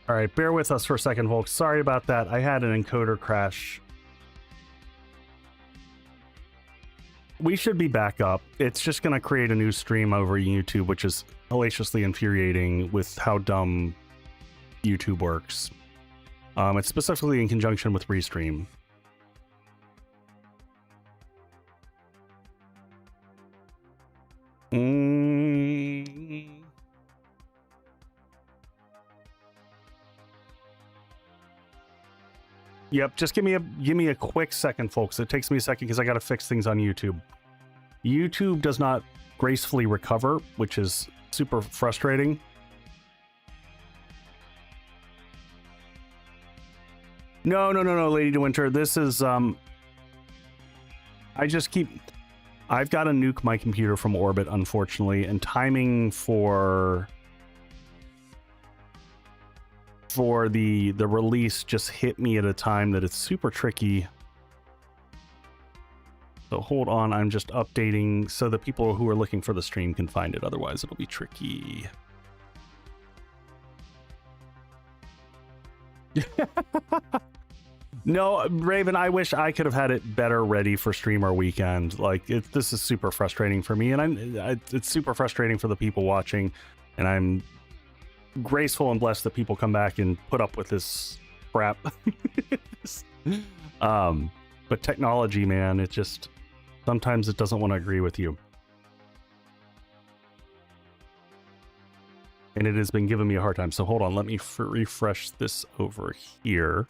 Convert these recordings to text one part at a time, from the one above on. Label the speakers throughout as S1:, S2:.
S1: All right, bear with us for a second, folks. Sorry about that. I had an encoder crash. We should be back up. It's just going to create a new stream over YouTube, which is hellaciously infuriating with how dumb YouTube works. It's specifically in conjunction with Restream. Yep, just give me a quick second, folks. It takes me a second because I got to fix things on YouTube. YouTube does not gracefully recover, which is super frustrating. No, Lady de Winter. This is I've got to nuke my computer from orbit, unfortunately, and timing for the release just hit me at a time that it's super tricky. So hold on, I'm just updating so the people who are looking for the stream can find it. Otherwise, it'll be tricky. No, Raven, I wish I could have had it better ready for streamer weekend. Like, this is super frustrating for me, and it's super frustrating for the people watching, and I'm graceful and blessed that people come back and put up with this crap. But technology, man, it just sometimes it doesn't want to agree with you, and it has been giving me a hard time. So hold on, let me refresh this over here.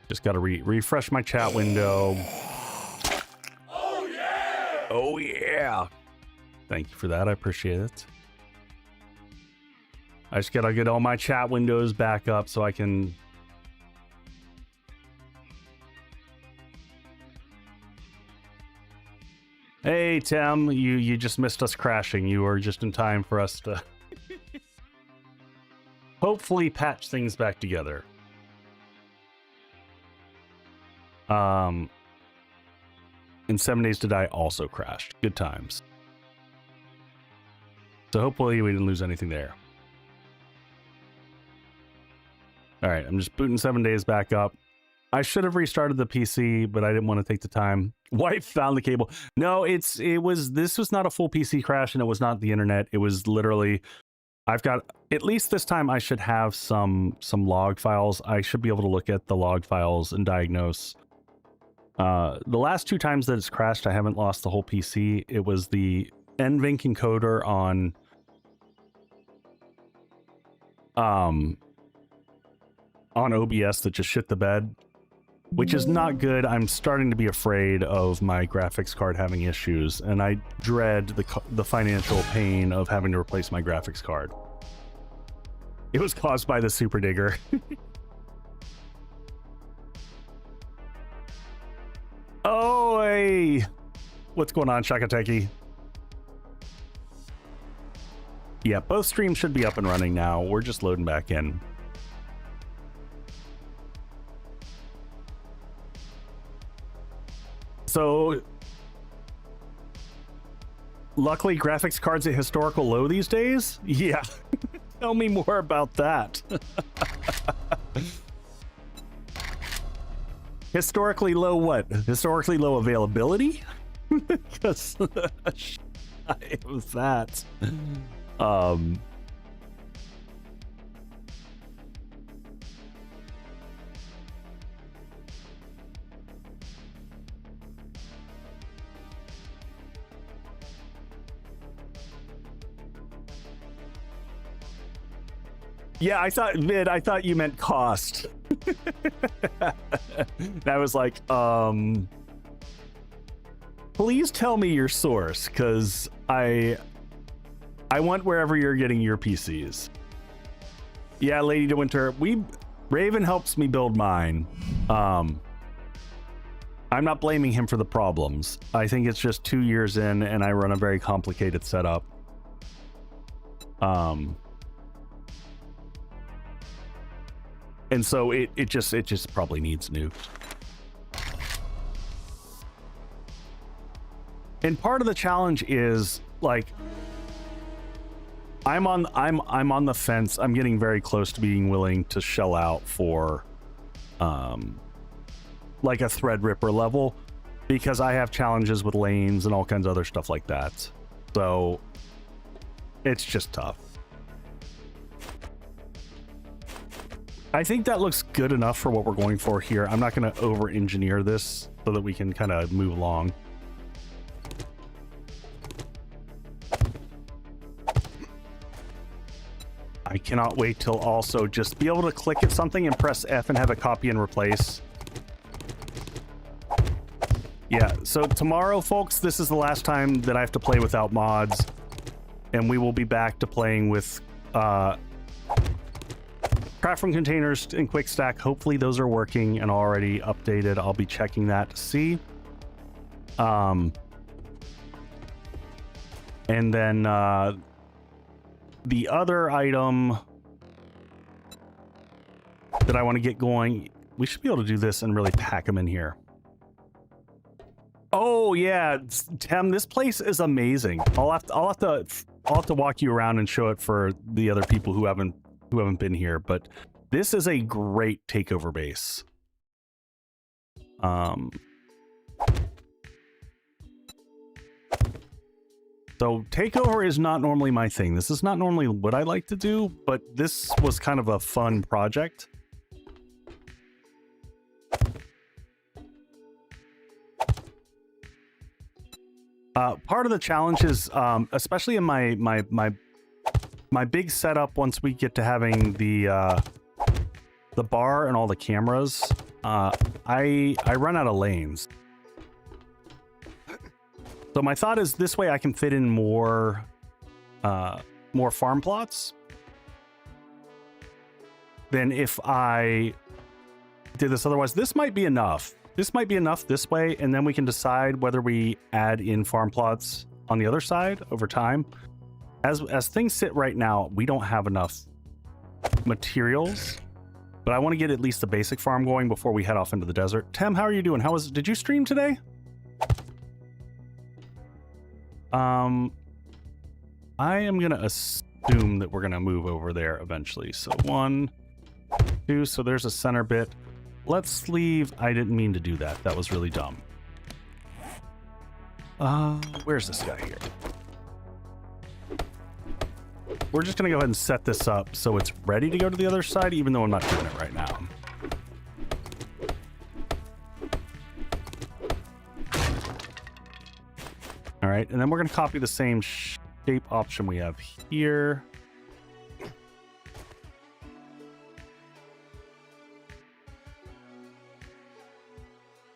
S1: Just got to refresh my chat window.
S2: Oh yeah!
S1: Oh yeah! Thank you for that. I appreciate it. I just gotta get all my chat windows back up so I can. Hey Tim, you just missed us crashing. You were just in time for us to hopefully patch things back together. And 7 Days to Die also crashed. Good times. So hopefully we didn't lose anything there. All right, I'm just booting 7 Days back up. I should have restarted the PC, but I didn't want to take the time. Wife found the cable. No, this was not a full PC crash, and it was not the internet. It was literally, I've got, at least this time I should have some log files. I should be able to look at the log files and diagnose. The last 2 times that it's crashed, I haven't lost the whole PC. It was the NVENC encoder on OBS that just shit the bed, which is not good. I'm starting to be afraid of my graphics card having issues, and I dread the financial pain of having to replace my graphics card. It was caused by the Super Digger. Oh, hey! What's going on, Shakateki? Yeah, both streams should be up and running now. We're just loading back in. So, luckily, graphics cards at historical low these days? Yeah. Tell me more about that. Historically low what? Historically low availability? Because I have that. Yeah, I thought you meant cost. I was like, please tell me your source, because I want wherever you're getting your PCs. Yeah, Lady de Winter, Raven helps me build mine. I'm not blaming him for the problems. I think it's just 2 years in, and I run a very complicated setup. And so it just probably needs nuked. And part of the challenge is, like, I'm on the fence. I'm getting very close to being willing to shell out for like a Threadripper level, because I have challenges with lanes and all kinds of other stuff like that. So it's just tough. I think that looks good enough for what we're going for here. I'm not going to over engineer this so that we can kind of move along. I cannot wait till also just be able to click at something and press F and have it copy and replace. Yeah, so tomorrow, folks, this is the last time that I have to play without mods, and we will be back to playing with craft from containers and quick stack. Hopefully those are working and already updated. I'll be checking that to see. And then the other item that I want to get going, we should be able to do this and really pack them in here. Oh yeah, Tem, this place is amazing. I'll have to walk you around and show it for the other people who haven't been here, but this is a great takeover base. So takeover is not normally my thing. This is not normally what I like to do, but this was kind of a fun project. Part of the challenge is, especially in my big setup, once we get to having the bar and all the cameras, I run out of lanes. So my thought is this way I can fit in more farm plots than if I did this otherwise. This might be enough. This might be enough this way, and then we can decide whether we add in farm plots on the other side over time. As things sit right now, we don't have enough materials, but I want to get at least the basic farm going before we head off into the desert. Tem, how are you doing? Did you stream today? I am gonna assume that we're gonna move over there eventually. So 1, 2, so there's a center bit. Let's leave. I didn't mean to do that. That was really dumb. Where's this guy here? We're just gonna go ahead and set this up so it's ready to go to the other side, even though I'm not doing it right now. All right, and then we're gonna copy the same shape option we have here.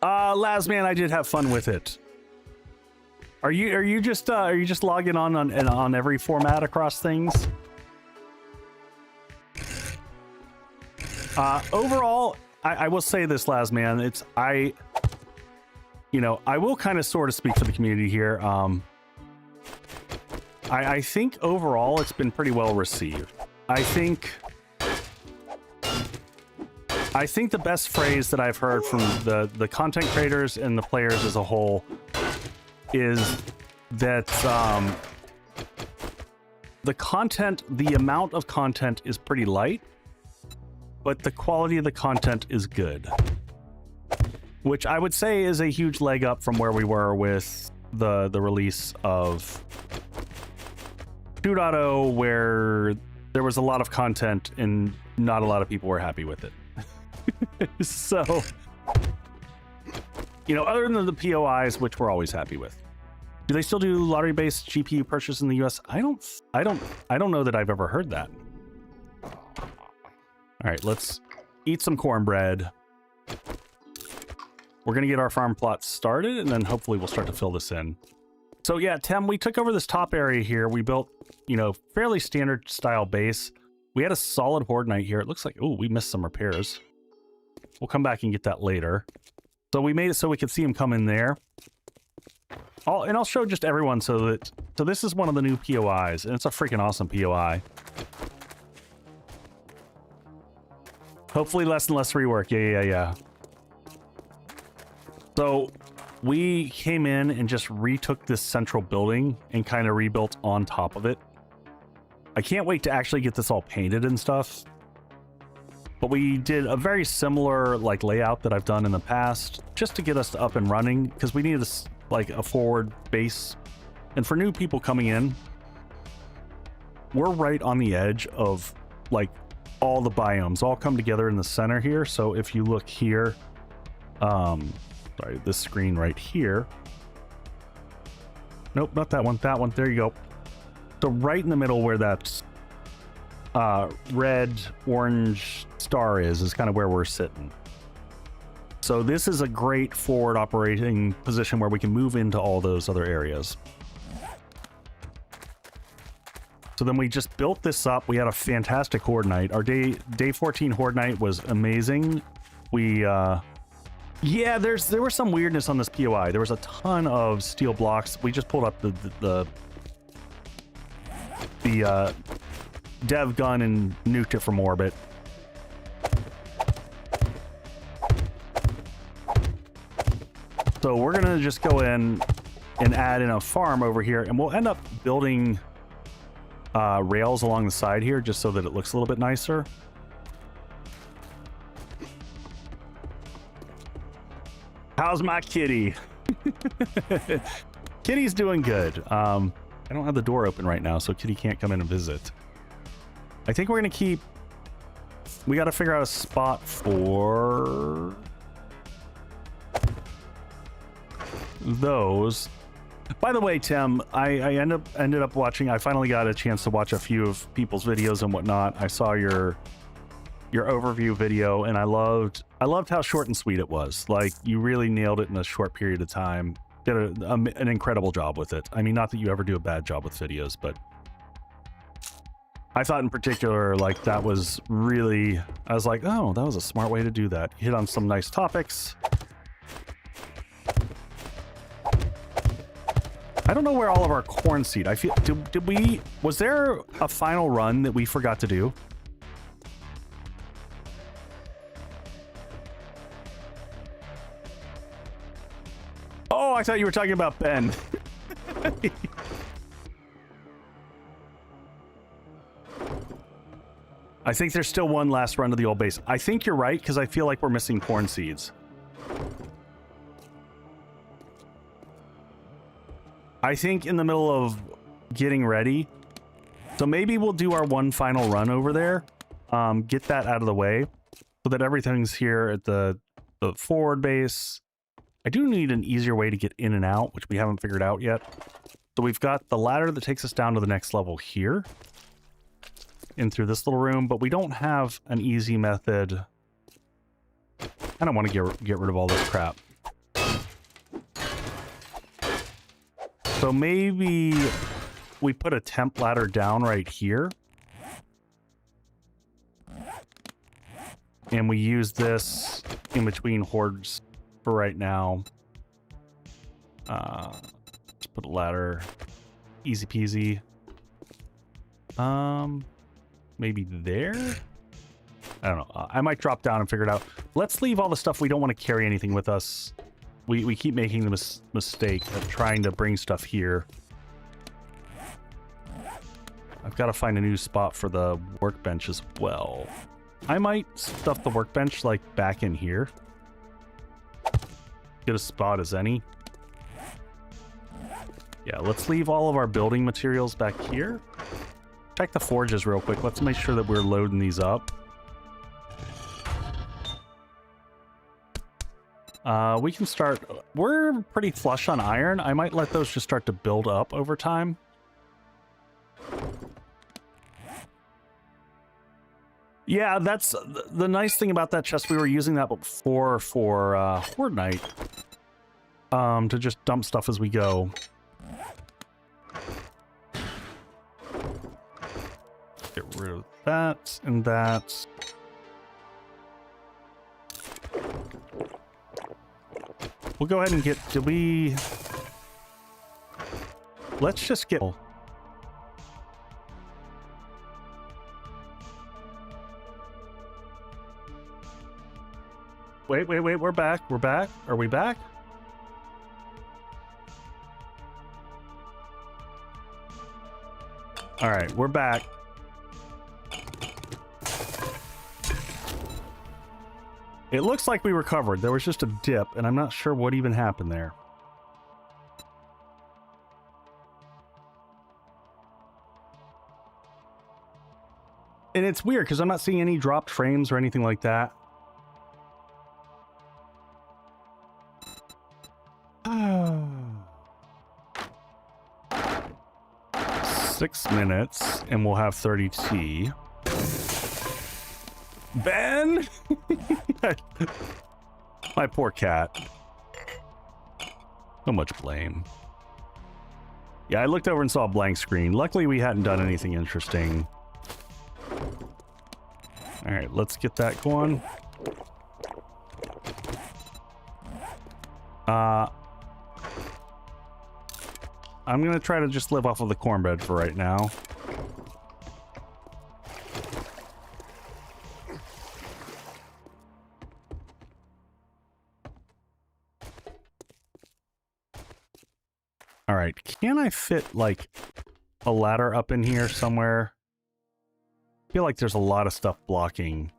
S1: Lasman, I did have fun with it. Are you just logging on every format across things? Overall, I will say this, Lasman, I will kind of sort of speak for the community here. I think overall it's been pretty well received. I think the best phrase that I've heard from the content creators and the players as a whole is that the amount of content is pretty light, but the quality of the content is good. Which I would say is a huge leg up from where we were with the release of 2.0, where there was a lot of content and not a lot of people were happy with it. So, other than the POIs, which we're always happy with. Do they still do lottery-based GPU purchase in the US? I don't know that I've ever heard that. All right, let's eat some cornbread. We're going to get our farm plot started, and then hopefully we'll start to fill this in. So yeah, Tem, we took over this top area here. We built, fairly standard style base. We had a solid Horde Knight here. It looks like, oh, we missed some repairs. We'll come back and get that later. So we made it so we could see him come in there. I'll show just everyone so this is one of the new POIs, and it's a freaking awesome POI. Hopefully less and less rework. Yeah. So we came in and just retook this central building and kind of rebuilt on top of it. I can't wait to actually get this all painted and stuff. But we did a very similar like layout that I've done in the past just to get us up and running because we needed like a forward base. And for new people coming in, we're right on the edge of like all the biomes all come together in the center here. So if you look here, sorry, this screen right here. Nope, not that one. That one. There you go. So right in the middle where that red, orange star is kind of where we're sitting. So this is a great forward operating position where we can move into all those other areas. So then we just built this up. We had a fantastic Horde night. Our day 14 Horde night was amazing. We yeah, there was some weirdness on this POI. There was a ton of steel blocks. We just pulled up the dev gun and nuked it from orbit. So we're gonna just go in and add in a farm over here, and we'll end up building rails along the side here just so that it looks a little bit nicer. How's my kitty? Kitty's doing good. I don't have the door open right now, so Kitty can't come in and visit. I think we're gonna keep... We gotta figure out a spot for... those. By the way, Tim, I ended up watching... I finally got a chance to watch a few of people's videos and whatnot. I saw your overview video, and I loved how short and sweet it was. Like, you really nailed it in a short period of time. Did an incredible job with it. I mean, not that you ever do a bad job with videos, but I thought in particular, like, that was really... I was like, oh, that was a smart way to do that. Hit on some nice topics. I don't know where all of our corn seed... I feel... Did we... Was there a final run that we forgot to do? Oh, I thought you were talking about Ben. I think there's still one last run to the old base. I think you're right, because I feel like we're missing corn seeds. I think in the middle of getting ready, so maybe we'll do our one final run over there, get that out of the way, so that everything's here at the forward base. I do need an easier way to get in and out, which we haven't figured out yet. So we've got the ladder that takes us down to the next level here, in through this little room, but we don't have an easy method. I don't want to get rid of all this crap. So maybe we put a temp ladder down right here. And we use this in between hordes for right now. Just put a ladder. Easy peasy. Maybe there? I don't know. I might drop down and figure it out. Let's leave all the stuff we don't want to carry anything with us. We keep making the mistake of trying to bring stuff here. I've got to find a new spot for the workbench as well. I might stuff the workbench like back in here. Get a spot as any. Yeah, let's leave all of our building materials back here. Check the forges real quick. Let's make sure that we're loading these up. We can start... We're pretty flush on iron. I might let those just start to build up over time. Yeah, that's the nice thing about that chest. We were using that before for Horde night. To just dump stuff as we go. Get rid of that and that. We'll go ahead and get... Did we... Let's just get... Wait, we're back. We're back. Are we back? All right, we're back. It looks like we recovered. There was just a dip, and I'm not sure what even happened there. And it's weird because I'm not seeing any dropped frames or anything like that. 6 minutes, and we'll have 30 T. Ben! My poor cat. So much blame. Yeah, I looked over and saw a blank screen. Luckily, we hadn't done anything interesting. All right, let's get that going. I'm gonna try to just live off of the cornbread for right now. All right, can I fit like a ladder up in here somewhere? I feel like there's a lot of stuff blocking.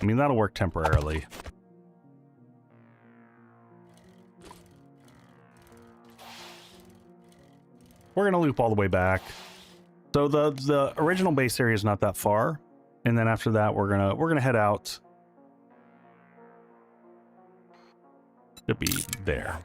S1: I mean, that'll work temporarily. We're gonna loop all the way back. So the original base area is not that far, and then after that we're gonna head out. To be there.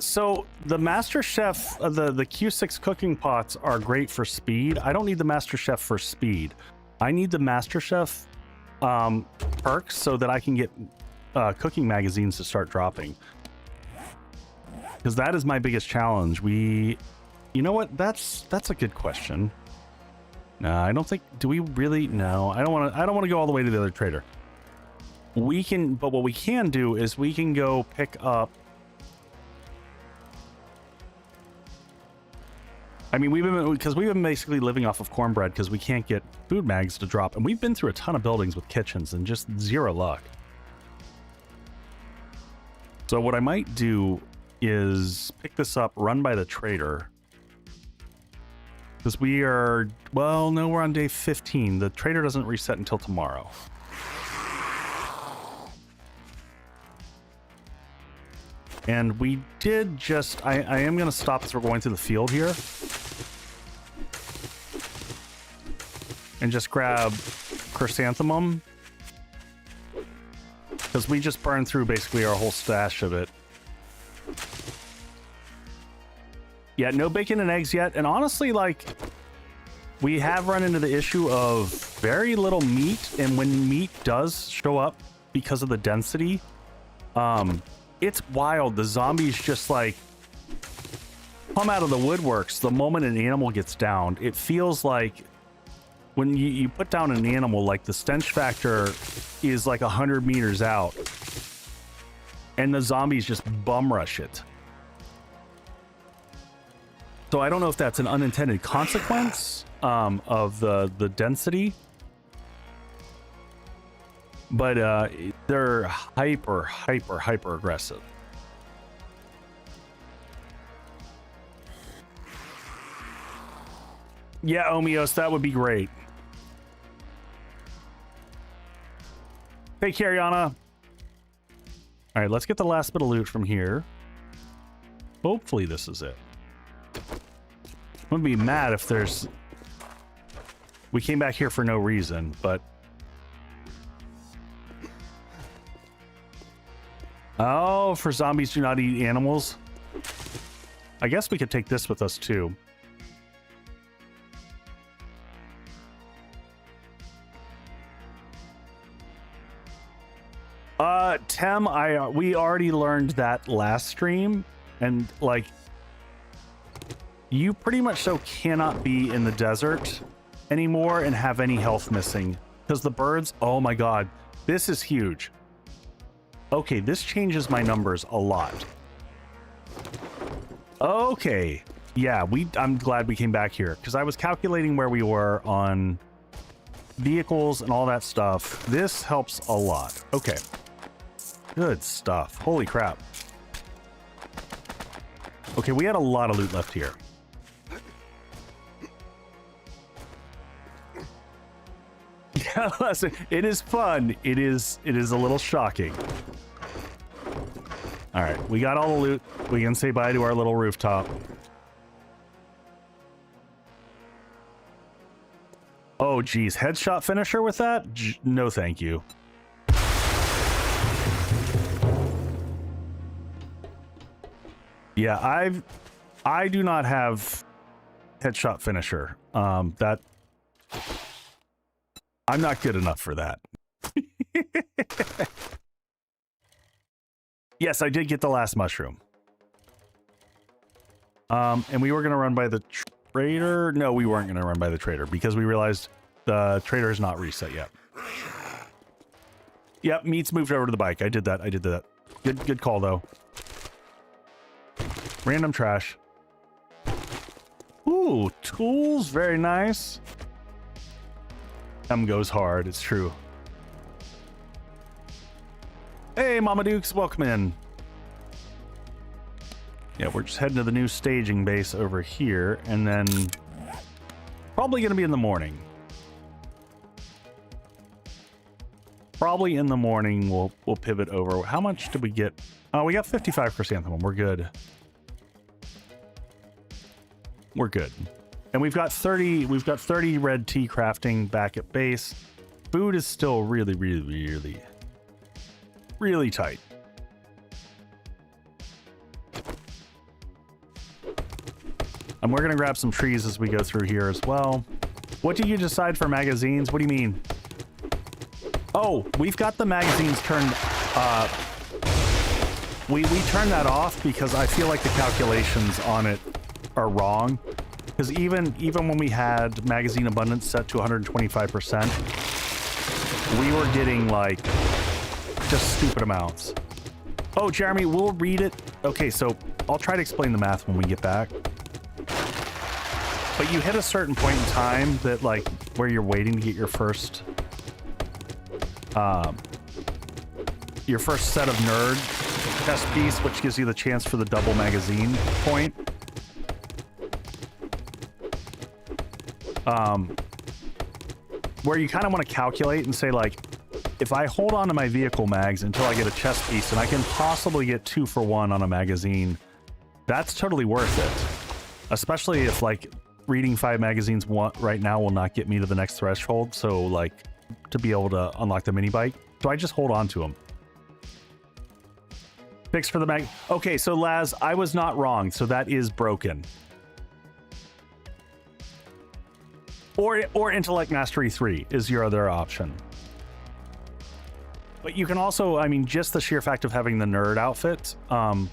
S1: So the Master Chef, the Q6 cooking pots are great for speed. I don't need the Master Chef for speed. I need the Master Chef perks so that I can get cooking magazines to start dropping. Because that is my biggest challenge. You know what? That's a good question. No, I don't think. Do we really? No, I don't want to go all the way to the other trader. We can, but what we can do is we can go pick up. I mean, we've been basically living off of cornbread because we can't get food mags to drop, and we've been through a ton of buildings with kitchens and just zero luck. So what I might do is pick this up, run by the trader. Because we are, well, no, we're on day 15. The trader doesn't reset until tomorrow. And we did just, I am going to stop as we're going through the field here. And just grab chrysanthemum. Because we just burned through basically our whole stash of it. Yeah, no bacon and eggs yet. And honestly, like, we have run into the issue of very little meat. And when meat does show up because of the density, it's wild. The zombies just like come out of the woodworks the moment an animal gets downed. It feels like when you put down an animal, like the stench factor is like 100 meters out. And the zombies just bum rush it. So I don't know if that's an unintended consequence of the density, but they're hyper aggressive. Yeah, Omios, that would be great. Take care, Yana. All right, let's get the last bit of loot from here. Hopefully this is it. I'm gonna be mad if we came back here for no reason, but oh, for zombies do not eat animals. I guess we could take this with us too. Tem, we already learned that last stream, and like, you pretty much so cannot be in the desert anymore and have any health missing because the birds, oh my god, this is huge. Okay, this changes my numbers a lot. Okay, yeah, I'm glad we came back here because I was calculating where we were on vehicles and all that stuff. This helps a lot. Okay, good stuff. Holy crap. Okay, we had a lot of loot left here. Yeah, listen, it is fun. It is a little shocking. All right, we got all the loot. We can say bye to our little rooftop. Oh, geez. Headshot finisher with that? No, thank you. Yeah, I do not have headshot finisher. I'm not good enough for that. Yes, I did get the last mushroom. And we were going to run by the trader. No, we weren't going to run by the trader because we realized the trader is not reset yet. Yep, meat's moved over to the bike. I did that. Good call, though. Random trash. Ooh, tools. Very nice. M goes hard. It's true. Hey, Mama Dukes, welcome in. Yeah, we're just heading to the new staging base over here, and then probably going to be in the morning. Probably in the morning we'll pivot over. How much did we get? Oh, we got 55 chrysanthemum. We're good. We're good. And we've got 30 red tea crafting back at base. Food is still really tight. And we're gonna grab some trees as we go through here as well. What do you decide for magazines? What do you mean? Oh, we've got the magazines turned, we turned that off because I feel like the calculations on it are wrong. Because even when we had magazine abundance set to 125%, we were getting like just stupid amounts. Oh, Jeremy, we'll read it. Okay, so I'll try to explain the math when we get back. But you hit a certain point in time that like where you're waiting to get your first set of nerd chest piece, which gives you the chance for the double magazine point. Where you kind of want to calculate and say like, if I hold on to my vehicle mags until I get a chest piece and I can possibly get 2 for 1 on a magazine, that's totally worth it. Especially if like reading 5 magazines right now will not get me to the next threshold. So like to be able to unlock the mini bike. So I just hold on to them. Fix for the mag. Okay, so Laz, I was not wrong. So that is broken. Or Intellect Mastery 3 is your other option. But you can also, I mean, just the sheer fact of having the nerd outfit to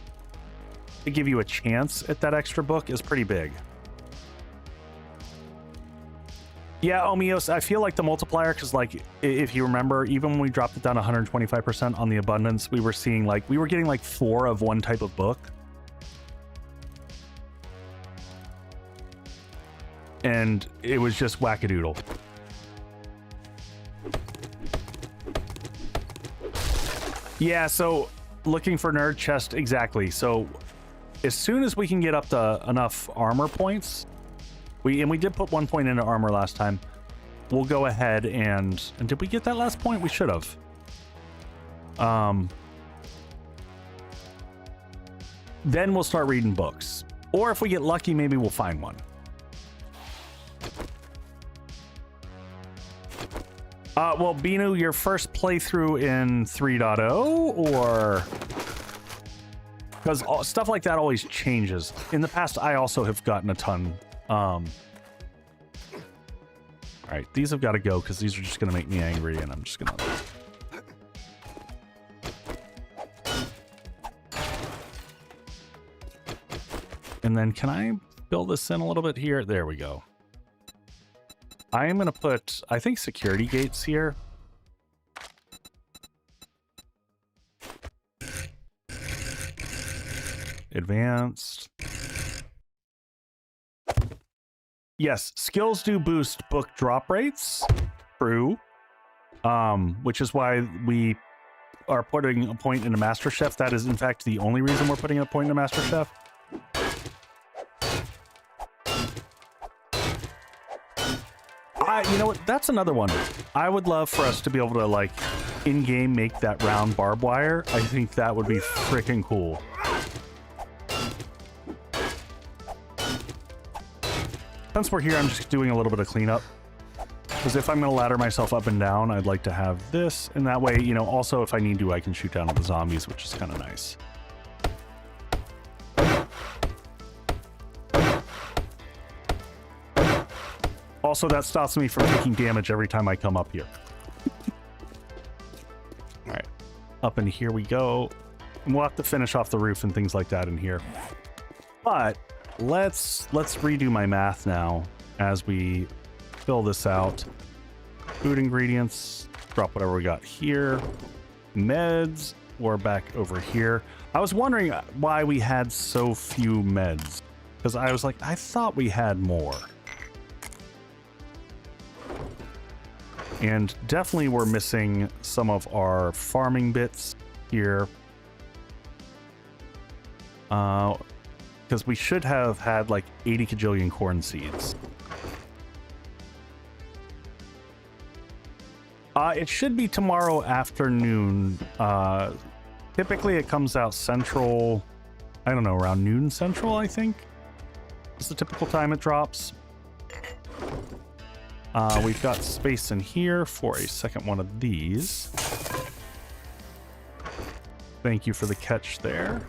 S1: give you a chance at that extra book is pretty big. Yeah, Omios, I feel like the multiplier, because like, if you remember, even when we dropped it down 125% on the abundance, we were seeing like, we were getting like 4 of one type of book. And it was just wackadoodle. Yeah, so looking for nerd chest, exactly. So as soon as we can get up to enough armor points, we did put 1 point into armor last time. We'll go ahead and did we get that last point? We should have. Then we'll start reading books. Or if we get lucky, maybe we'll find one. Well, Binu, your first playthrough in 3.0, or... Because stuff like that always changes. In the past, I also have gotten a ton. All right, these have got to go, because these are just going to make me angry, and I'm just going to... And then can I build this in a little bit here? There we go. I am going to put, I think, security gates here. Advanced. Yes, skills do boost book drop rates. True. Which is why we are putting a point into Master Chef. That is, in fact, the only reason we're putting a point into Master Chef. You know what? That's another one. I would love for us to be able to, like, in-game make that round barbed wire. I think that would be freaking cool. Since we're here, I'm just doing a little bit of cleanup. Because if I'm going to ladder myself up and down, I'd like to have this. And that way, you know, also if I need to, I can shoot down at the zombies, which is kind of nice. Also, that stops me from taking damage every time I come up here. All right, up in here we go. And we'll have to finish off the roof and things like that in here. But let's redo my math now as we fill this out. Food ingredients, drop whatever we got here. Meds, we're back over here. I was wondering why we had so few meds, because I was like, I thought we had more. And definitely we're missing some of our farming bits here. Because we should have had like 80 kajillion corn seeds. It should be tomorrow afternoon. Typically it comes out central, I don't know, around noon central, I think. It's the typical time it drops. We've got space in here for a second one of these. Thank you for the catch there.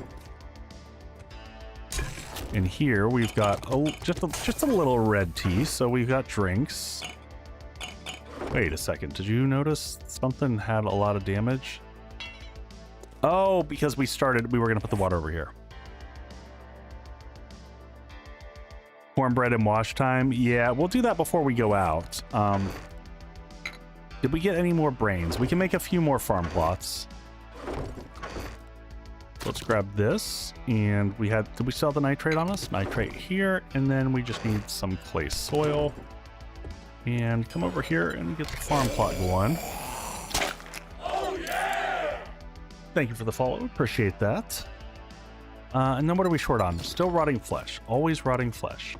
S1: In here we've got just a little red tea, so we've got drinks. Wait a second, did you notice something had a lot of damage? Oh, because we were gonna put the water over here. Cornbread and wash time. Yeah, we'll do that before we go out. Did we get any more brains? We can make a few more farm plots. Let's grab this. And did we sell the nitrate on us? Nitrate here. And then we just need some clay soil. And come over here and get the farm plot going.
S2: Oh yeah!
S1: Thank you for the follow. Appreciate that. And then what are we short on? Still rotting flesh. Always rotting flesh.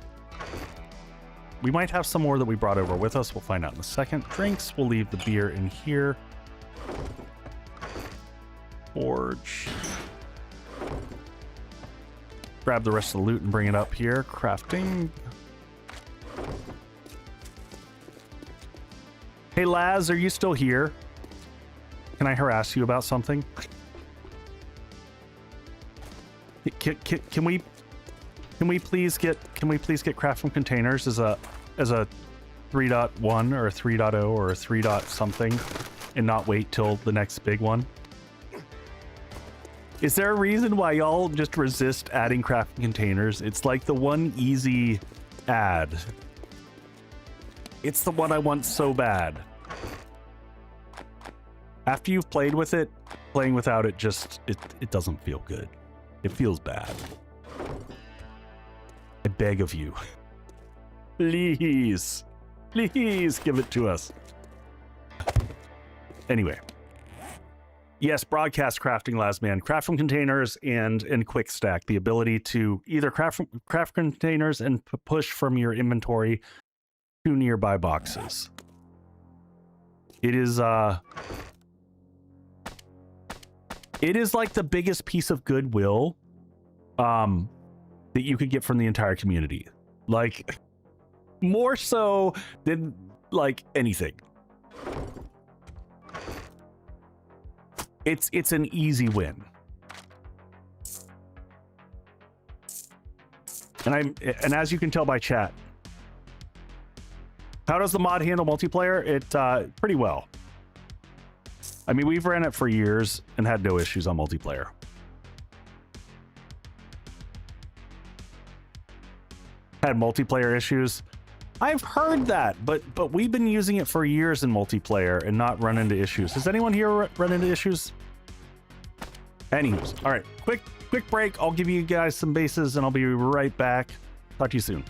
S1: We might have some more that we brought over with us. We'll find out in a second. Drinks, we'll leave the beer in here. Forge. Grab the rest of the loot and bring it up here. Crafting. Hey Laz, are you still here? Can I harass you about something? Can we please get craft from containers as a 3.1 or a 3.0 or a 3. Something and not wait till the next big one? Is there a reason why y'all just resist adding crafting containers? It's like the one easy add. It's the one I want so bad. After you've played with it, playing without it just it doesn't feel good. It feels bad. I beg of you. Please. Please give it to us. Anyway. Yes, broadcast crafting, Lasman. Craft from containers and quick stack. The ability to either craft containers and push from your inventory to nearby boxes. It is like the biggest piece of goodwill that you could get from the entire community. Like, more so than like anything. It's an easy win. And as you can tell by chat, how does the mod handle multiplayer? It pretty well. I mean, we've ran it for years and had no issues on multiplayer. Had multiplayer issues. I've heard that, but we've been using it for years in multiplayer and not run into issues. Does anyone here run into issues? Anyways, all right, quick break. I'll give you guys some bases and I'll be right back. Talk to you soon.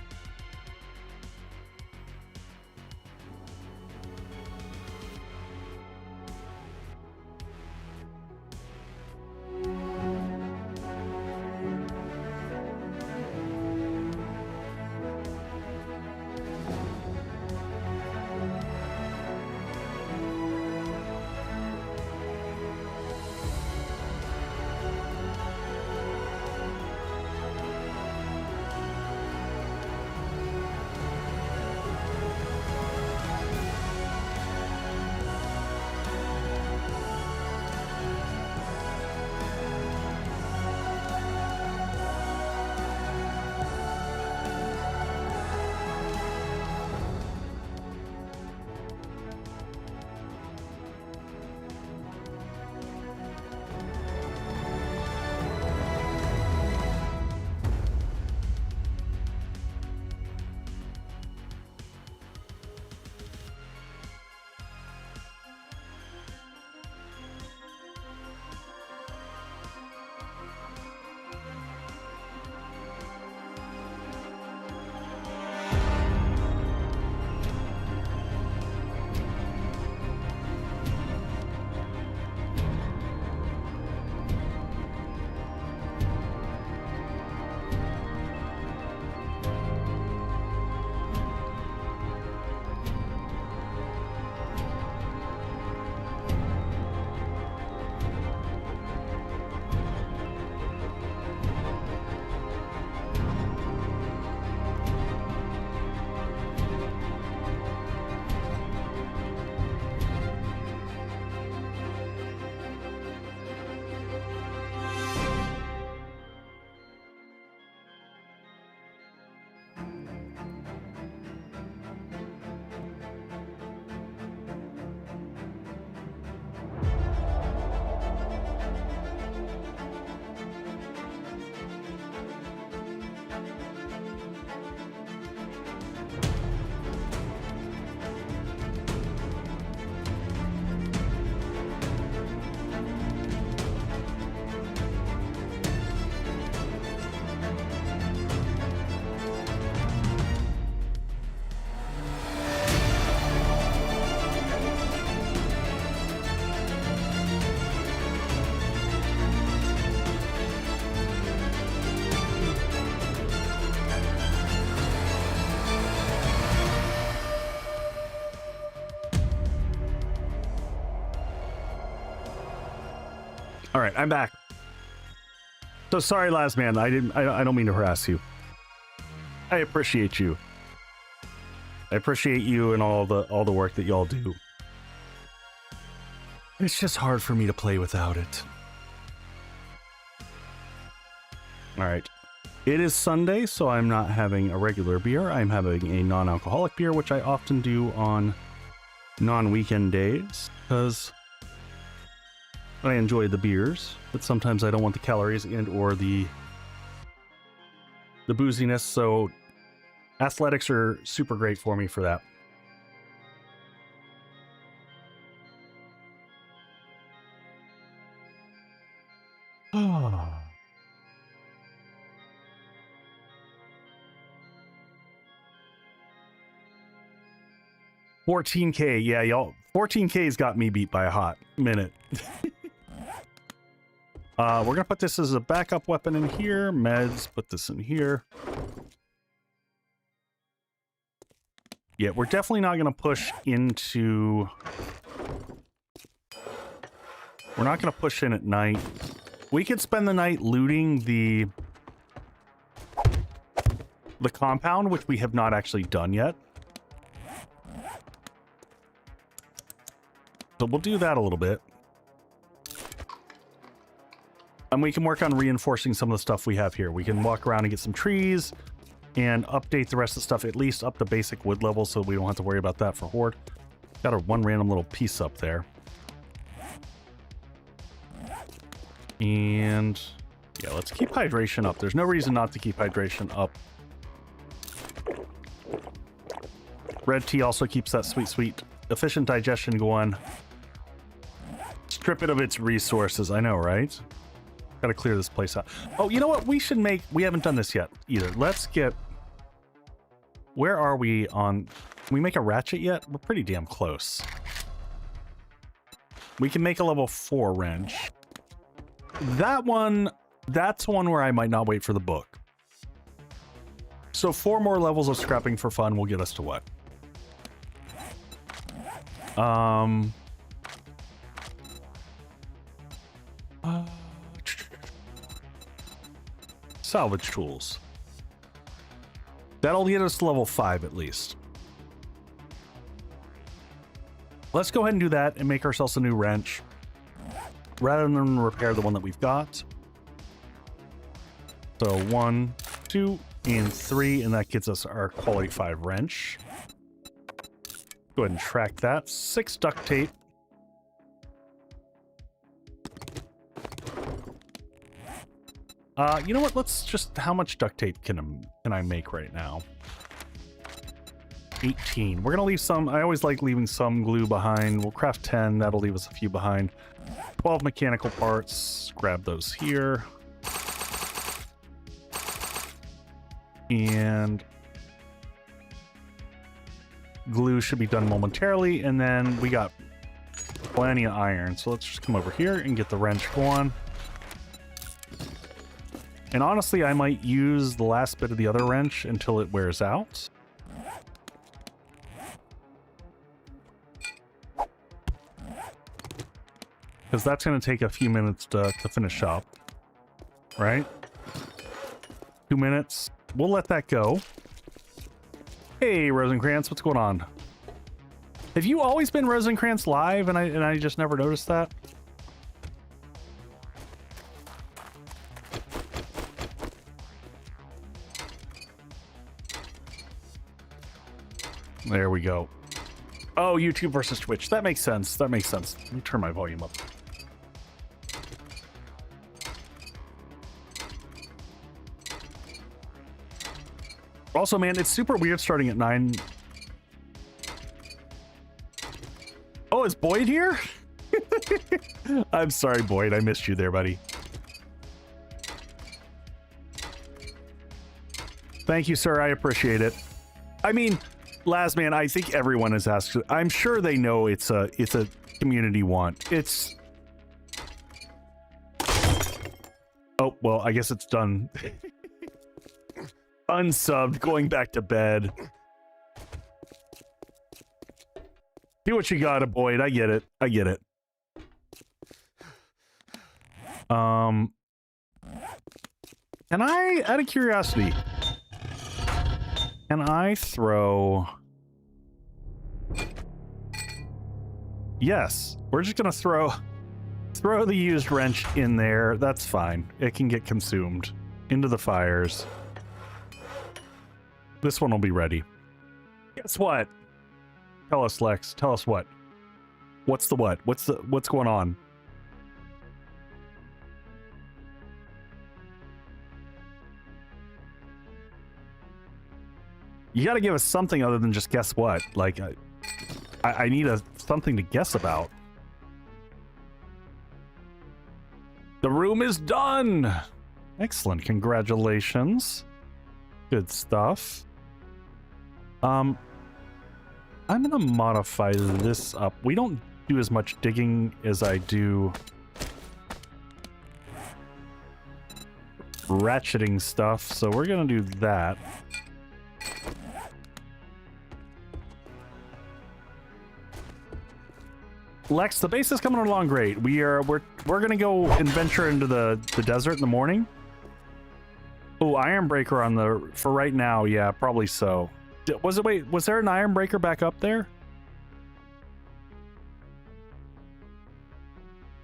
S1: All right, I'm back. So sorry, last man. I don't mean to harass you. I appreciate you. I appreciate you and all the work that y'all do. It's just hard for me to play without it. All right. It is Sunday, so I'm not having a regular beer. I'm having a non-alcoholic beer, which I often do on non-weekend days because I enjoy the beers, but sometimes I don't want the calories and or the booziness, so athletics are super great for me for that. Ah. 14K, yeah, y'all. 14K's got me beat by a hot minute. We're gonna put this as a backup weapon in here. Meds, put this in here. Yeah, we're definitely not gonna push into... We're not gonna push in at night. We could spend the night looting the compound, which we have not actually done yet. So we'll do that a little bit. And we can work on reinforcing some of the stuff we have here. We can walk around and get some trees and update the rest of the stuff, at least up to basic wood level, so we don't have to worry about that for Horde. Got a one random little piece up there. And yeah, let's keep hydration up. There's no reason not to keep hydration up. Red tea also keeps that sweet, sweet, efficient digestion going. Strip it of its resources. I know, right? Gotta clear this place out. Oh, you know what? We should make... We haven't done this yet either. Let's get... Where are we on... Can we make a ratchet yet? We're pretty damn close. We can make a level 4 wrench. That one... That's one where I might not wait for the book. So 4 more levels of scrapping for fun will get us to what? Salvage tools. That'll get us to level 5 at least. Let's go ahead and do that and make ourselves a new wrench rather than repair the one that we've got. So 1, 2, and 3, and that gets us our quality 5 wrench. Go ahead and track that. 6 duct tape. You know what? Let's just... How much duct tape can I make right now? 18. We're going to leave some... I always like leaving some glue behind. We'll craft 10. That'll leave us a few behind. 12 mechanical parts. Grab those here. And... glue should be done momentarily. And then we got plenty of iron. So let's just come over here and get the wrench going. And honestly, I might use the last bit of the other wrench until it wears out. Because that's going to take a few minutes to finish up. Right? 2 minutes. We'll let that go. Hey, Rosencrantz, what's going on? Have you always been Rosencrantz live and I just never noticed that? There we go. Oh, YouTube versus Twitch. That makes sense. That makes sense. Let me turn my volume up. Also, man, it's super weird starting at 9. Oh, is Boyd here? I'm sorry, Boyd. I missed you there, buddy. Thank you, sir. I appreciate it. I mean... Last man, I think everyone has asked. I'm sure they know it's a community want. It's... Oh, well, I guess it's done. Unsubbed, going back to bed. Do what you gotta, Boyd. I get it. I get it. Can I, out of curiosity, can I throw... Yes, we're just gonna throw the used wrench in there. That's fine. It can get consumed into the fires. This one will be ready. Guess what? Tell us, Lex. Tell us what. What's the what? What's going on? You got to give us something other than just guess what. Like, I need something to guess about. The room is done. Excellent. Congratulations. Good stuff. I'm gonna modify this up. We don't do as much digging as I do ratcheting stuff, so we're gonna do that. Lex, the base is coming along great. We're gonna go and venture into the desert in the morning. Oh, Ironbreaker on the for right now, yeah, probably so. Was there an Ironbreaker back up there?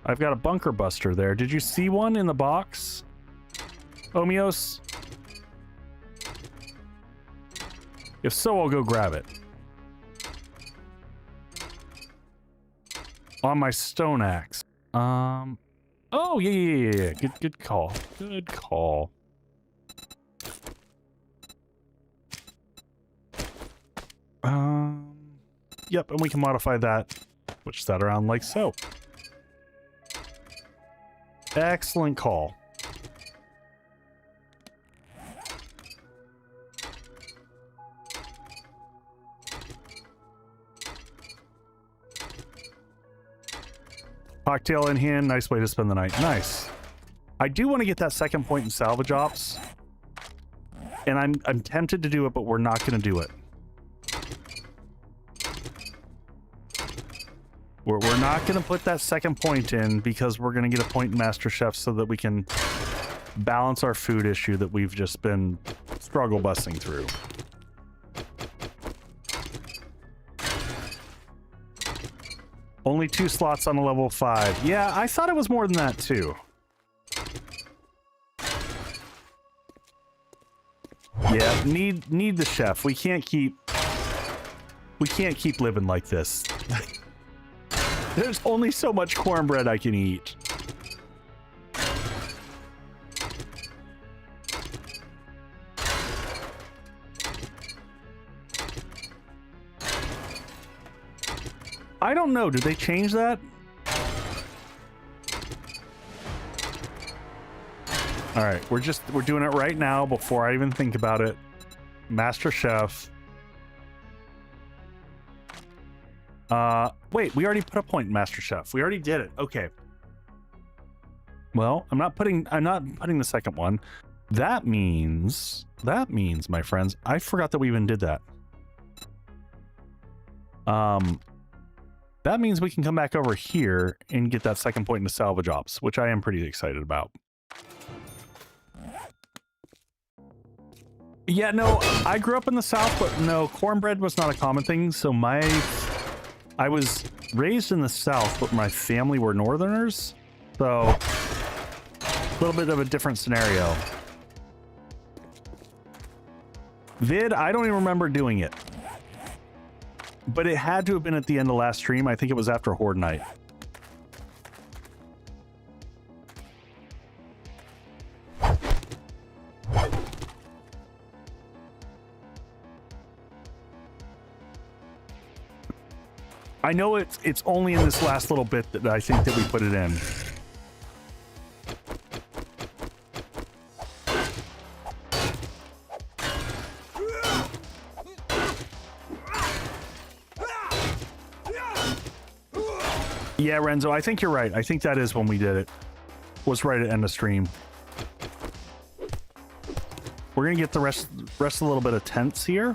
S1: I've got a bunker buster there. Did you see one in the box? Omios? If so, I'll go grab it. On my stone axe. Oh, yeah. Good call. Good call. Yep, and we can modify that. Switch that around like so. Excellent call. Cocktail in hand, nice way to spend the night. Nice. I do want to get that second point in salvage ops. And I'm tempted to do it, but we're not going to do it. We're not going to put that second point in because we're going to get a point in Master Chef so that we can balance our food issue that we've just been struggle busting through. Only 2 slots on a level 5. Yeah, I thought it was more than that too. Yeah, need the chef. We can't keep living like this. There's only so much cornbread I can eat. I don't know. Did they change that? All right, we're doing it right now before I even think about it. Master Chef. Wait, we already put a point in Master Chef. We already did it. Okay. Well, I'm not putting the second one. That means, my friends, I forgot that we even did that. That means we can come back over here and get that second point into salvage ops, which I am pretty excited about. Yeah, no, I grew up in the South, but no, cornbread was not a common thing, so I was raised in the South, but my family were Northerners, so a little bit of a different scenario. Vid, I don't even remember doing it, but it had to have been at the end of last stream. I think it was after Horde night. I know it's only in this last little bit that I think that we put it in. Yeah, Renzo, I think you're right. I think that is when we did it. Was right at end of stream. We're gonna get the rest a little bit of tents here.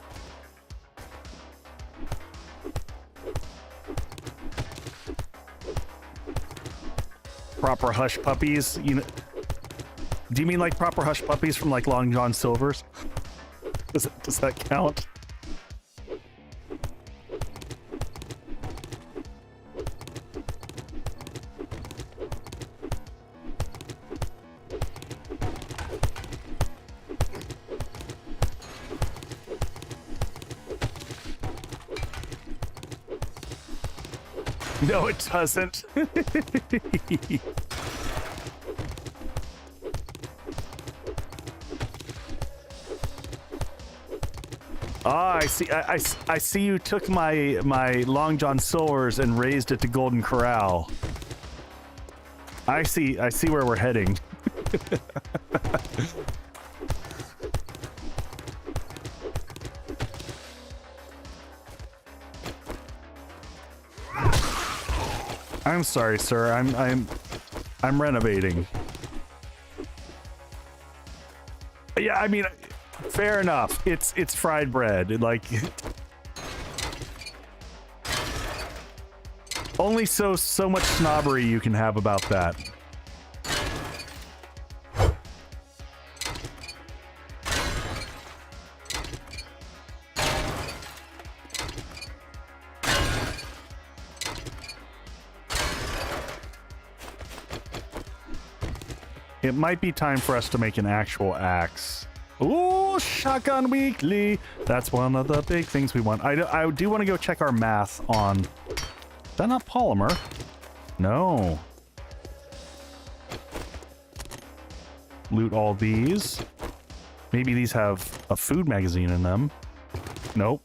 S1: proper hush puppies. You know, do you mean like proper hush puppies from like Long John Silver's? Does that count? No, it doesn't. Ah, I see. I see. You took my Long John Silver's and raised it to Golden Corral. I see. I see where we're heading. I'm sorry, sir. I'm renovating. Yeah, I mean, fair enough. It's fried bread. Like, only so much snobbery you can have about that. It might be time for us to make an actual axe. Ooh, Shotgun Weekly. That's one of the big things we want. I do want to go check our math on... Is that not polymer? No. Loot all these. Maybe these have a food magazine in them. Nope.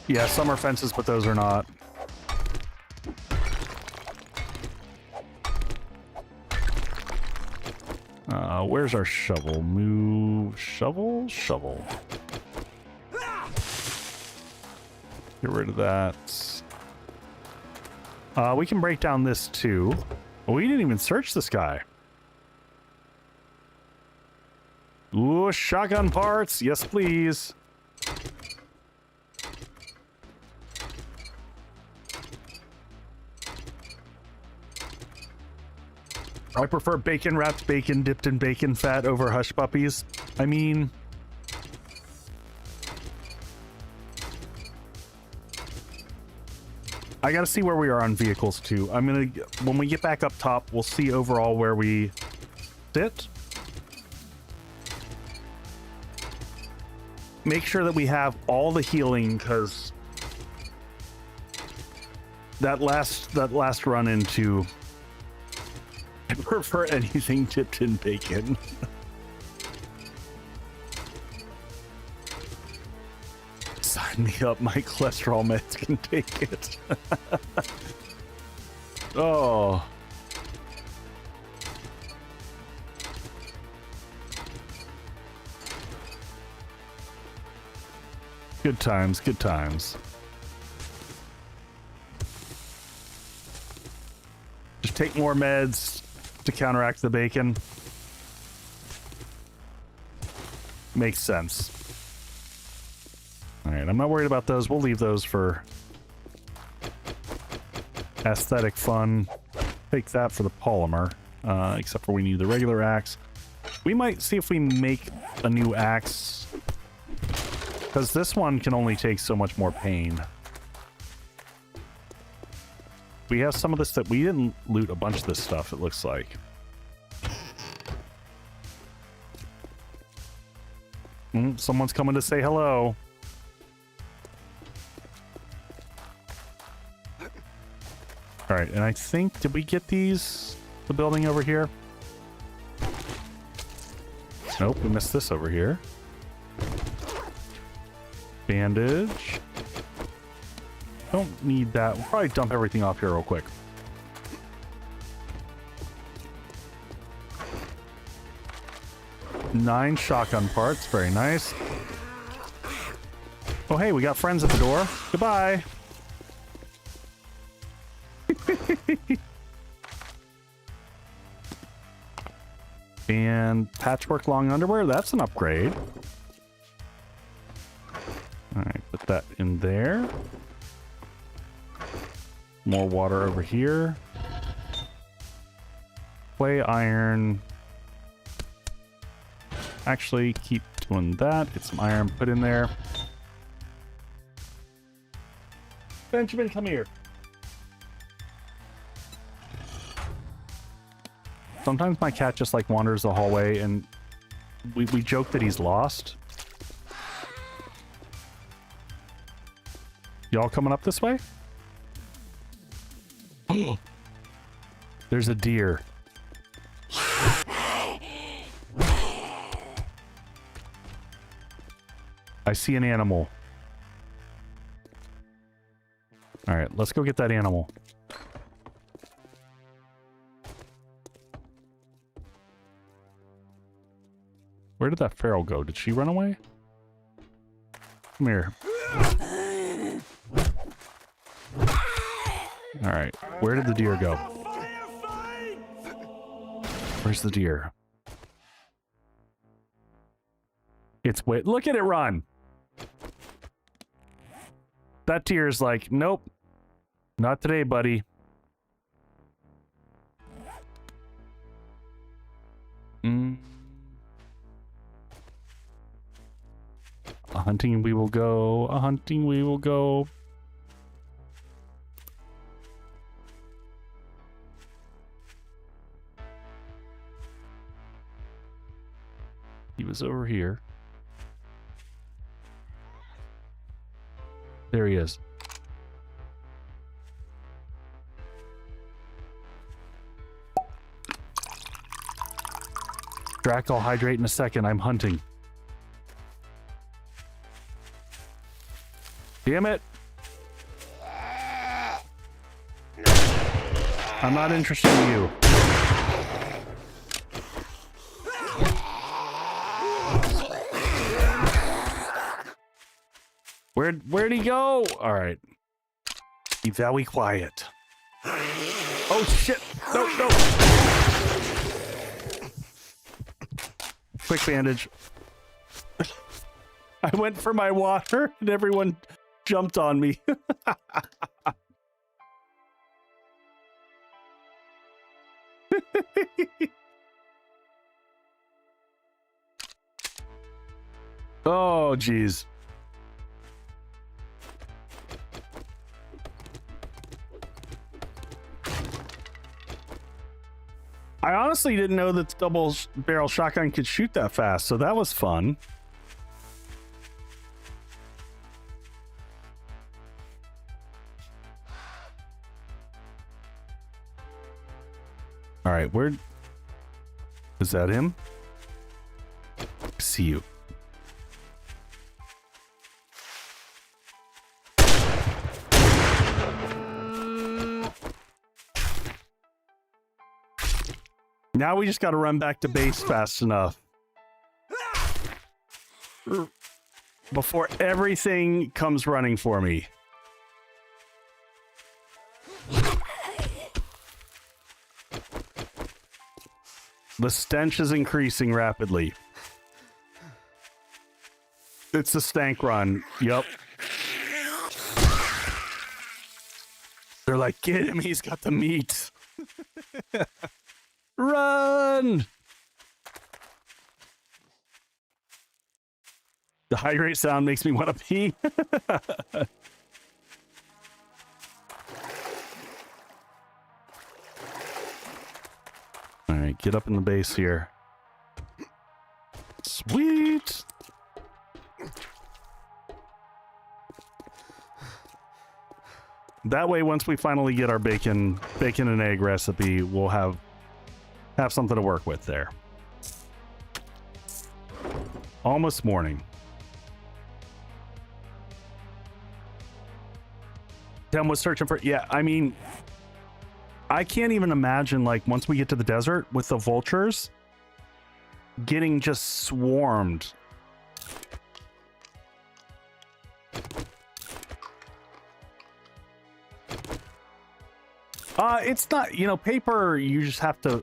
S1: Yeah, some are fences, but those are not. Where's our shovel? Move, shovel, shovel. Get rid of that. We can break down this too. We didn't even search this guy. Ooh, shotgun parts. Yes, please. I prefer bacon wrapped bacon dipped in bacon fat over hush puppies. I mean, I gotta see where we are on vehicles too. I'm gonna, when we get back up top, we'll see overall where we sit. Make sure that we have all the healing, because that last run into, I prefer anything dipped in bacon. Sign me up, my cholesterol meds can take it. Oh. Good times, good times. Just take more meds to counteract the bacon. Makes sense. All right, I'm not worried about those. We'll leave those for aesthetic fun. Take that for the polymer, except for we need the regular axe. We might see if we make a new axe, because this one can only take so much more pain. We have some of this that we didn't loot a bunch of this stuff, it looks like. Someone's coming to say hello. All right, and I think, did we get these? The building over here? Nope, we missed this over here. Bandage. Don't need that. We'll probably dump everything off here real quick. Nine shotgun parts. Very nice. Oh, hey, we got friends at the door. Goodbye. And patchwork long underwear, that's an upgrade. All right, put that in there. More water over here. Clay iron. Actually, keep doing that. Get some iron put in there. Benjamin, come here. Sometimes my cat just like wanders the hallway and we joke that he's lost. Y'all coming up this way? There's a deer. I see an animal. All right, let's go get that animal. Where did that feral go? Did she run away? Come here. All right, where did the deer go? Where's the deer? It's wait. Look at it run. That deer's like, nope, not today, buddy. A hunting we will go. A hunting we will go. He was over here. There he is. Drac, I'll hydrate in a second. I'm hunting. Damn it. I'm not interested in you. Where'd he go? All right. Be very quiet. Oh shit! No, no. Quick bandage. I went for my water and everyone jumped on me. Oh, geez. I honestly didn't know that the double barrel shotgun could shoot that fast, so that was fun. All right, where is that him? See you. Now we just got to run back to base fast enough before everything comes running for me. The stench is increasing rapidly. It's the stank run. Yup. They're like, get him, he's got the meat. Run! The hydrate sound makes me want to pee. All right, get up in the base here. Sweet. That way, once we finally get our bacon and egg recipe, we'll have something to work with there. Almost morning. Tim was searching for, yeah, I mean, I can't even imagine, like, once we get to the desert with the vultures getting just swarmed. It's not, you know, paper, you just have to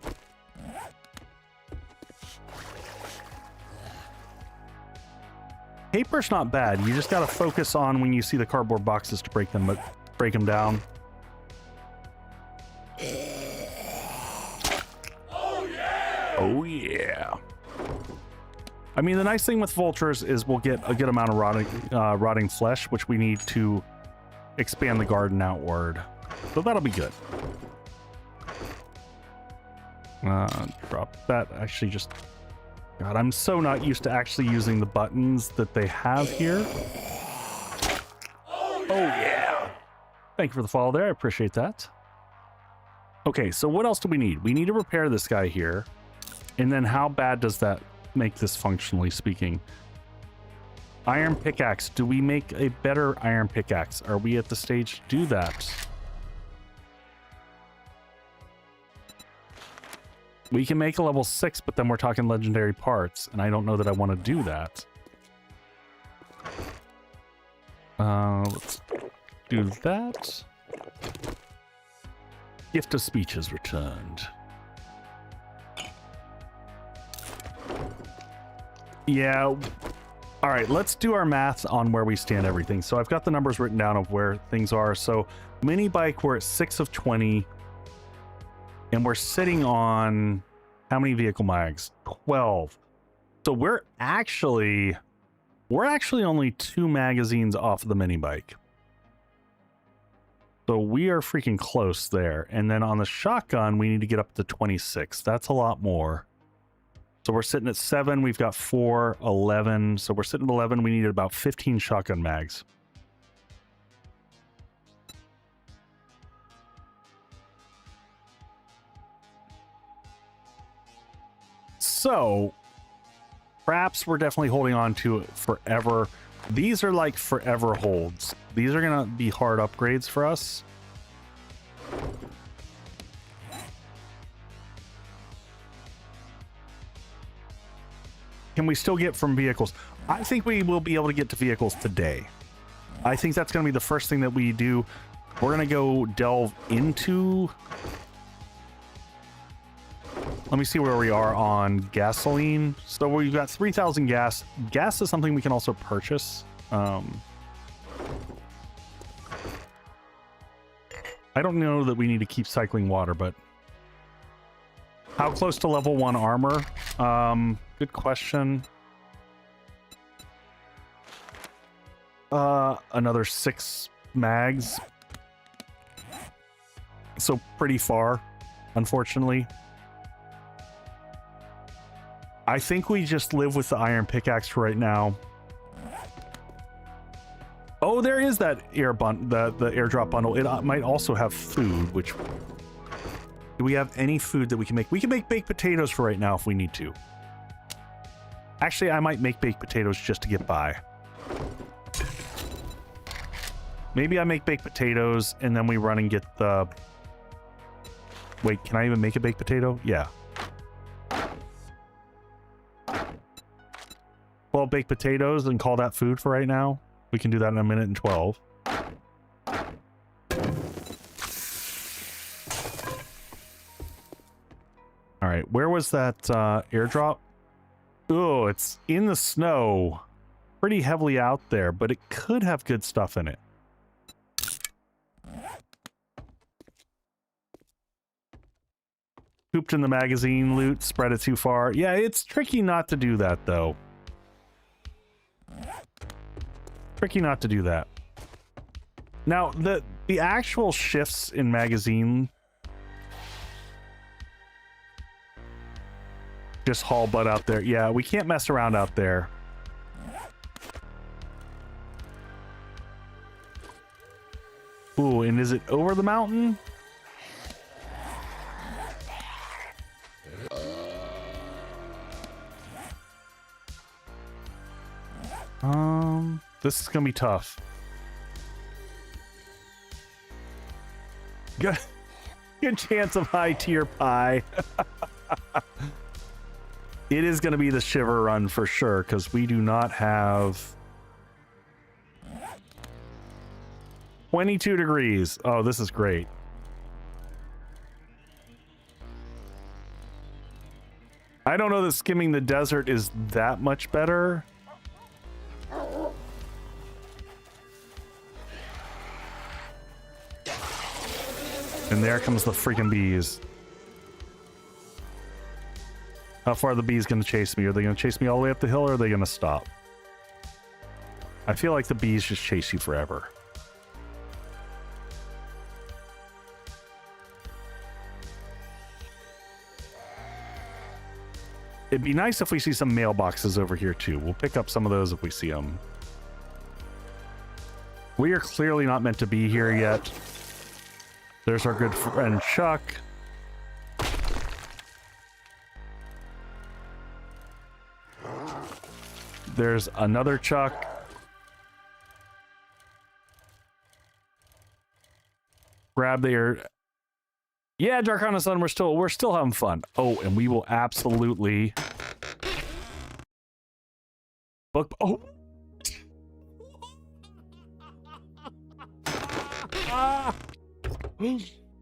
S1: paper's not bad. You just gotta focus on when you see the cardboard boxes to break them down.
S2: Oh yeah!
S1: Oh yeah. I mean, the nice thing with vultures is we'll get a good amount of rotting flesh, which we need to expand the garden outward. So that'll be good. Drop that. Actually, just... God, I'm so not used to actually using the buttons that they have here.
S2: Oh
S1: yeah! Thank you for the follow there. I appreciate that. Okay, so what else do we need? We need to repair this guy here. And then how bad does that make this functionally speaking? Iron pickaxe. Do we make a better iron pickaxe? Are we at the stage to do that? We can make a level 6, but then we're talking legendary parts, and I don't know that I want to do that. Let's do that. Gift of speech is returned. Yeah. All right, let's do our math on where we stand everything. So I've got the numbers written down of where things are. So mini bike, we're at 6 of 20. And we're sitting on how many vehicle mags? 12. So we're actually only 2 magazines off of the mini bike. So we are freaking close there. And then on the shotgun, we need to get up to 26. That's a lot more. So we're sitting at 7. We've got 4, 11. So we're sitting at 11. We need about 15 shotgun mags. So, perhaps we're definitely holding on to it forever. These are like forever holds. These are going to be hard upgrades for us. Can we still get from vehicles? I think we will be able to get to vehicles today. I think that's going to be the first thing that we do. We're going to go delve into... Let me see where we are on gasoline. So we've got 3,000 gas. Gas is something we can also purchase. I don't know that we need to keep cycling water, but... How close to level 1 armor? Good question. Another 6 mags. So pretty far, unfortunately. I think we just live with the iron pickaxe for right now. Oh, there is that the airdrop bundle. It might also have food, which... Do we have any food that we can make? We can make baked potatoes for right now if we need to. Actually, I might make baked potatoes just to get by. Maybe I make baked potatoes and then we run and get the... Wait, can I even make a baked potato? Yeah. 12 baked potatoes and call that food for right now. We can do that in a minute and 12. All right, where was that airdrop? Oh, it's in the snow. Pretty heavily out there, but it could have good stuff in it. Pooped in the magazine loot, spread it too far. Yeah, it's tricky not to do that, though. Tricky not to do that. Now, the actual shifts in magazine... Just haul butt out there. Yeah, we can't mess around out there. Ooh, and is it over the mountain? This is gonna be tough. Good chance of high tier pie. It is going to be the shiver run for sure, because we do not have 22 degrees. Oh, this is great. I don't know that skimming the desert is that much better. And there comes the freaking bees. How far are the bees going to chase me? Are they going to chase me all the way up the hill, or are they going to stop? I feel like the bees just chase you forever. It'd be nice if we see some mailboxes over here too. We'll pick up some of those if we see them. We are clearly not meant to be here yet. There's our good friend Chuck. There's another Chuck. Grab the air. Yeah, Dark on the Sun, we're still having fun. Oh, and we will absolutely book. Oh.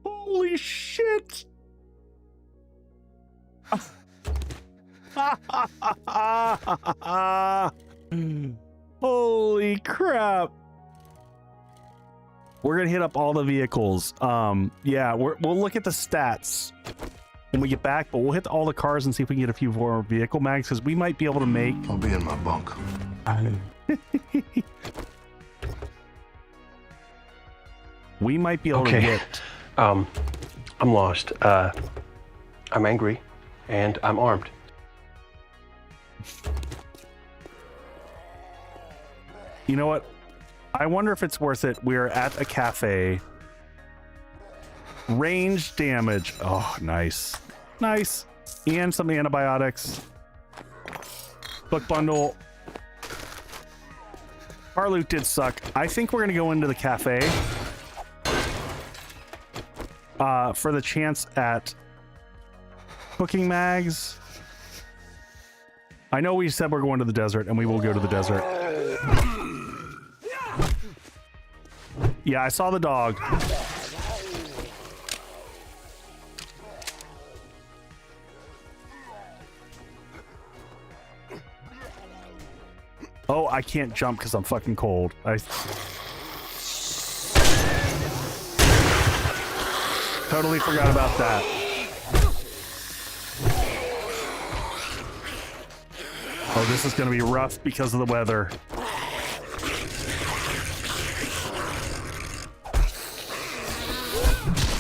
S1: Holy shit. Holy crap. We're gonna hit up all the vehicles. Yeah, we'll look at the stats when we get back, but we'll hit all the cars and see if we can get a few more vehicle mags, because we might be able to make...
S3: I'll be in my bunk.
S1: We might be able to get...
S4: I'm lost. I'm angry, and I'm armed.
S1: You know what? I wonder if it's worth it. We're at a cafe. Range damage. Oh, nice. Nice. And some antibiotics. Book bundle. Our loot did suck. I think we're going to go into the cafe for the chance at cooking mags. I know we said we're going to the desert, and we will go to the desert. Yeah, I saw the dog. Oh, I can't jump because I'm fucking cold. I totally forgot about that. Oh, this is going to be rough because of the weather.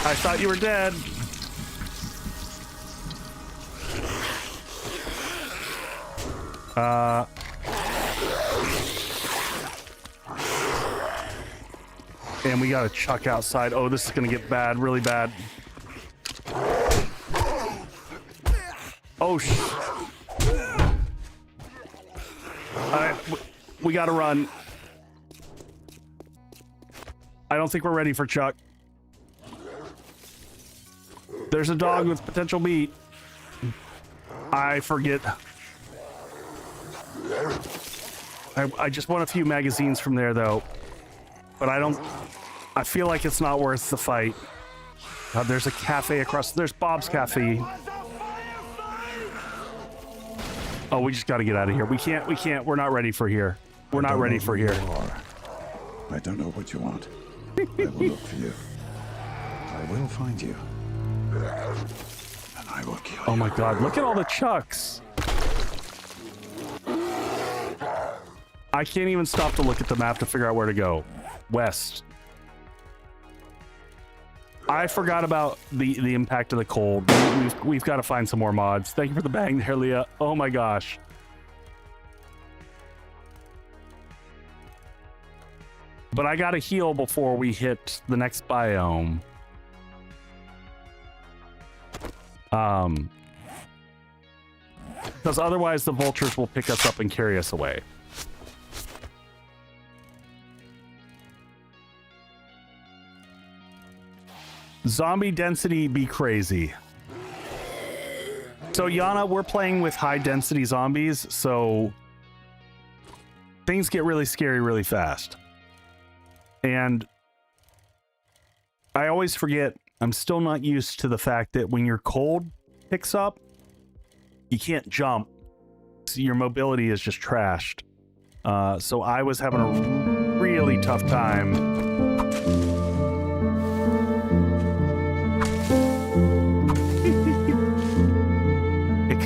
S1: I thought you were dead. And we got a Chuck outside. Oh, this is gonna get bad, really bad. Oh, Alright, we gotta run. I don't think we're ready for Chuck. There's a dog with potential meat. I forget. I just want a few magazines from there, though. But I feel like it's not worth the fight. There's a cafe across. There's Bob's Cafe. Oh, we just got to get out of here. We can't. We're not ready for here. We're not ready for here.
S5: I don't know what you want. I will look for you. I will find you. And I will kill you.
S1: Oh my god, look at all the Chucks. I can't even stop to look at the map to figure out where to go. West. I forgot about the impact of the cold. We've got to find some more mods. Thank you for the bang there, Leah. Oh my gosh. But I gotta heal before we hit the next biome. Because otherwise the vultures will pick us up and carry us away. Zombie density be crazy. So Yana, we're playing with high density zombies, so things get really scary really fast. And I always forget, I'm still not used to the fact that when your cold picks up, you can't jump. So your mobility is just trashed. So I was having a really tough time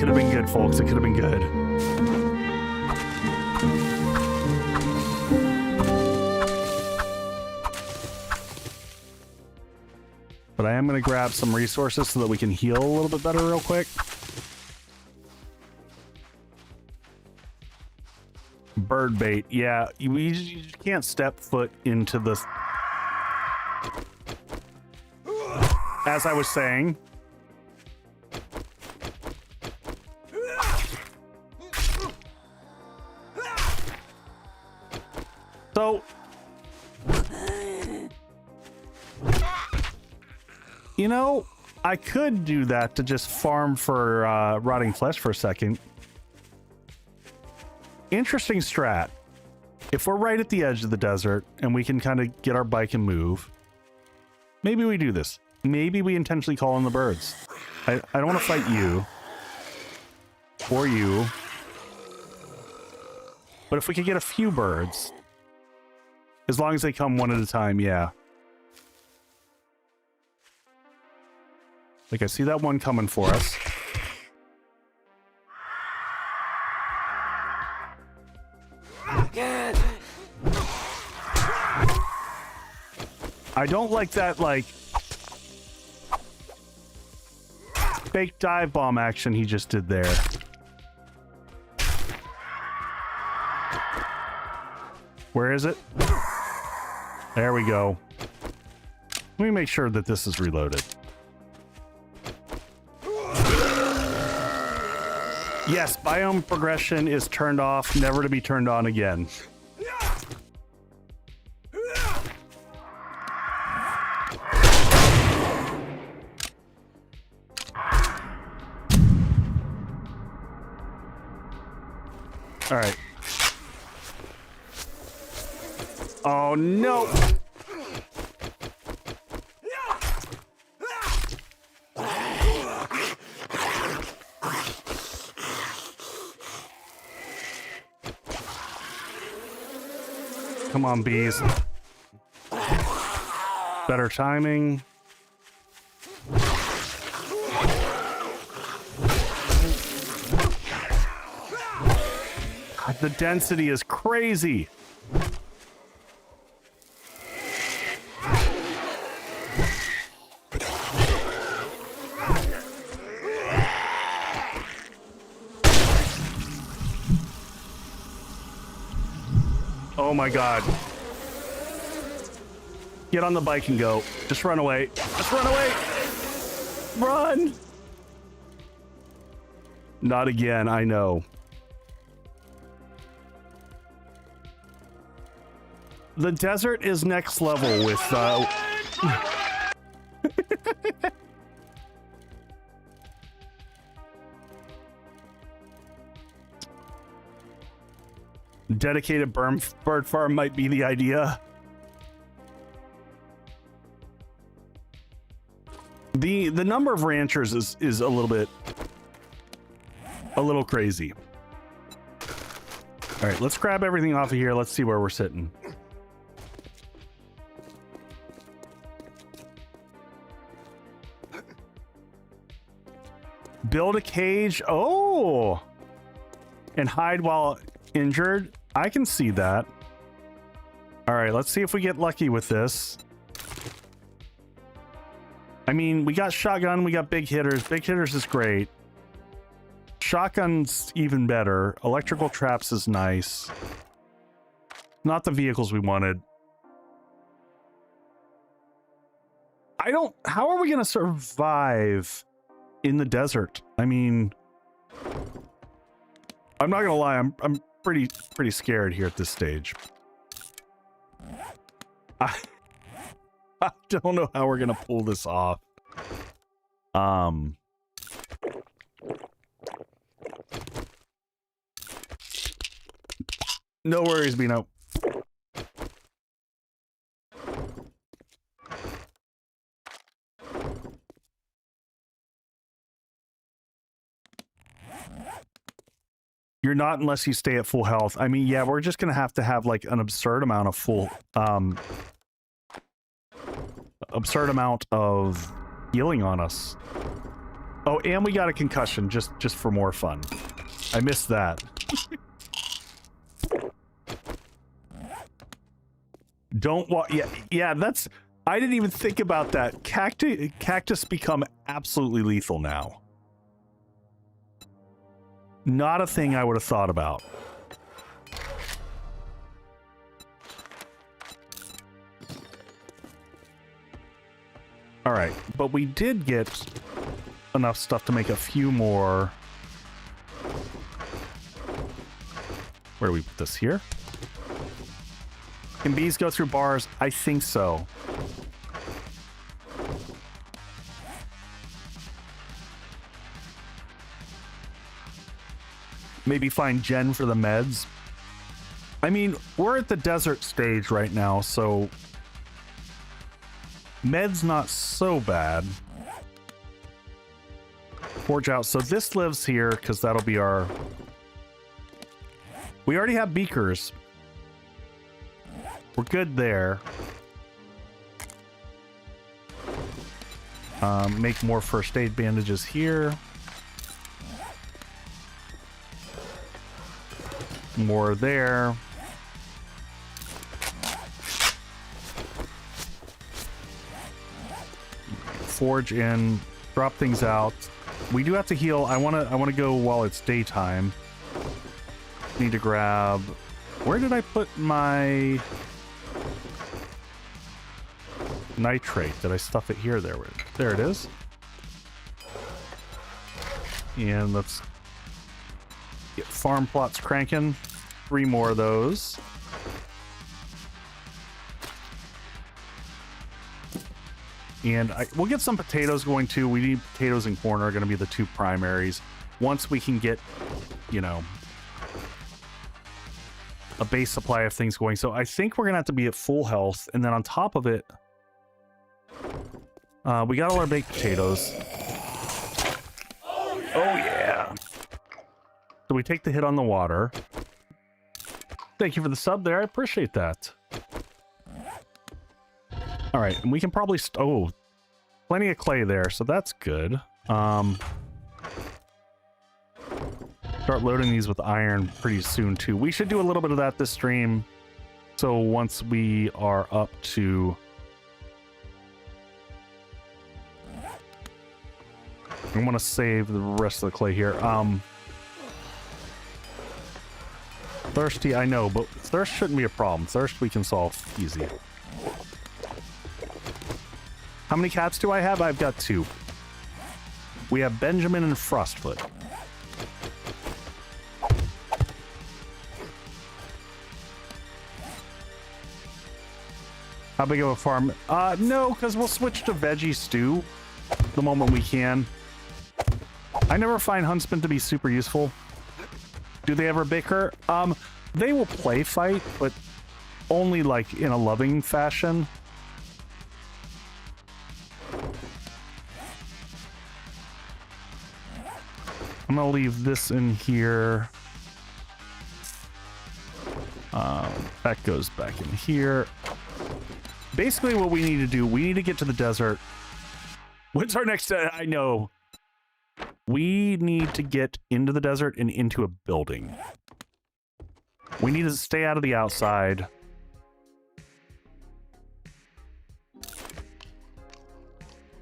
S1: could have been good, folks. It could have been good. But I am going to grab some resources so that we can heal a little bit better real quick. Bird bait. Yeah, you can't step foot into this. As I was saying. So, you know, I could do that to just farm for rotting flesh for a second. Interesting strat. If we're right at the edge of the desert and we can kind of get our bike and move, maybe we do this. Maybe we intentionally call in the birds. I don't want to fight you. Or you. But if we could get a few birds, as long as they come one at a time, yeah. Like, I see that one coming for us. I don't like that, like, fake dive bomb action he just did there. Where is it? There we go. Let me make sure that this is reloaded. Yes, biome progression is turned off, never to be turned on again. All right. Oh, no. Come on, bees. Better timing. God, the density is crazy. Oh my God. Get on the bike and go. Just run away. Just run away. Run. Not again, I know. The desert is next level with dedicated bird farm might be the idea. The number of ranchers is a little crazy. All right, let's grab everything off of here. Let's see where we're sitting. Build a cage. Oh, and hide while injured. I can see that. All right, let's see if we get lucky with this. I mean, we got shotgun, we got big hitters. Big hitters is great. Shotgun's even better. Electrical traps is nice. Not the vehicles we wanted. How are we gonna survive in the desert? I mean, I'm not gonna lie, I'm pretty scared here at this stage. I don't know how we're gonna pull this off. No worries, Bino. You're not unless you stay at full health. I mean, yeah, we're just gonna have to have like an absurd amount of healing on us. Oh, and we got a concussion just for more fun. I missed that. Don't walk. Yeah, that's... I didn't even think about that. Cactus become absolutely lethal now. Not a thing I would have thought about. All right, but we did get enough stuff to make a few more. Where do we put this here? Can bees go through bars? I think so. Maybe find Jen for the meds. I mean, we're at the desert stage right now, so meds not so bad. Forge out. So this lives here because that'll be our... We already have beakers. We're good there. Make more first aid bandages here. More there. Forge in, drop things out. We do have to heal. I want to go while it's daytime. Need to grab... Where did I put my nitrate? Did I stuff it here? There it is. And let's get farm plots cranking. 3 more of those. And we'll get some potatoes going too. We need potatoes and corn are going to be the 2 primaries. Once we can get, you know, a base supply of things going. So I think we're going to have to be at full health. And then on top of it, we got all our baked potatoes. Oh yeah. So we take the hit on the water. Thank you for the sub there. I appreciate that. All right, and we can probably... Oh, plenty of clay there, so that's good. Start loading these with iron pretty soon, too. We should do a little bit of that this stream. So once we are up to... I want to save the rest of the clay here. Thirsty, I know, but thirst shouldn't be a problem. Thirst we can solve easy. How many cats do I have? I've got 2. We have Benjamin and Frostfoot. How big of a farm? No, because we'll switch to veggie stew the moment we can. I never find huntsmen to be super useful. Do they ever bicker? They will play fight, but only like in a loving fashion. I'm gonna leave this in here. That goes back in here. Basically what we need to do, we need to get to the desert. What's our next... I know. We need to get into the desert and into a building. We need to stay out of the outside.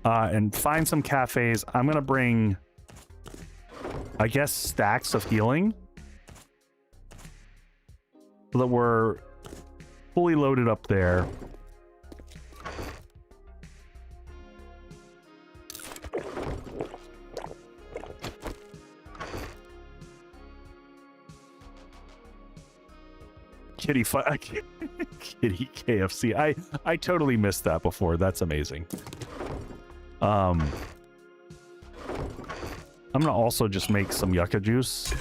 S1: And find some cafes. I'm gonna bring... I guess stacks of healing so that we're fully loaded up there. Kitty KFC. I totally missed that before. That's amazing. I'm gonna also just make some yucca juice.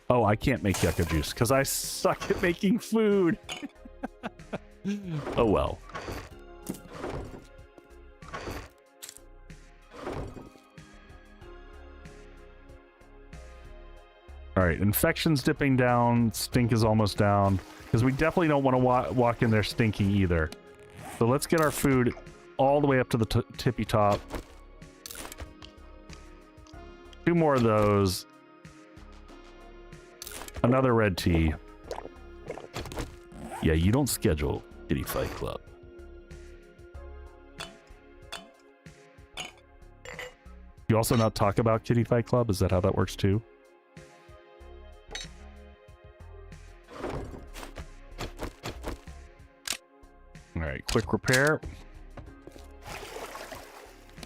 S1: Oh, I can't make yucca juice because I suck at making food. Oh well. All right, infection's dipping down. Stink is almost down because we definitely don't want to walk in there stinking either. So let's get our food all the way up to the tippy top. 2 more of those. Another red tea. Yeah, you don't schedule Kitty Fight Club. You also not talk about Kitty Fight Club? Is that how that works too? All right, quick repair.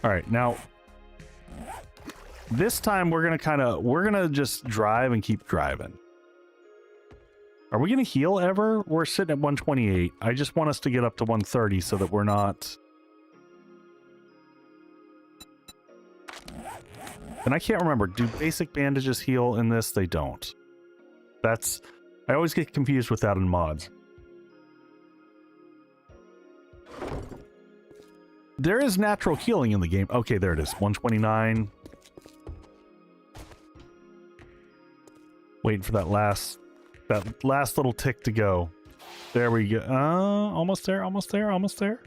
S1: All right, now this time we're gonna just drive and keep driving. Are we gonna heal ever? We're sitting at 128. I just want us to get up to 130 so that we're not. And I can't remember, do basic bandages heal in this? They don't. That's, I always get confused with that in mods. There is natural healing in the game. Okay, there it is, 129. Waiting for that last little tick to go. There we go. Almost there, almost there, almost there.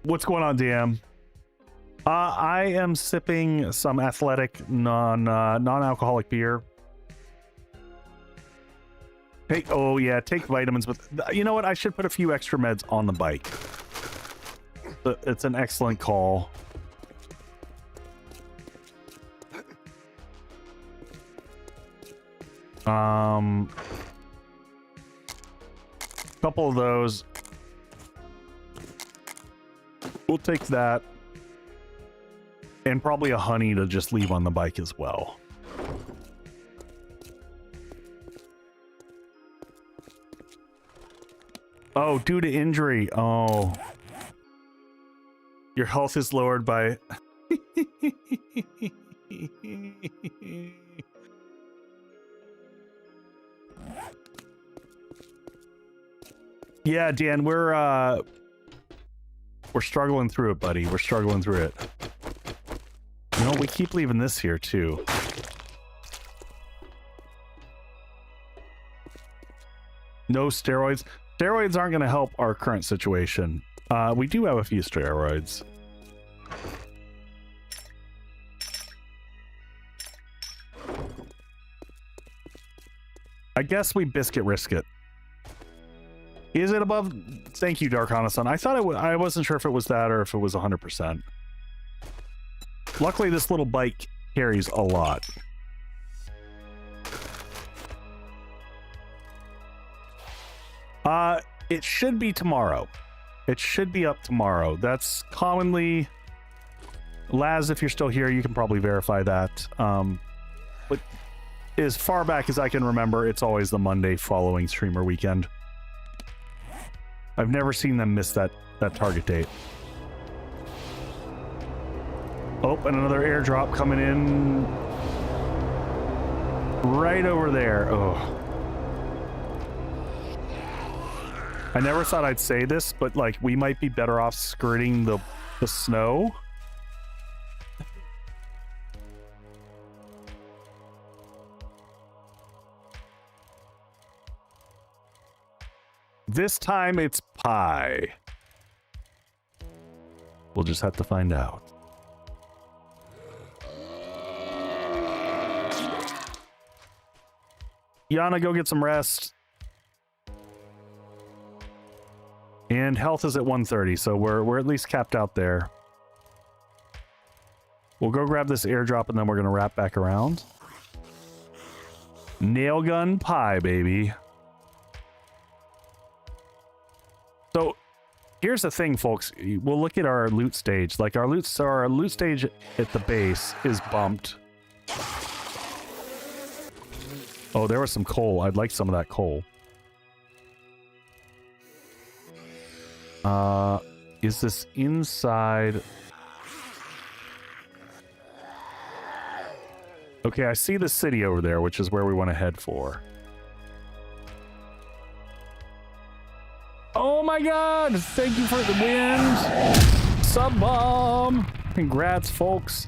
S1: What's going on, DM? I am sipping some athletic non-alcoholic beer. Take vitamins, but you know what? I should put a few extra meds on the bike. It's an excellent call. Couple of those. We'll take that. And probably a honey to just leave on the bike as well. Oh, due to injury. Oh. Your health is lowered by... Yeah, Dan, we're struggling through it, buddy. We're struggling through it. You know, we keep leaving this here, too. No steroids. Steroids aren't going to help our current situation. We do have a few steroids. I guess we biscuit risk it. Is it above? Thank you, Dark Hanasan. I thought I wasn't sure if it was that or if it was 100%. Luckily, this little bike carries a lot. It should be tomorrow. It should be up tomorrow. That's commonly... Laz, if you're still here, you can probably verify that. But as far back as I can remember, it's always the Monday following streamer weekend. I've never seen them miss that target date. Oh, and another airdrop coming in right over there. Oh. I never thought I'd say this, but like we might be better off skirting the snow. This time it's pie. We'll just have to find out. Yana, go get some rest. And health is at 130, so we're at least capped out there. We'll go grab this airdrop and then we're gonna wrap back around. Nail gun pie, baby. So here's the thing, folks. We'll look at our loot stage. Like our loot stage at the base is bumped. Oh, there was some coal. I'd like some of that coal. Is this inside? Okay, I see the city over there, which is where we want to head for. Oh my god! Thank you for the wind! Sub bomb! Congrats, folks.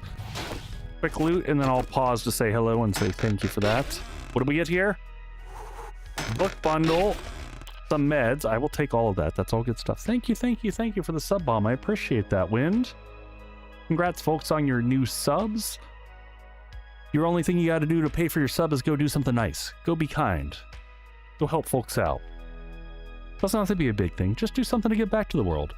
S1: Quick loot, and then I'll pause to say hello and say thank you for that. What do we get here? Book bundle. some meds. I will take all of that. That's all good stuff. Thank you for the sub bomb. I appreciate that, Wind. Congrats, folks, on your new subs. Your only thing you got to do to pay for your sub is go do something nice. Go be kind. Go help folks out. Doesn't have to be a big thing. Just do something to give back to the world.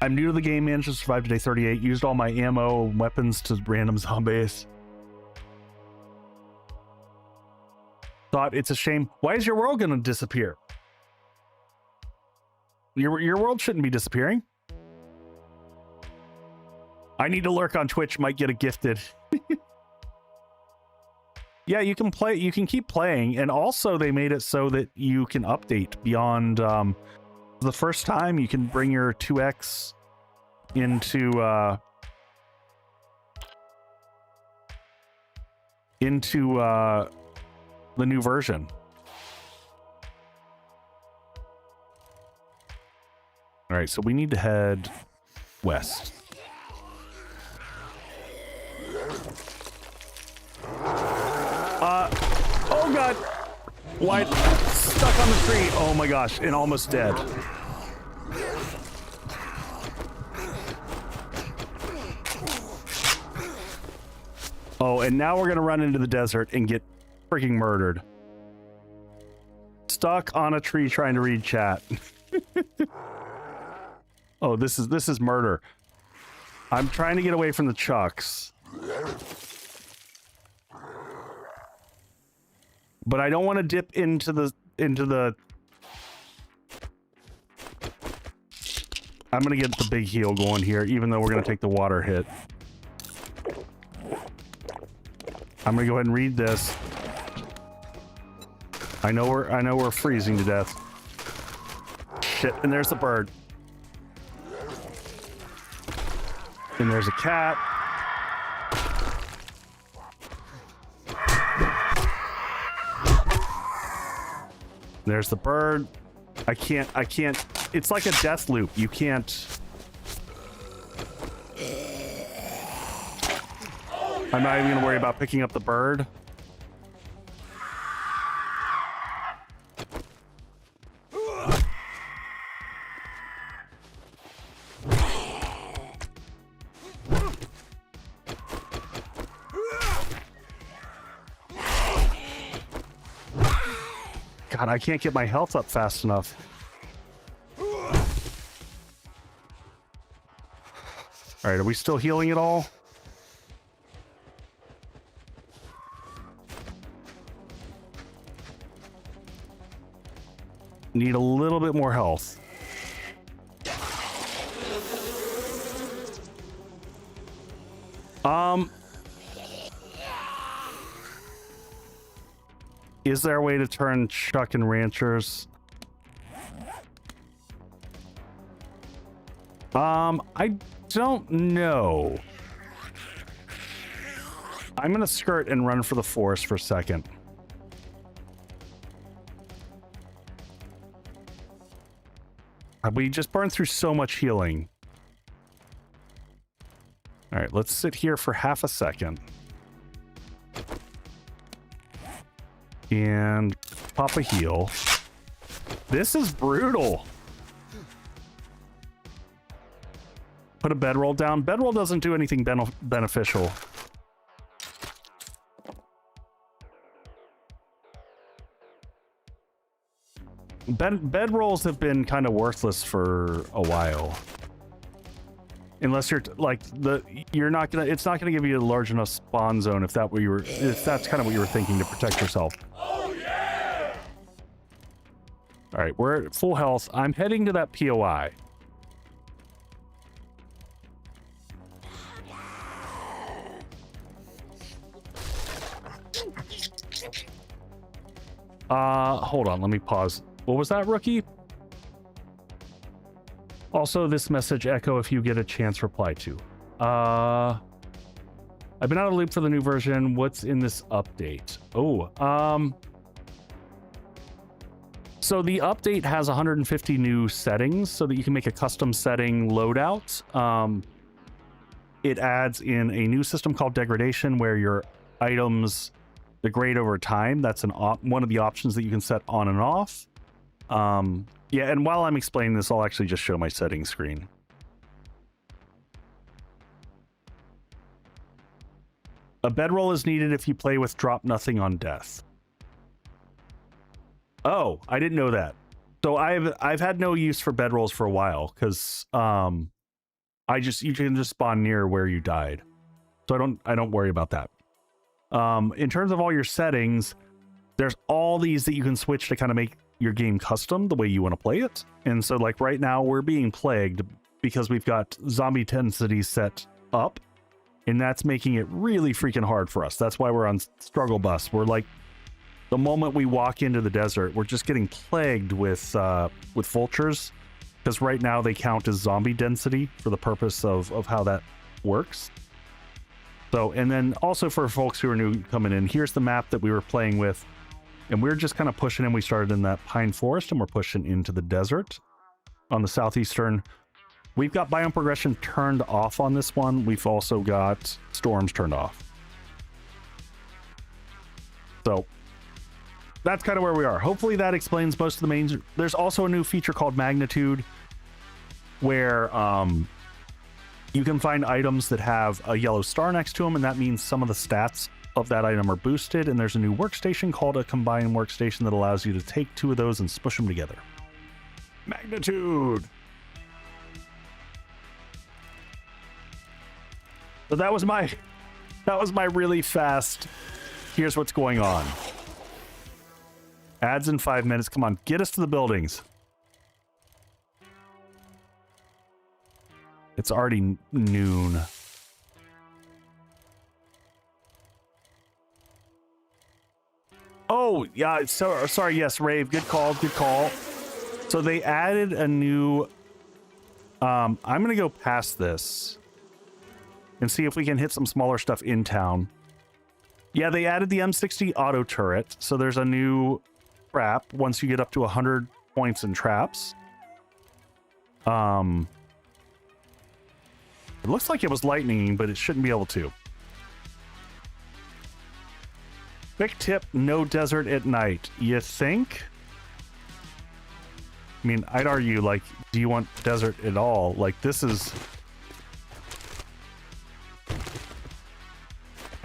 S1: I'm new to the game, managed to survive to day 38. Used all my ammo and weapons to random zombies. Thought it's a shame. Why is your world going to disappear? Your world shouldn't be disappearing. I need to lurk on Twitch, might get a gifted. Yeah, you can play, you can keep playing, and also they made it so that you can update beyond the first time you can bring your 2x into the new version. All right, so we need to head west. Oh god! Why? Stuck on the tree. Oh my gosh, and almost dead. Oh, and now we're gonna run into the desert and get freaking murdered. Stuck on a tree trying to read chat. Oh, this is murder. I'm trying to get away from the chucks. But I don't want to dip into the I'm gonna get the big heal going here, even though we're gonna take the water hit. I'm gonna go ahead and read this. I know we're freezing to death. Shit, and there's the bird. And there's a cat. There's the bird. I can't, it's like a death loop. You can't. I'm not even gonna worry about picking up the bird. God, I can't get my health up fast enough. All right, are we still healing at all? Need a little bit more health. Is there a way to turn Chuck and Ranchers? I don't know. I'm gonna skirt and run for the forest for a second. We just burned through so much healing. All right, let's sit here for half a second. And pop a heal. This is brutal. Put a bedroll down. Bedroll doesn't do anything beneficial. Bedrolls have been kind of worthless for a while. Unless you're like you're not gonna. It's not gonna give you a large enough spawn zone if that's kind of what you were thinking to protect yourself.
S2: Oh yeah!
S1: All right, we're at full health. I'm heading to that POI. Hold on, let me pause. What was that, rookie? Also, this message echo if you get a chance reply to. I've been out of the loop for the new version. What's in this update? Oh, so the update has 150 new settings so that you can make a custom setting loadout. It adds in a new system called degradation where your items degrade over time. That's one of the options that you can set on and off. Yeah, and while I'm explaining this, I'll actually just show my settings screen. A bedroll is needed if you play with drop nothing on death. Oh, I didn't know that. So I've had no use for bedrolls for a while because you can just spawn near where you died. So I don't worry about that. In terms of all your settings, there's all these that you can switch to kind of make your game custom the way you want to play it. And so like right now we're being plagued because we've got zombie density set up, and that's making it really freaking hard for us. That's why we're on struggle bus. We're like, the moment we walk into the desert, we're just getting plagued with vultures, because right now they count as zombie density for the purpose of how that works. So, and then also for folks who are new coming in, here's the map that we were playing with, and we're just kind of pushing in. We started in that pine forest and we're pushing into the desert on the southeastern. We've got biome progression turned off on this one. We've also got storms turned off. So that's kind of where we are. Hopefully that explains most of the main. There's also a new feature called magnitude, where you can find items that have a yellow star next to them, and that means some of the stats of that item are boosted. And there's a new workstation called a combined workstation that allows you to take two of those and smush them together. Magnitude. So that was my really fast, here's what's going on. Ads in 5 minutes. Come on, get us to the buildings. It's already noon. Oh, yeah, so sorry, yes, Rave, good call, good call. So they added a new I'm gonna go past this and see if we can hit some smaller stuff in town. Yeah, they added the M60 auto turret, so there's a new trap once you get up to 100 points in traps. It looks like it was lightning, but it shouldn't be able to. Quick tip, no desert at night. You think? I mean, I'd argue, like, do you want desert at all? Like, this is...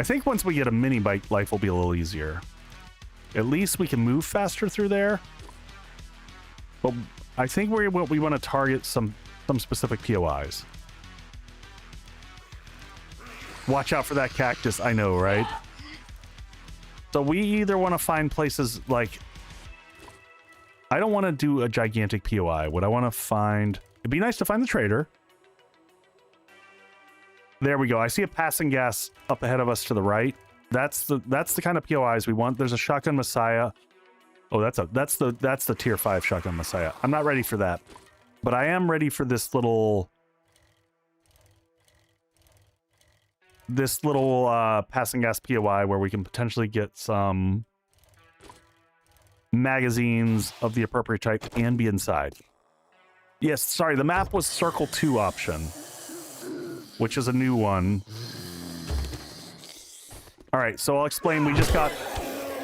S1: I think once we get a mini bike, life will be a little easier. At least we can move faster through there. But I think we want to target some specific POIs. Watch out for that cactus, I know, right? So we either want to find places like... I don't want to do a gigantic POI. What I want to find... It'd be nice to find the trader. There we go. I see a passing gas up ahead of us to the right. That's the kind of POIs we want. There's a shotgun messiah. Oh, that's the tier 5 shotgun messiah. I'm not ready for that. But I am ready for this little passing gas POI where we can potentially get some magazines of the appropriate type and be inside. Yes, sorry, the map was circle 2 option, which is a new one. All right, so I'll explain. We just got,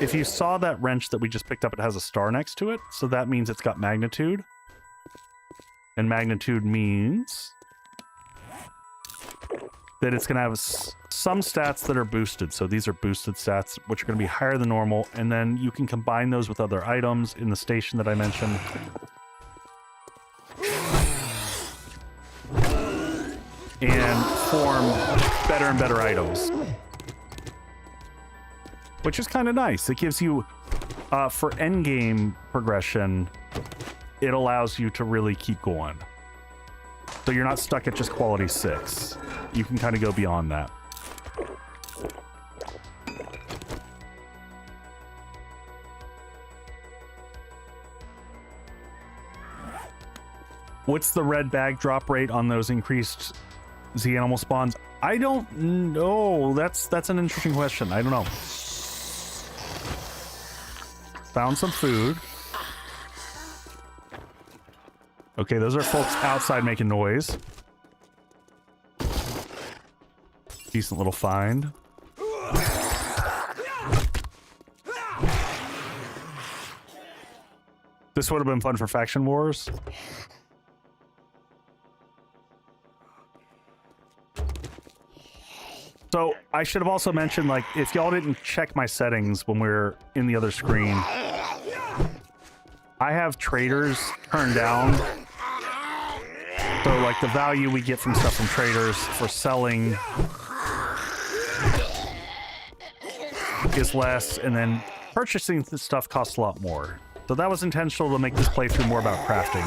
S1: if you saw that wrench that we just picked up, it has a star next to it. So that means it's got magnitude. And magnitude means that it's going to have some stats that are boosted. So these are boosted stats, which are going to be higher than normal. And then you can combine those with other items in the station that I mentioned. And form better and better items. Which is kind of nice. It gives you, for endgame progression, it allows you to really keep going. So you're not stuck at just quality 6. You can kind of go beyond that. What's the red bag drop rate on those increased Z animal spawns? I don't know. That's an interesting question. I don't know. Found some food. Okay, those are folks outside making noise. Decent little find. This would have been fun for faction wars. So I should have also mentioned, like, if y'all didn't check my settings when we were in the other screen, I have traders turned down. So, like, the value we get from stuff from traders for selling is less, and then purchasing the stuff costs a lot more. So that was intentional to make this playthrough more about crafting.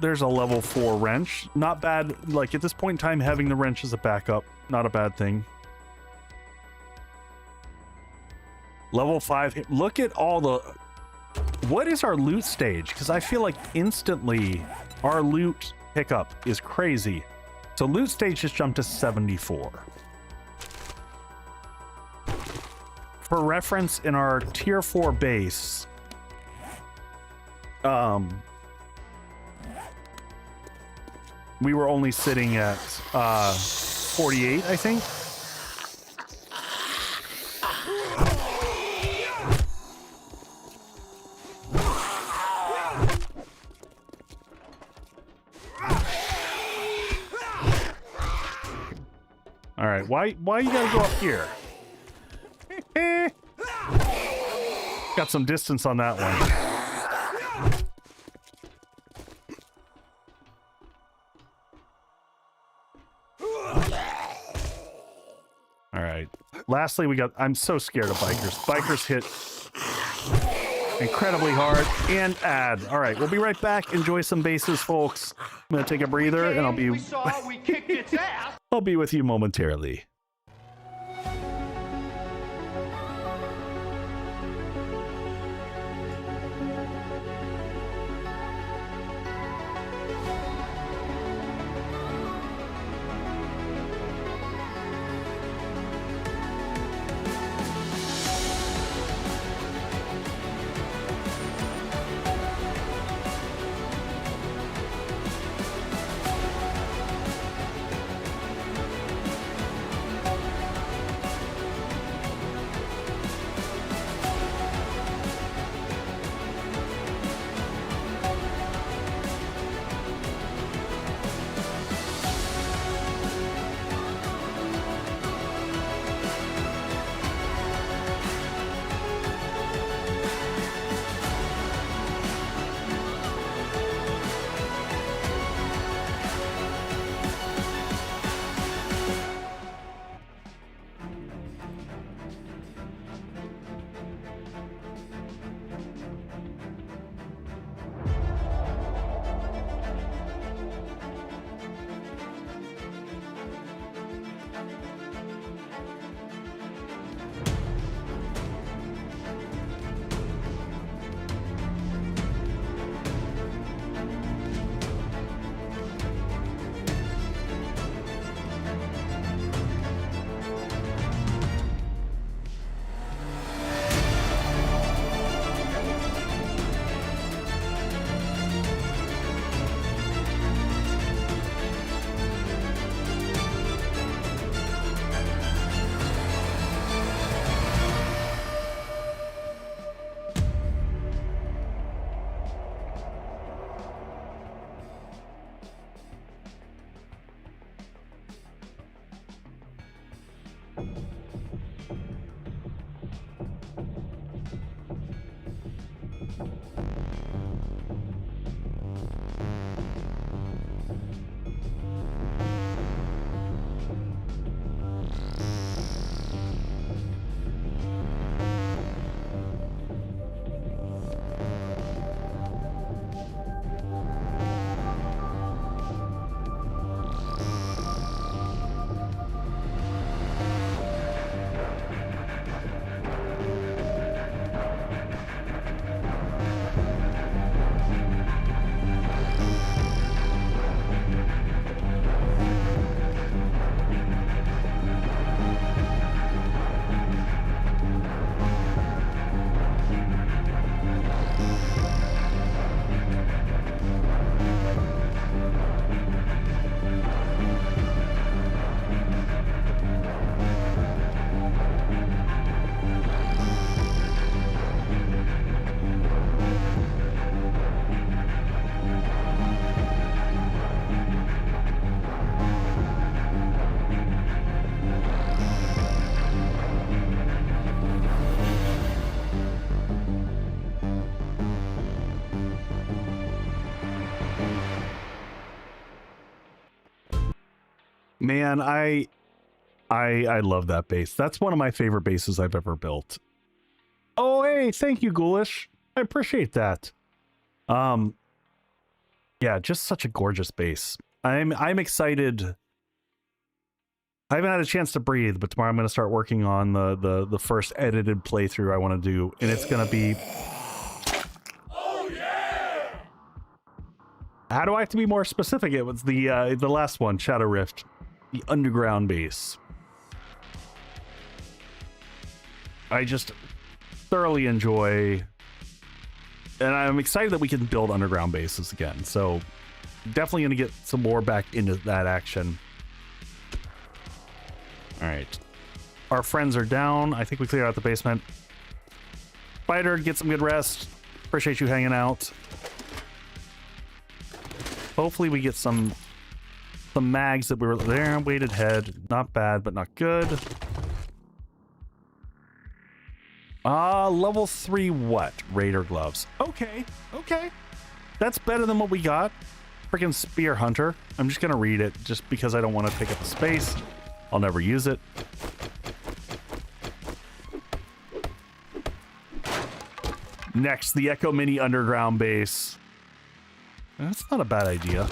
S1: There's a level 4 wrench. Not bad. Like, at this point in time, having the wrench as a backup, not a bad thing. Level 5. Look at all the... What is our loot stage? Because I feel like instantly our loot pickup is crazy. So loot stage just jumped to 74. For reference, in our tier 4 base, we were only sitting at 48, I think. All right, why you gotta go up here? Got some distance on that one. All right. Lastly, we got... I'm so scared of bikers. Bikers hit incredibly hard and add. All right, we'll be right back. Enjoy some bases, folks. I'm gonna take a breather, and I'll be... I'll be with you momentarily. Man, I love that base. That's one of my favorite bases I've ever built. Oh, hey, thank you, Ghoulish. I appreciate that. Yeah, just such a gorgeous base. I'm excited. I haven't had a chance to breathe, but tomorrow I'm going to start working on the first edited playthrough I want to do, and it's going to be...
S2: Oh yeah!
S1: How do I have to be more specific? It was the last one, Shadow Rift, the underground base. I just thoroughly enjoy, and I'm excited that we can build underground bases again. So definitely going to get some more back into that action. All right, our friends are down. I think we cleared out the basement. Spider, get some good rest. Appreciate you hanging out. Hopefully we get some mags that we were there. Weighted head, not bad, but not good. Level 3 what? Raider gloves. Okay, okay. That's better than what we got. Freaking Spear Hunter. I'm just gonna read it just because I don't want to take up the space. I'll never use it. Next, the Echo Mini Underground Base. That's not a bad idea.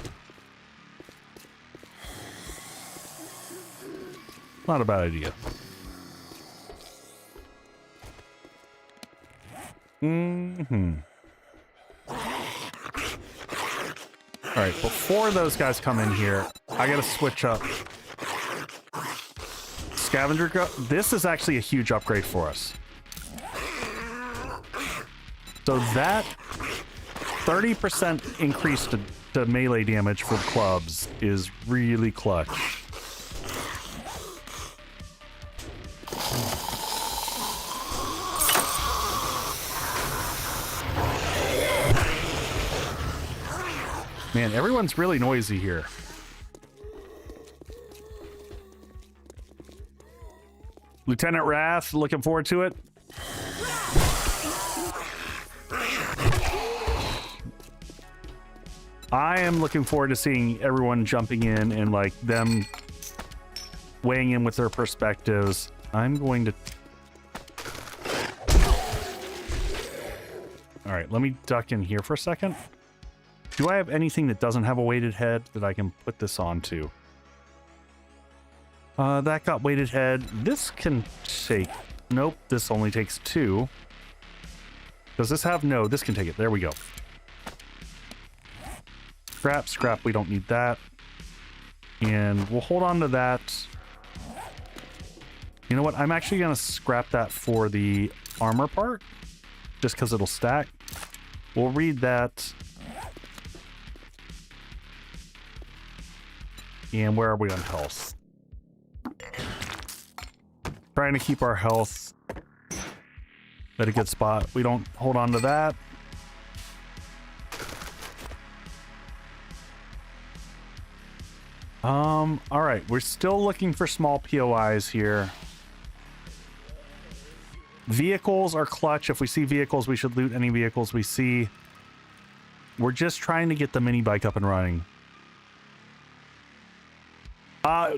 S1: Not a bad idea. All right, before those guys come in here, I gotta switch up. Scavenger go. This is actually a huge upgrade for us. So that 30% increase to melee damage for clubs is really clutch. Man, everyone's really noisy here. Lieutenant Wrath, looking forward to it. I am looking forward to seeing everyone jumping in and like them weighing in with their perspectives. I'm going to... All right, let me duck in here for a second. Do I have anything that doesn't have a weighted head that I can put this onto? That got weighted head. This can take... Nope, this only takes 2. Does this have... No, this can take it. There we go. Scrap, scrap, we don't need that. And we'll hold on to that. You know what? I'm actually going to scrap that for the armor part. Just because it'll stack. We'll read that. And where are we on health? Trying to keep our health at a good spot. We don't hold on to that. All right, we're still looking for small POIs here. Vehicles are clutch. If we see vehicles, we should loot any vehicles we see. We're just trying to get the mini bike up and running.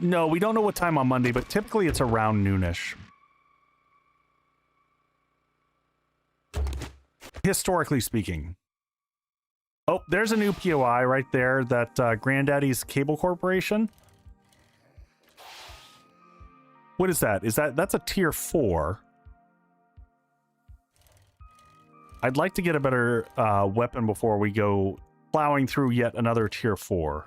S1: No, we don't know what time on Monday, but typically it's around noonish. Historically speaking. Oh, there's a new POI right there, that Granddaddy's Cable Corporation. What is that? That's a tier 4. I'd like to get a better weapon before we go plowing through yet another tier 4.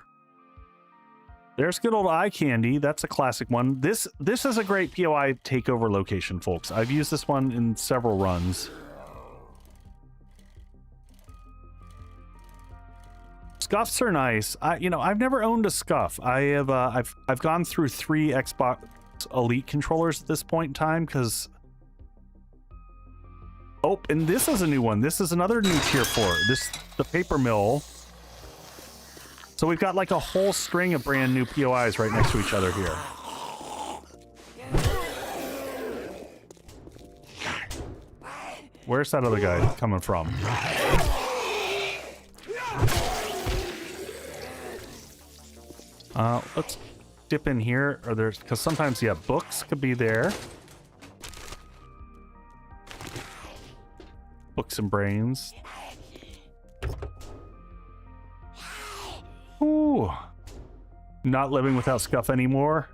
S1: There's good old eye candy. That's a classic one. This is a great POI takeover location, folks. I've used this one in several runs. Scuffs are nice. I've never owned a scuff. I've gone through 3 Xbox Elite controllers at this point in time because... Oh, and this is a new one. This is another new tier 4. The paper mill. So we've got like a whole string of brand new POIs right next to each other here. Where's that other guy coming from? Let's dip in here? Or there's, because sometimes, yeah, books could be there. Books and brains. Ooh. Not living without scuff anymore.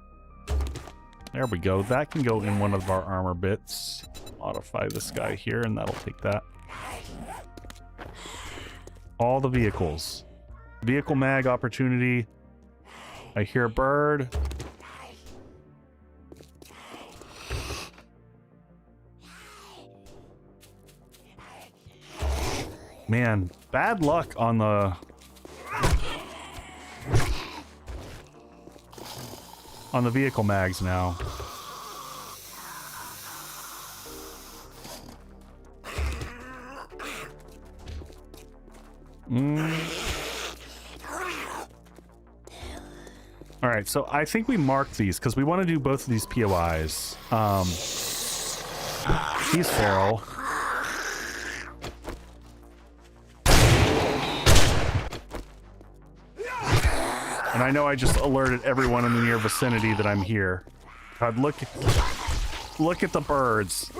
S1: There we go. That can go in one of our armor bits. Modify this guy here, and that'll take that. All the vehicles. Vehicle mag opportunity. I hear a bird. Man, bad luck on the vehicle mags now. All right, so I think we marked these because we want to do both of these POIs. He's feral. And I know I just alerted everyone in the near vicinity that I'm here. God, look at the birds.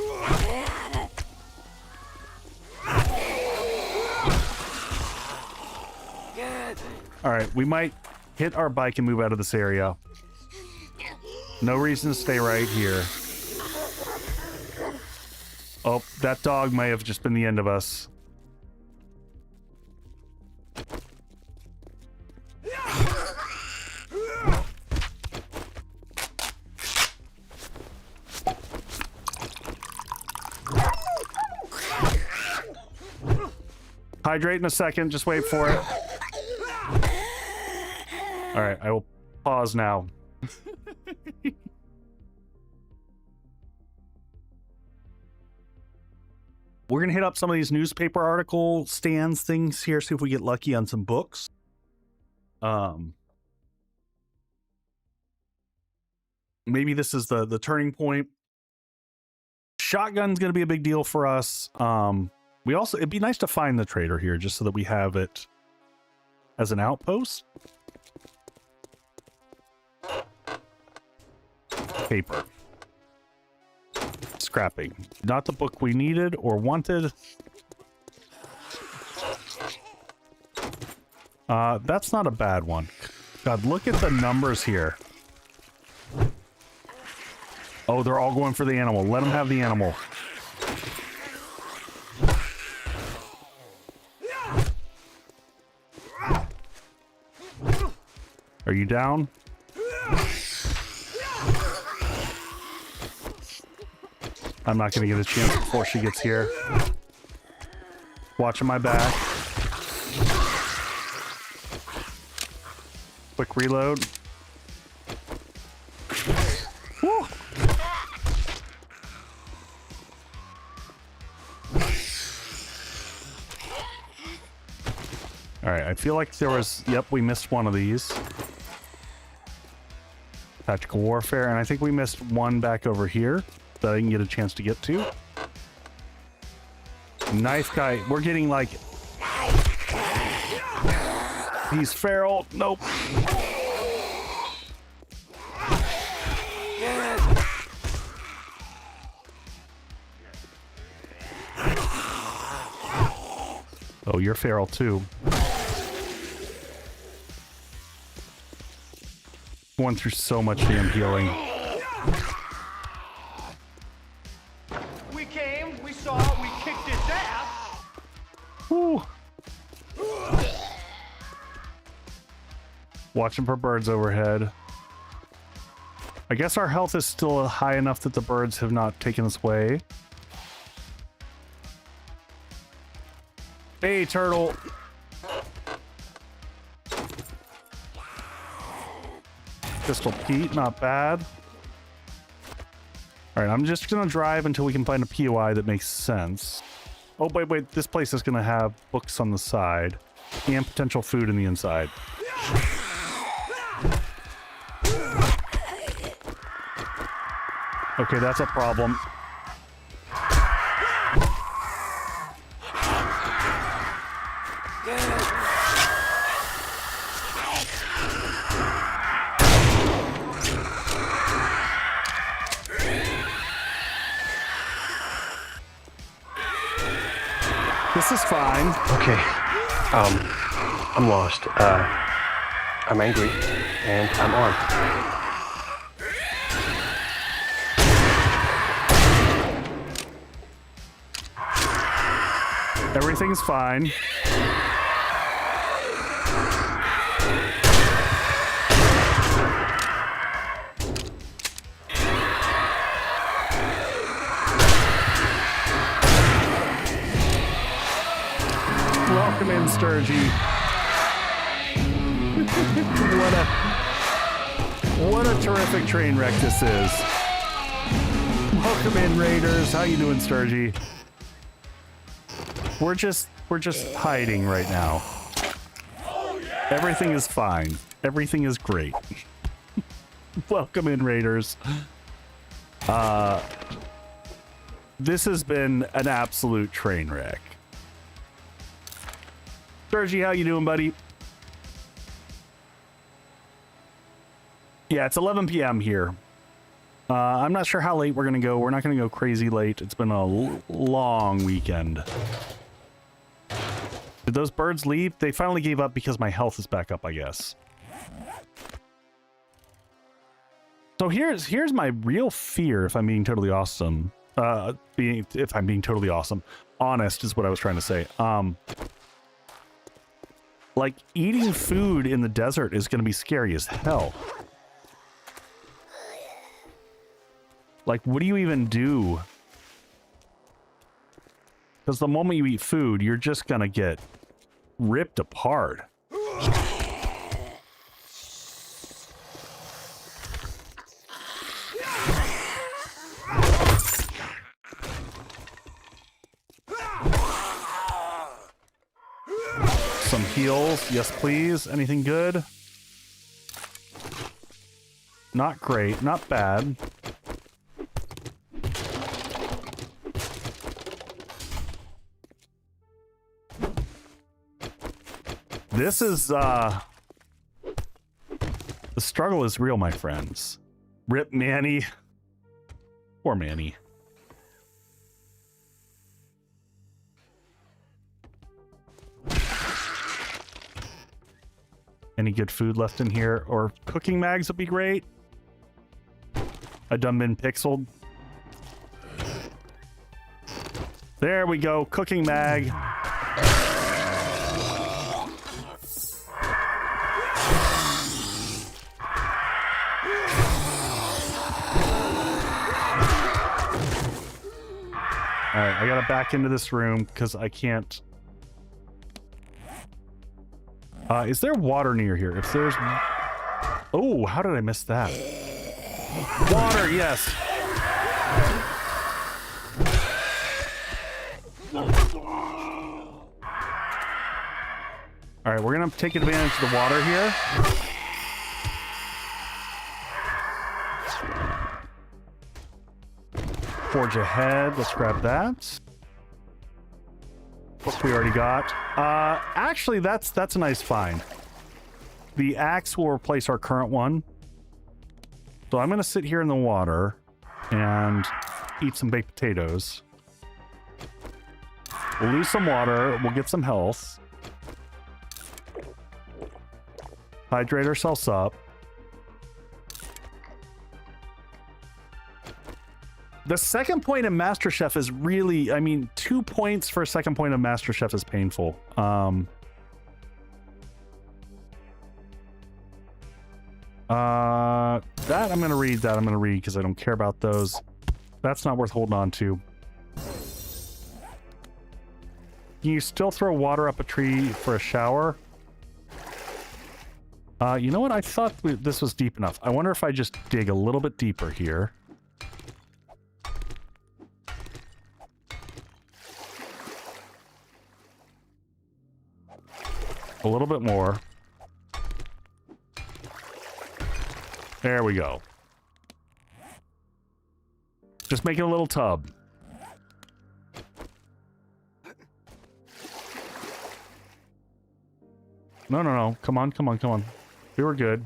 S1: All right, we might hit our bike and move out of this area. No reason to stay right here. Oh, that dog may have just been the end of us. Hydrate in a second, just wait for it. All right, I will pause now. We're gonna hit up some of these newspaper article stands things here, see if we get lucky on some books. Maybe this is the turning point. Shotgun's gonna be a big deal for us. We also, it'd be nice to find the trader here just so that we have it as an outpost. Paper. Scrapping. Not the book we needed or wanted. That's not a bad one. God, look at the numbers here. Oh, they're all going for the animal. Let them have the animal. Are you down? I'm not going to get a chance before she gets here. Watching my back. Quick reload. Woo! All right, I feel like there was... Yep, we missed one of these. Tactical warfare, and I think we missed one back over here that I can get a chance to get to. Knife guy, we're getting like... He's feral. Nope. Oh, you're feral too. Going through so much damn healing.
S2: We came, we saw, we kicked his ass.
S1: Woo. Watching for birds overhead. I guess our health is still high enough that the birds have not taken us away. Hey, turtle. Pistol Pete, not bad. All right, I'm just gonna drive until we can find a POI that makes sense. Oh, wait, this place is gonna have books on the side and potential food in the inside. Okay, that's a problem. This is fine.
S4: Okay. I'm lost. I'm angry, and I'm armed.
S1: Everything's fine. Welcome in, Sturgy. What a terrific train wreck this is. Welcome in, Raiders. How you doing, Sturgy? We're just hiding right now. Everything is fine. Everything is great. Welcome in, Raiders. This has been an absolute train wreck. Sturgy, how you doing, buddy? Yeah, it's 11 p.m. here. I'm not sure how late we're going to go. We're not going to go crazy late. It's been a long weekend. Did those birds leave? They finally gave up because my health is back up, I guess. So here's my real fear, if I'm being totally awesome. If I'm being totally awesome. Honest is what I was trying to say. Like, eating food in the desert is going to be scary as hell. Like, what do you even do? Because the moment you eat food, you're just going to get ripped apart. Some heals. Yes, please. Anything good? Not great. Not bad. This is, the struggle is real, my friends. Rip Manny. Poor Manny. Any good food left in here? Or cooking mags would be great. I done been pixeled. There we go. Cooking mag. Alright, I gotta back into this room because I can't. Is there water near here? If there's... Oh, how did I miss that? Water, yes! Alright, we're gonna take advantage of the water here. Forge ahead. Let's grab that. What we already got. Actually, that's a nice find. The axe will replace our current one. So I'm gonna sit here in the water and eat some baked potatoes. We'll lose some water. We'll get some health. Hydrate ourselves up. The second point in MasterChef is really, I mean, 2 points for a second point of MasterChef is painful. That I'm going to read because I don't care about those. That's not worth holding on to. Can you still throw water up a tree for a shower? You know what? I thought this was deep enough. I wonder if I just dig a little bit deeper here. A little bit more. There we go. Just make it a little tub. No. Come on. We were good.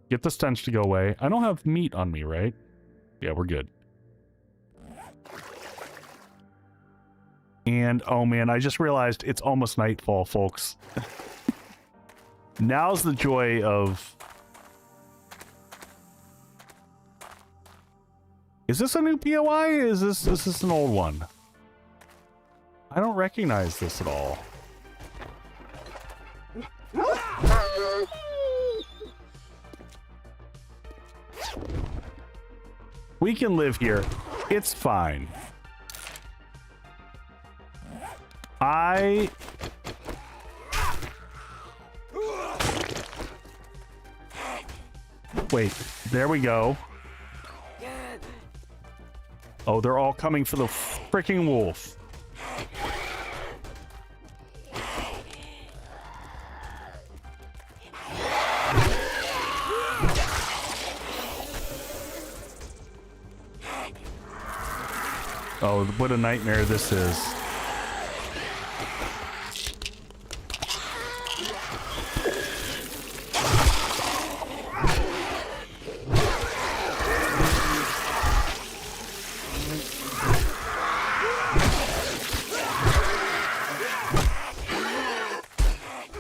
S1: Get the stench to go away. I don't have meat on me, right? Yeah, we're good. And, oh man, I just realized it's almost nightfall, folks. Now's the joy of... Is this a new POI? Is this an old one? I don't recognize this at all. We can live here. It's fine. Wait, there we go. Oh, they're all coming for the freaking wolf. Oh, what a nightmare this is.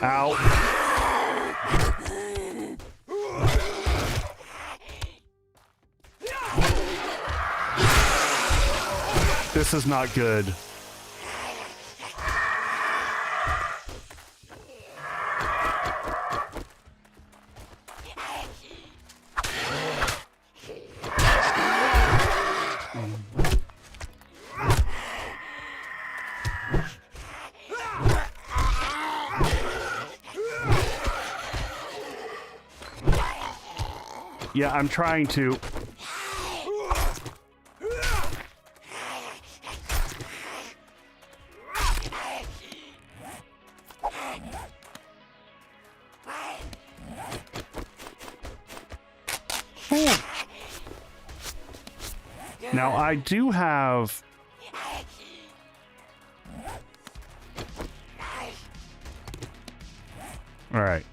S1: Ow. This is not good. Yeah, I'm trying to. Now, I do have... All right.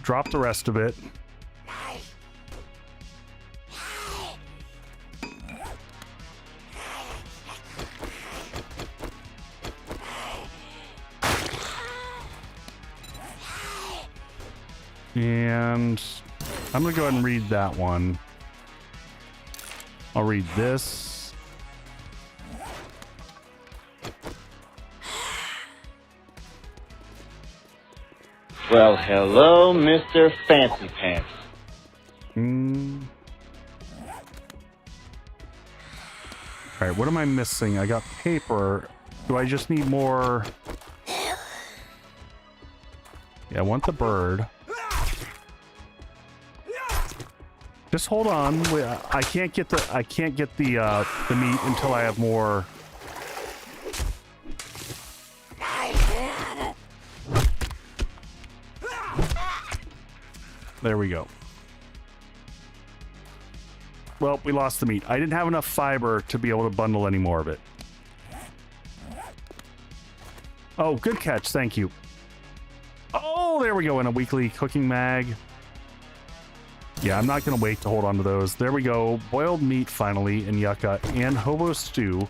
S1: Drop the rest of it. And I'm gonna go ahead and read that one. I'll read this.
S3: Well, hello, Mr. Fancy Pants.
S1: Alright, what am I missing? I got paper. Do I just need more? Yeah, I want the bird. Just hold on. Wait, I can't get the meat until I have more. There we go. Well, we lost the meat. I didn't have enough fiber to be able to bundle any more of it. Oh, good catch. Thank you. Oh, there we go. In a weekly cooking mag. Yeah, I'm not going to wait to hold on to those. There we go. Boiled meat, finally, and yucca, and hobo stew.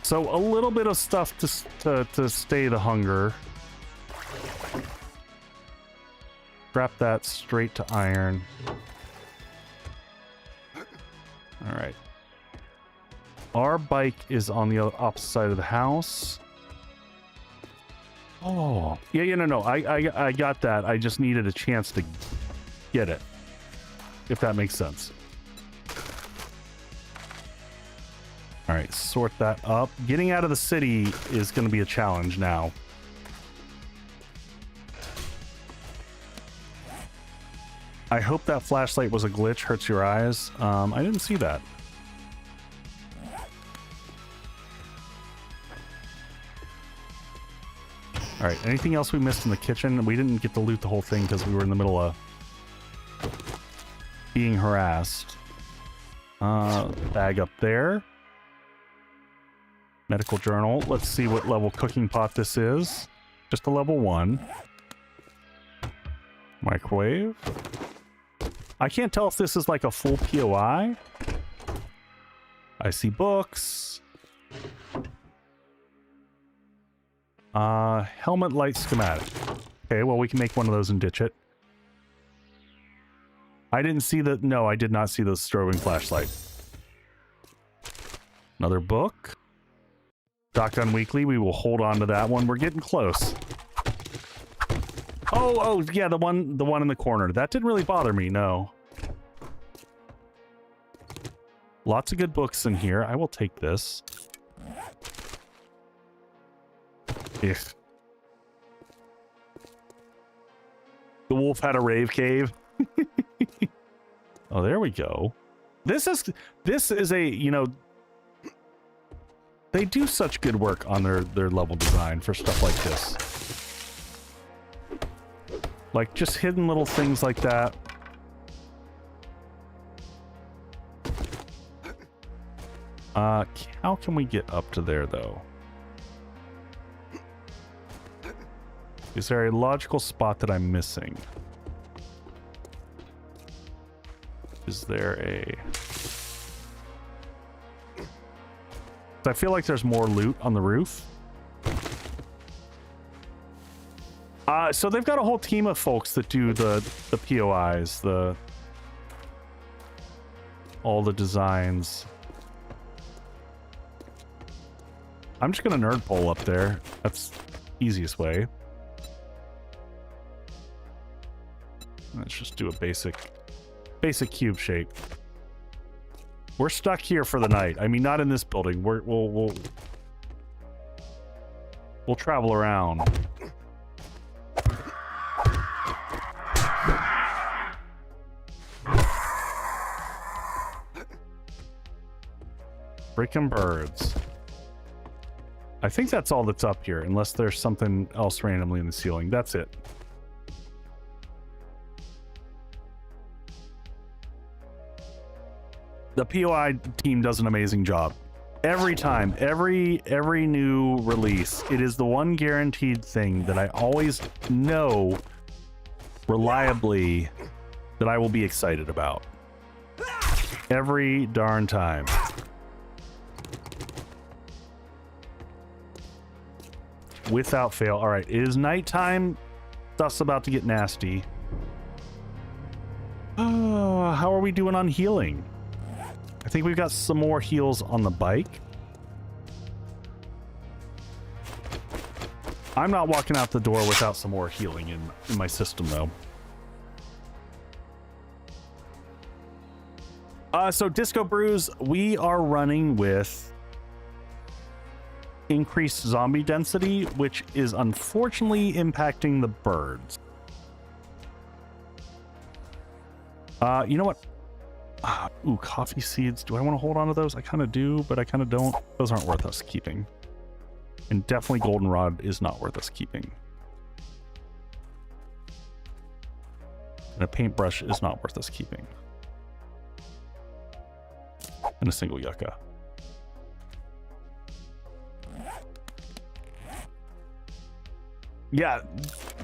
S1: So a little bit of stuff to stay the hunger. Strap that straight to iron. All right. Our bike is on the opposite side of the house. Oh, yeah, no. I got that. I just needed a chance to get it, if that makes sense. All right, sort that up. Getting out of the city is going to be a challenge now. I hope that flashlight was a glitch, hurts your eyes. I didn't see that. All right, anything else we missed in the kitchen? We didn't get to loot the whole thing because we were in the middle of being harassed. Bag up there. Medical journal. Let's see what level cooking pot this is. Just a level 1. Microwave. I can't tell if this is like a full POI. I see books. Helmet light schematic. Okay, well, we can make one of those and ditch it. I didn't see the... No, I did not see the strobing flashlight. Another book. Shotgun Weekly. We will hold on to that one. We're getting close. Oh, yeah, the one in the corner. That didn't really bother me, no. Lots of good books in here. I will take this. If the wolf had a rave cave. Oh, there we go. This is a, you know, they do such good work on their level design for stuff like this. Like just hidden little things like that. How can we get up to there though? Is there a logical spot that I'm missing? Is there a... I feel like there's more loot on the roof. So they've got a whole team of folks that do the POIs, all the designs. I'm just gonna nerd pole up there. That's the easiest way. Let's just do a basic cube shape. We're stuck here for the night. I mean, not in this building. We'll travel around. Freaking birds. I think that's all that's up here, unless there's something else randomly in the ceiling. That's it. The POI team does an amazing job. Every time, every new release, it is the one guaranteed thing that I always know reliably that I will be excited about. Every darn time. Without fail. All right, it is nighttime. Stuff's about to get nasty. How are we doing on healing? I think we've got some more heals on the bike. I'm not walking out the door without some more healing in my system, though. So Disco Brews, we are running with increased zombie density, which is unfortunately impacting the birds. You know what? Ooh, coffee seeds. Do I want to hold on to those? I kind of do, but I kind of don't. Those aren't worth us keeping. And definitely goldenrod is not worth us keeping. And a paintbrush is not worth us keeping. And a single yucca. Yeah,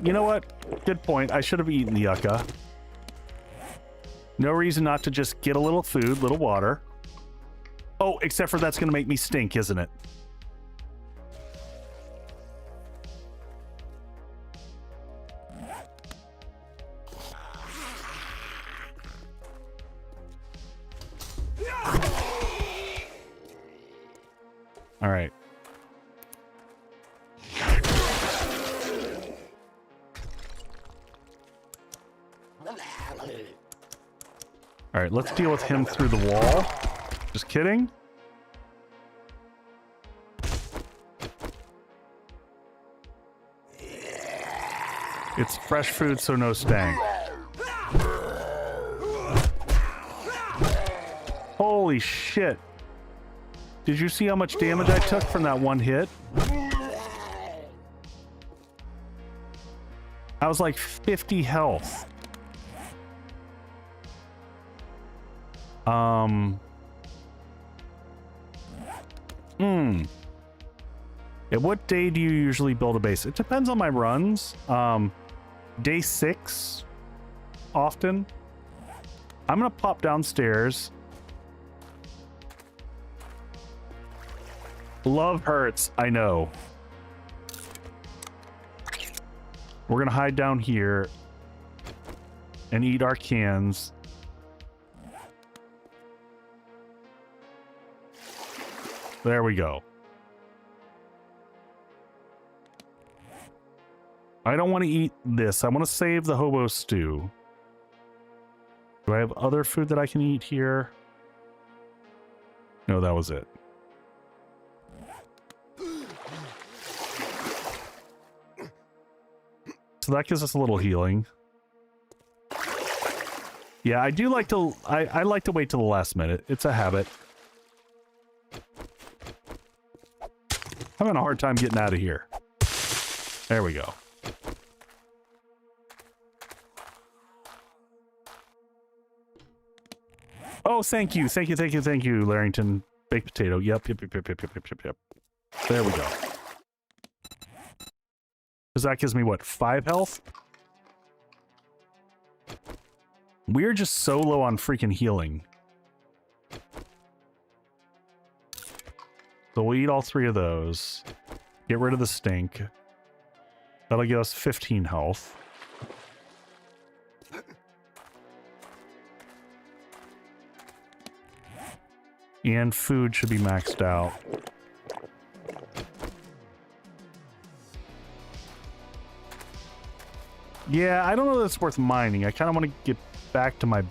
S1: you know what? Good point. I should have eaten the yucca. No reason not to just get a little food, little water. Oh, except for that's going to make me stink, isn't it? All right. All right, let's deal with him through the wall. Just kidding. It's fresh food, so no stank. Holy shit. Did you see how much damage I took from that one hit? I was like 50 health. At what day do you usually build a base? It depends on my runs. Day 6 often. I'm gonna pop downstairs. Love hurts, I know. We're gonna hide down here and eat our cans. There we go. I don't want to eat this. I want to save the hobo stew. Do I have other food that I can eat here? No, that was it. So that gives us a little healing. Yeah, I do like to... I like to wait till the last minute. It's a habit. I'm having a hard time getting out of here. There we go. Oh, thank you, Larrington. Baked potato. Yep. There we go. Because that gives me, what, 5 health? We're just so low on freaking healing. So we'll eat all 3 of those. Get rid of the stink. That'll give us 15 health. And food should be maxed out. Yeah, I don't know that it's worth mining. I kind of want to get back to my...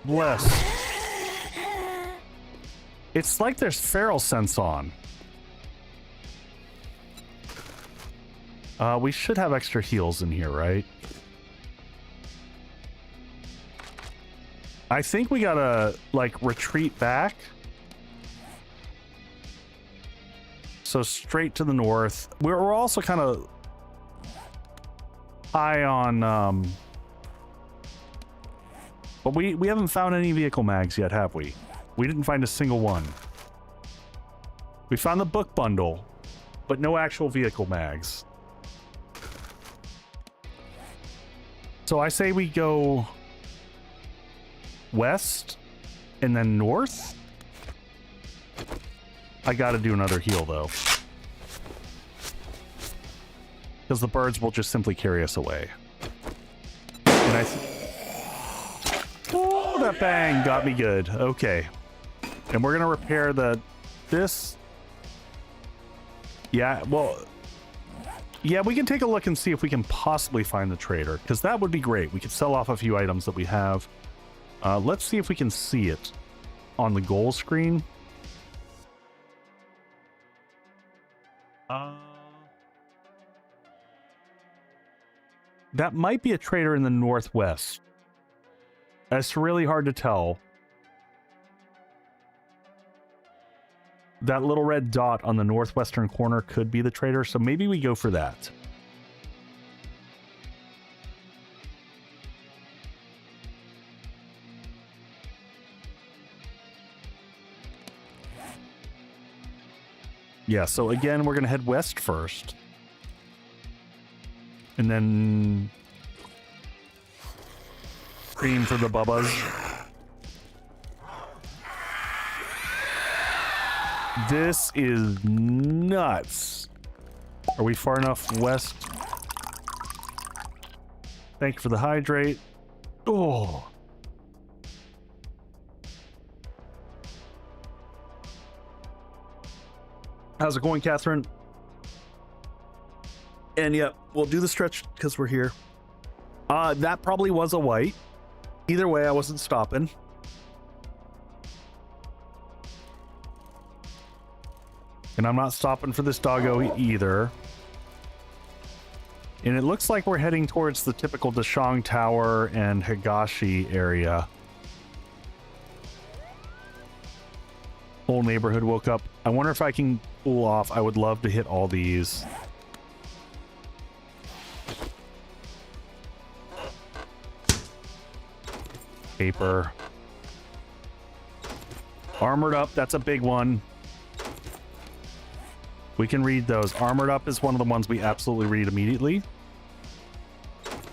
S1: Bless. It's like there's feral sense on. We should have extra heals in here, right? I think we gotta, like, retreat back. So straight to the north. We're also kind of high on, but we haven't found any vehicle mags yet, have we? We didn't find a single one. We found the book bundle, but no actual vehicle mags. So I say we go west and then north. I gotta do another heal though, because the birds will just simply carry us away. And oh, that bang got me good. Okay, and we're gonna repair this. Yeah, well, yeah, we can take a look and see if we can possibly find the trader, because that would be great. We could sell off a few items that we have. Let's see if we can see it on the goal screen. That might be a trader in the northwest. That's really hard to tell. That little red dot on the northwestern corner could be the trader, so maybe we go for that. Yeah, so again, we're going to head west first. And then cream for the bubbas. This is nuts. Are we far enough west? Thank you for the hydrate. Oh. How's it going, Catherine? And yeah, we'll do the stretch because we're here. That probably was a white. Either way, I wasn't stopping. And I'm not stopping for this doggo either. And it looks like we're heading towards the typical Dashang Tower and Higashi area. Whole neighborhood woke up. I wonder if I can pull off. I would love to hit all these. Paper. Armored up, that's a big one. We can read those. Armored up is one of the ones we absolutely read immediately.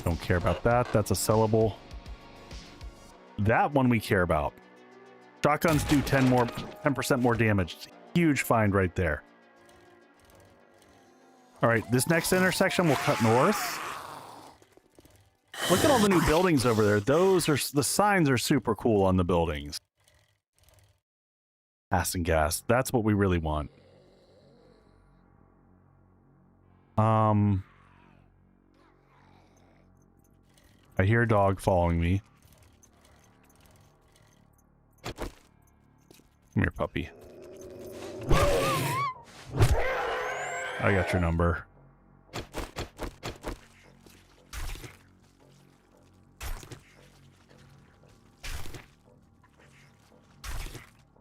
S1: Don't care about that. That's a sellable. That one we care about. Shotguns do 10% more damage. Huge find right there. All right, this next intersection will cut north. Look at all the new buildings over there. Those are, the signs are super cool on the buildings. Passing gas. That's what we really want. I hear a dog following me. Come here, puppy. I got your number.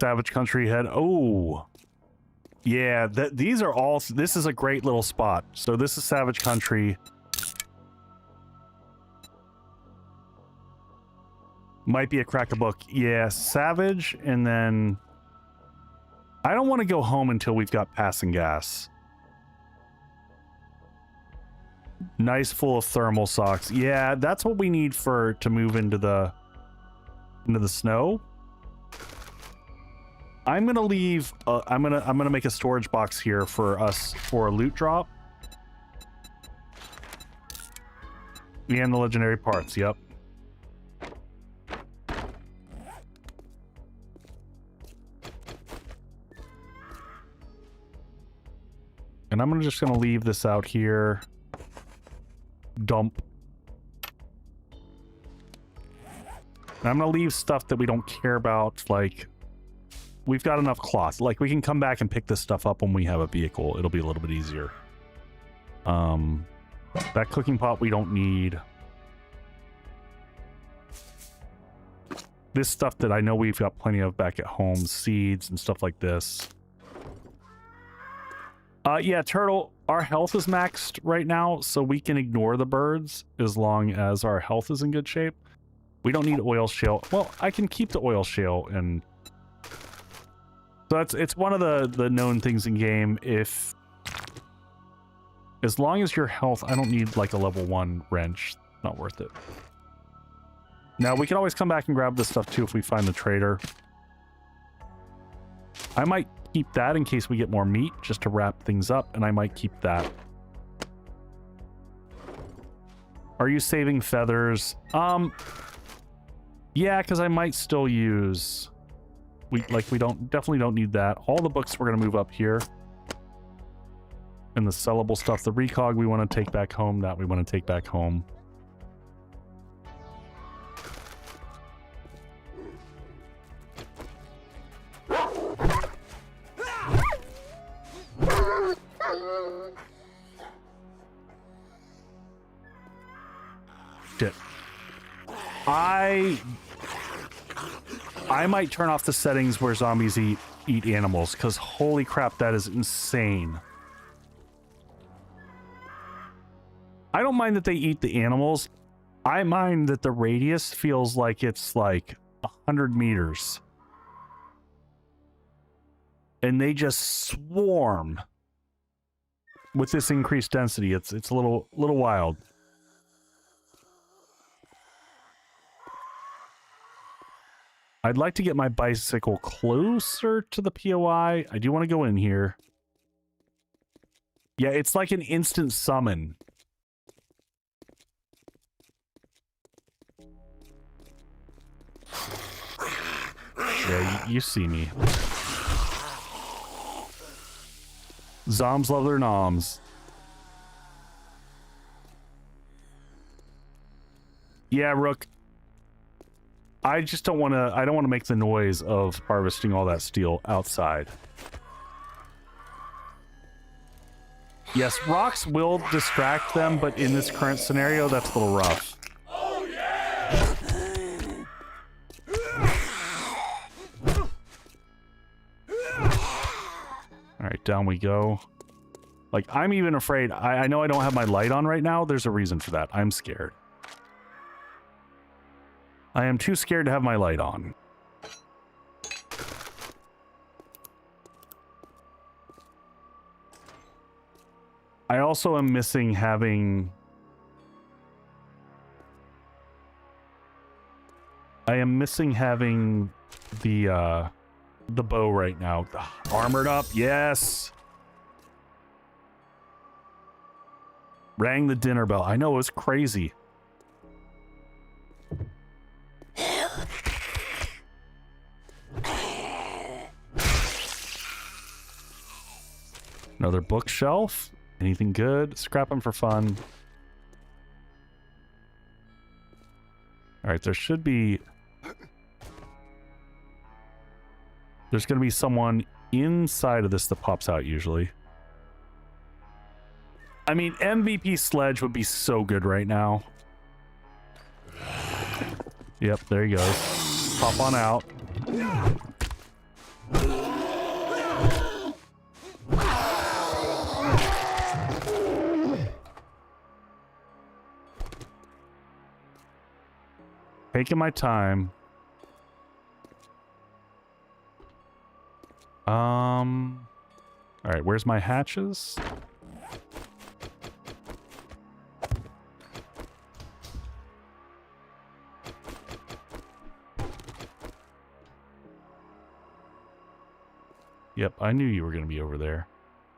S1: Savage Country head. Oh, yeah. These are all. This is a great little spot. So this is Savage Country. Might be a crack a book. Yeah, Savage, and then I don't want to go home until we've got passing gas. Nice full of thermal socks. Yeah, that's what we need to move into the snow. I'm gonna leave. I'm gonna make a storage box here for us for a loot drop. And the legendary parts. Yep. And I'm just gonna leave this out here. Dump. And I'm gonna leave stuff that we don't care about, like we've got enough cloth. Like we can come back and pick this stuff up when we have a vehicle. It'll be a little bit easier. That cooking pot we don't need. This stuff that I know we've got plenty of back at home, seeds and stuff like this. Yeah, Turtle, our health is maxed right now, so we can ignore the birds as long as our health is in good shape. We don't need oil shale. Well, I can keep the oil shale, and so it's one of the known things in game. If as long as your health, I don't need like a level 1 wrench. Not worth it. Now we can always come back and grab this stuff too if we find the trader. I might keep that in case we get more meat, just to wrap things up, and I might keep that. Are you saving feathers? Yeah, because I might still use... We definitely don't need that. All the books we're going to move up here. And the sellable stuff, the recog we want to take back home, that we want to take back home. Shit. I might turn off the settings where zombies eat animals, because holy crap, that is insane. I don't mind that they eat the animals. I mind that the radius feels like it's like 100 meters. And they just swarm with this increased density. It's a little wild. I'd like to get my bicycle closer to the POI. I do want to go in here. Yeah, it's like an instant summon. Yeah, you see me. Zoms love their noms. Yeah, Rook. I just don't want to... I don't want to make the noise of harvesting all that steel outside. Yes, rocks will distract them, but in this current scenario, that's a little rough. Oh, yeah! Alright, down we go. Like, I'm even afraid... I know I don't have my light on right now. There's a reason for that. I'm scared. I am too scared to have my light on. I also am missing having... I am missing having the bow right now. Armored up, yes! Rang the dinner bell. I know, it was crazy. Another bookshelf. Anything good? Scrap them for fun. Alright, there should be... There's going to be someone inside of this that pops out usually. I mean, MVP Sledge would be so good right now. Yep, there he goes. Pop on out. Taking my time. All right, where's my hatches? Yep, I knew you were going to be over there.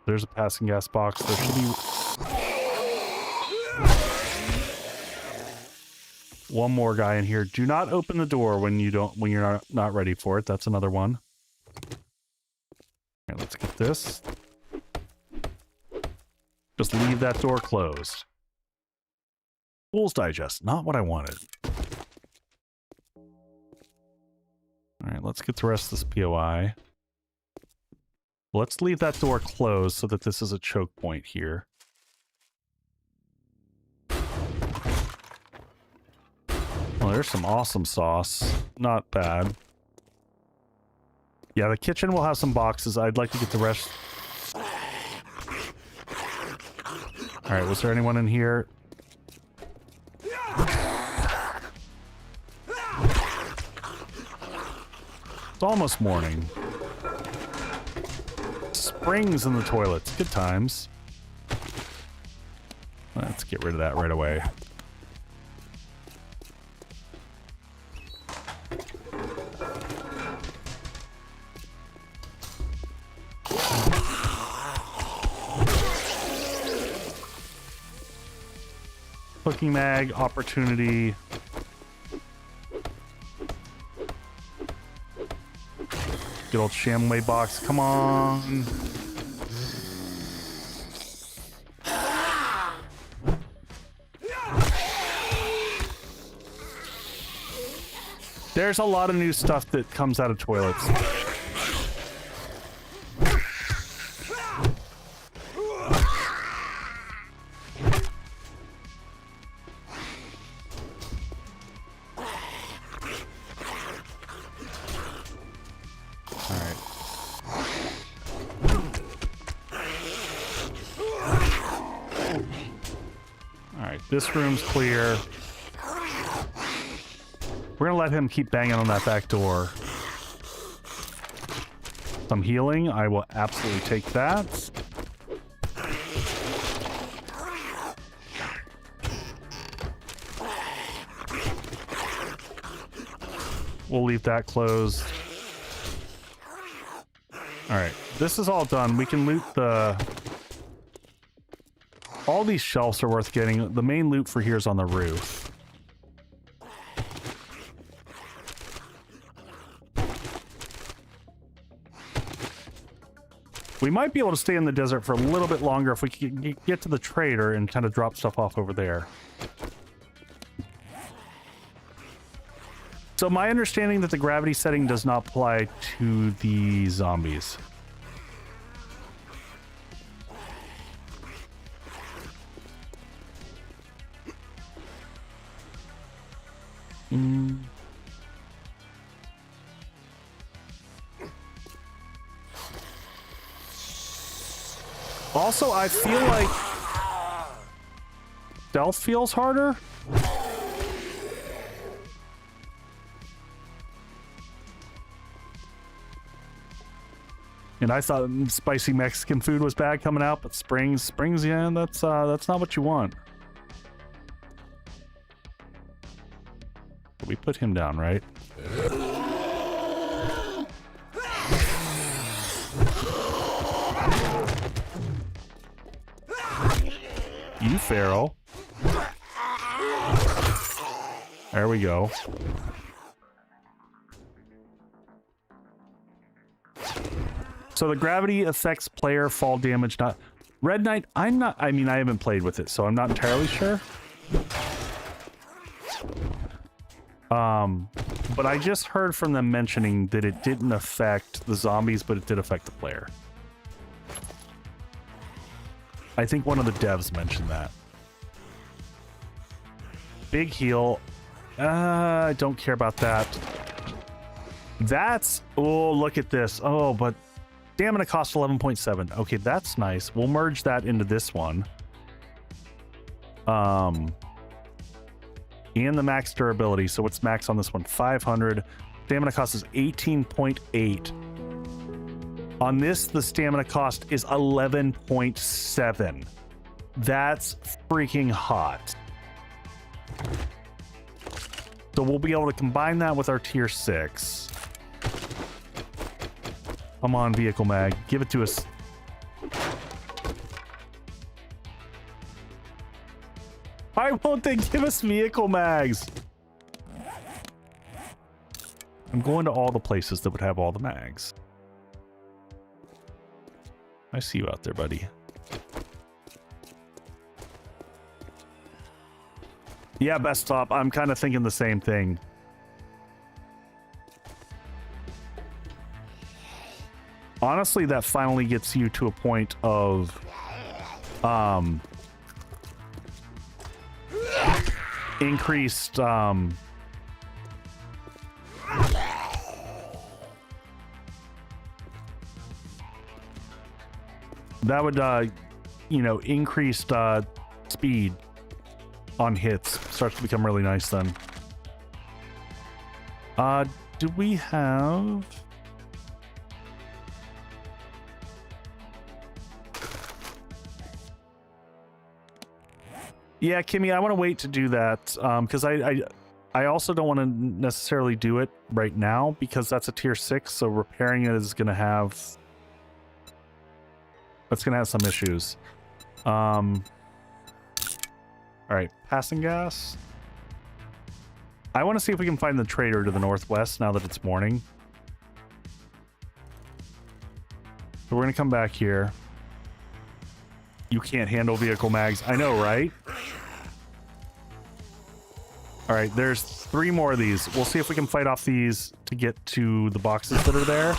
S1: There's a passing gas box. There should be one more guy in here. Do not open the door when you're not ready for it. That's another one. All right, let's get this. Just leave that door closed. Fool's Digest, not what I wanted. All right, let's get the rest of this POI. Let's leave that door closed so that this is a choke point here. Well, there's some awesome sauce. Not bad. Yeah, the kitchen will have some boxes. I'd like to get the rest. Alright, was there anyone in here? It's almost morning. Springs in the toilets. Good times. Let's get rid of that right away. Cooking mag, opportunity. Good old Shamway box. Come on. There's a lot of new stuff that comes out of toilets. This room's clear. We're gonna let him keep banging on that back door. Some healing. I will absolutely take that. We'll leave that closed. Alright, this is all done. We can loot the... All these shelves are worth getting. The main loot for here is on the roof. We might be able to stay in the desert for a little bit longer if we can get to the trader and kind of drop stuff off over there. So my understanding that the gravity setting does not apply to the zombies. Also, I feel like stealth feels harder. And I thought spicy Mexican food was bad coming out, but springs, yeah, that's not what you want. But we put him down, right? You feral. There we go. So the gravity affects player fall damage, not Red Knight. I haven't played with it, so I'm not entirely sure. But I just heard from them mentioning that it didn't affect the zombies, but it did affect the player. I think one of the devs mentioned that. Big heal. I don't care about that. That's... Oh, look at this. Oh, but... Stamina cost 11.7. Okay, that's nice. We'll merge that into this one. And the max durability. So what's max on this one? 500. Stamina cost is 18.8. On this, the stamina cost is 11.7. That's freaking hot. So we'll be able to combine that with our tier 6. Come on, vehicle mag. Give it to us. Why won't they give us vehicle mags? I'm going to all the places that would have all the mags. I see you out there, buddy. Yeah, best stop. I'm kind of thinking the same thing. Honestly, that finally gets you to a point of increased that would you know, increased speed on hits starts to become really nice then. Do we have... Yeah, Kimmy, I want to wait to do that because I also don't want to necessarily do it right now because that's a tier 6, so repairing it is going to have... That's going to have some issues. All right, passing gas. I want to see if we can find the trader to the northwest now that it's morning. So we're going to come back here. You can't handle vehicle mags. I know, right? All right, there's 3 more of these. We'll see if we can fight off these to get to the boxes that are there.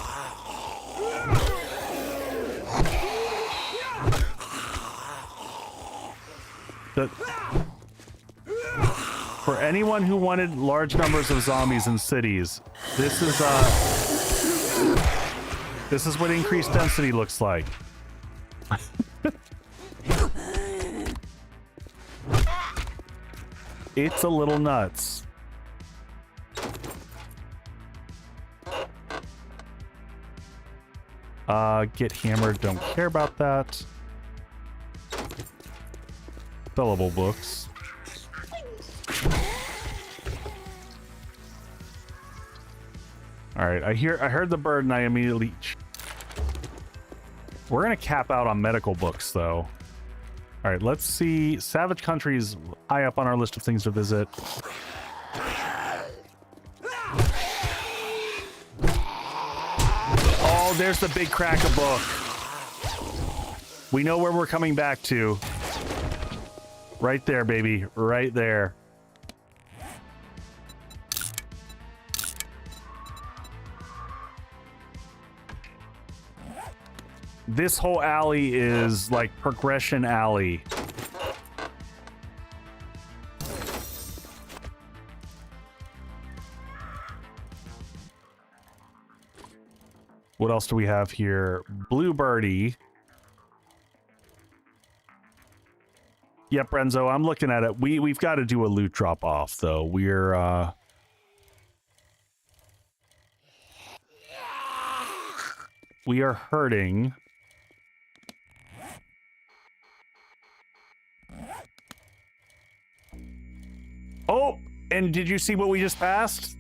S1: For anyone who wanted large numbers of zombies in cities, this is what increased density looks like. It's a little nuts. Get hammered, don't care about that. Sellable books. All right, I heard the bird and I immediately... We're gonna cap out on medical books though. All right, let's see. Savage Country is high up on our list of things to visit. Oh, there's the big cracker book. We know where we're coming back to. Right there, baby. Right there. This whole alley is like progression alley. What else do we have here? Bluebirdie. Yep, Renzo, I'm looking at it. We've got to do a loot drop off though. we are hurting. Oh, and did you see what we just passed?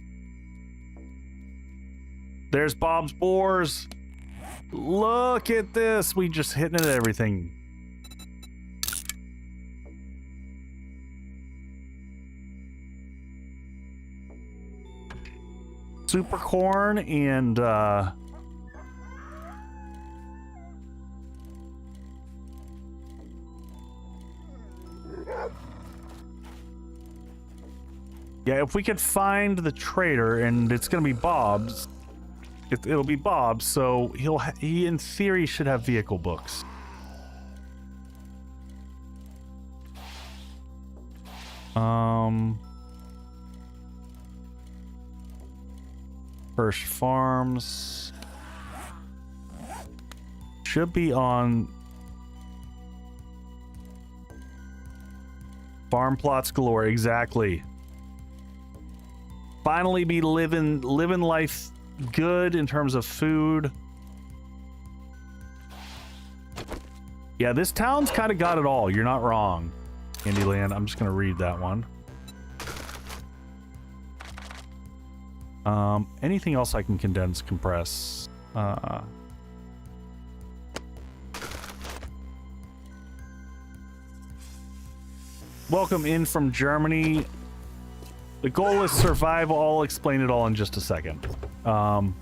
S1: There's Bob's boars. Look at this. We just hitting it at everything. Super corn and yeah, if we could find the trader, and it's gonna be Bob's. It'll be Bob's, so he in theory should have vehicle books. First Farms should be on farm plots galore. Exactly. Finally, be living life good in terms of food. Yeah, this town's kind of got it all. You're not wrong, Candyland. I'm just gonna read that one. Anything else I can condense, compress? Welcome in from Germany. The goal is survival. I'll explain it all in just a second. I'm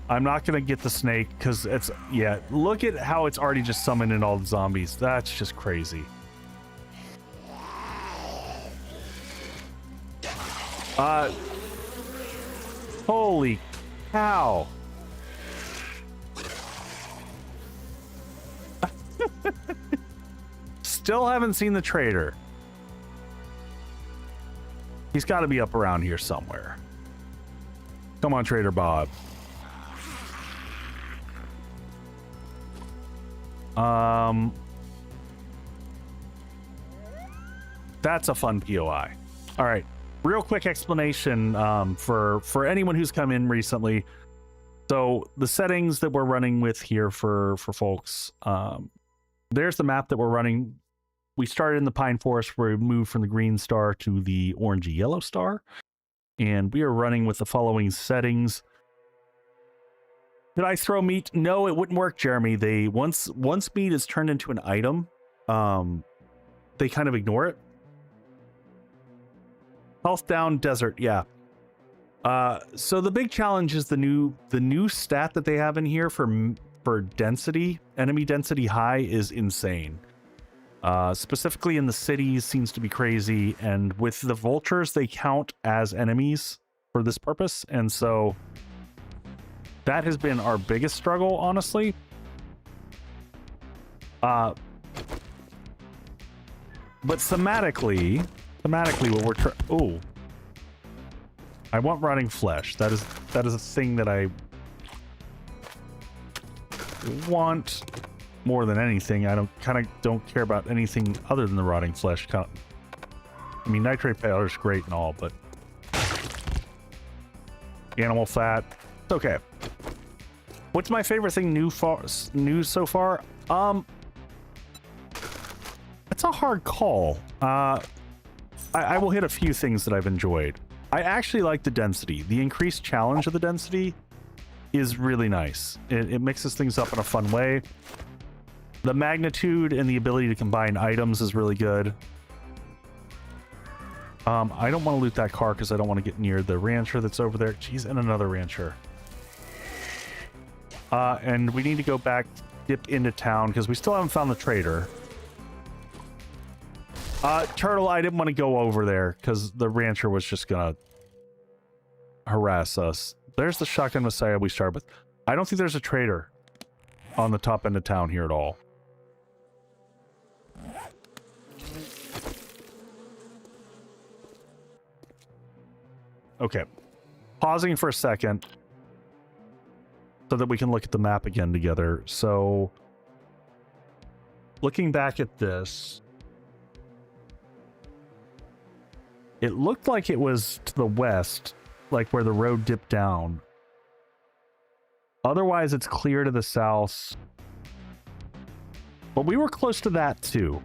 S1: not gonna get the snake because it's, yeah, look at how it's already just summoning all the zombies. That's just crazy. Holy cow. Still haven't seen the trader. He's got to be up around here somewhere. Come on, Trader Bob. That's a fun POI. All right, real quick explanation for anyone who's come in recently. So the settings that we're running with here for folks, there's the map that we're running. We started in the Pine Forest where we moved from the green star to the orangey yellow star, and we are running with the following settings. Did I throw meat? No, it wouldn't work, Jeremy. They once meat is turned into an item, they kind of ignore it. Health down, desert, yeah. So the big challenge is the new stat that they have in here for density. Enemy density high is insane. Specifically in the cities seems to be crazy, and with the vultures they count as enemies for this purpose, and so that has been our biggest struggle, honestly. But thematically what we're I want rotting flesh. That is a thing that I want more than anything. I don't care about anything other than the rotting flesh. I mean, nitrate powder is great and all, but animal fat, it's okay. What's my favorite thing new so far? It's a hard call. I will hit a few things that I've enjoyed. I actually like the density. The increased challenge of the density is really nice. It mixes things up in a fun way. The magnitude and the ability to combine items is really good. I don't want to loot that car because I don't want to get near the rancher that's over there. Jeez, and another rancher. And we need to go back, dip into town because we still haven't found the trader. Turtle, I didn't want to go over there because the rancher was just gonna harass us. There's the shotgun messiah we started with. I don't think there's a trader on the top end of town here at all. Okay, pausing for a second so that we can look at the map again together. So looking back at this, It looked like it was to the west, like where the road dipped down. Otherwise, it's clear to the south. But we were close to that too.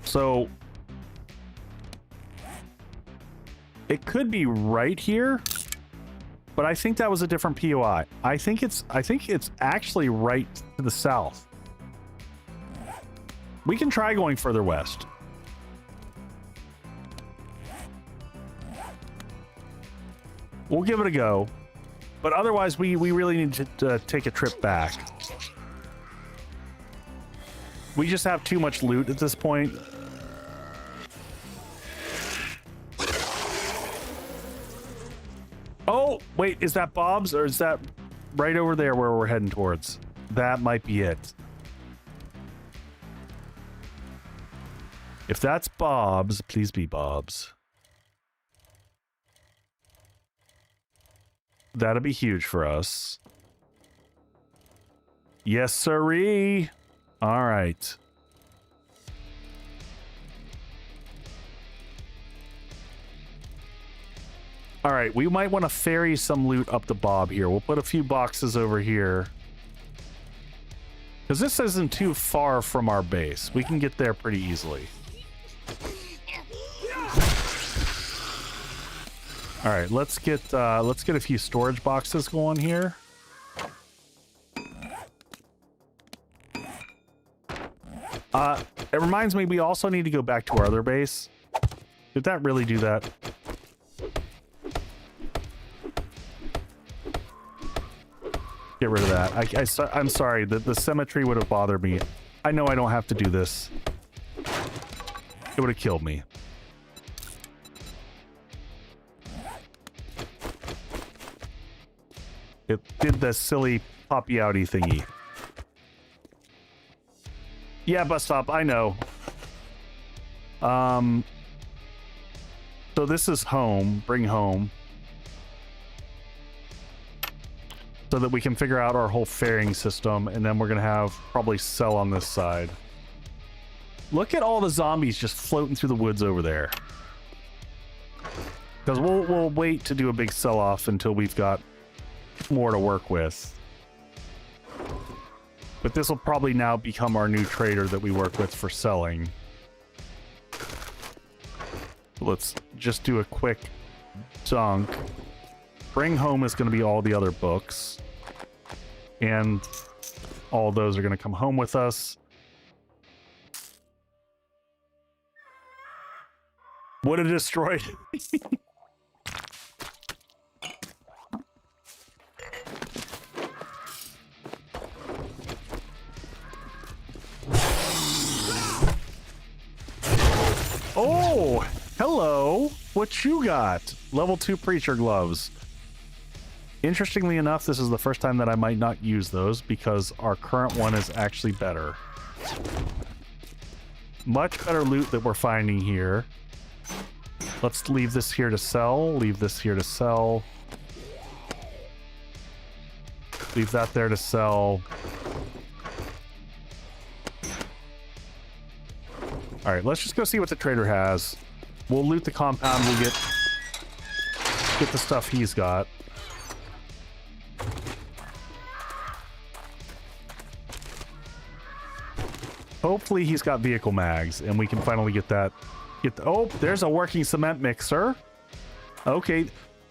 S1: So it could be right here, but I think that was a different POI. I think it's actually right to the south. We can try going further west. We'll give it a go. But otherwise, we really need to take a trip back. We just have too much loot at this point. Oh, wait, is that Bob's or is that right over there where we're heading towards? That might be it. If that's Bob's, please be Bob's. That'd be huge for us. Yes, sirree. All right. All right, we might want to ferry some loot up to Bob here. We'll put a few boxes over here. Because this isn't too far from our base. We can get there pretty easily. All right, let's get a few storage boxes going here. It reminds me we also need to go back to our other base. Did that really do that? Get rid of that. I'm sorry, the symmetry would have bothered me. I know I don't have to do this. It would have killed me. It did the silly poppy outy thingy. Yeah, bus stop, I know. So this is home, bring home. So that we can figure out our whole ferrying system, and then we're gonna have probably sell on this side. Look at all the zombies just floating through the woods over there. Because we'll wait to do a big sell-off until we've got more to work with. But this will probably now become our new trader that we work with for selling. Let's just do a quick dunk. Bring home is going to be all the other books. And all those are going to come home with us. Would have destroyed. Oh, hello. What you got? Level 2 preacher gloves. Interestingly enough, this is the first time that I might not use those because our current one is actually better. Much better loot that we're finding here. Let's leave this here to sell. Leave this here to sell. Leave that there to sell. All right, let's just go see what the trader has. We'll loot the compound. We'll get the stuff he's got. Hopefully he's got vehicle mags, and we can finally get that. Oh, there's a working cement mixer. Okay,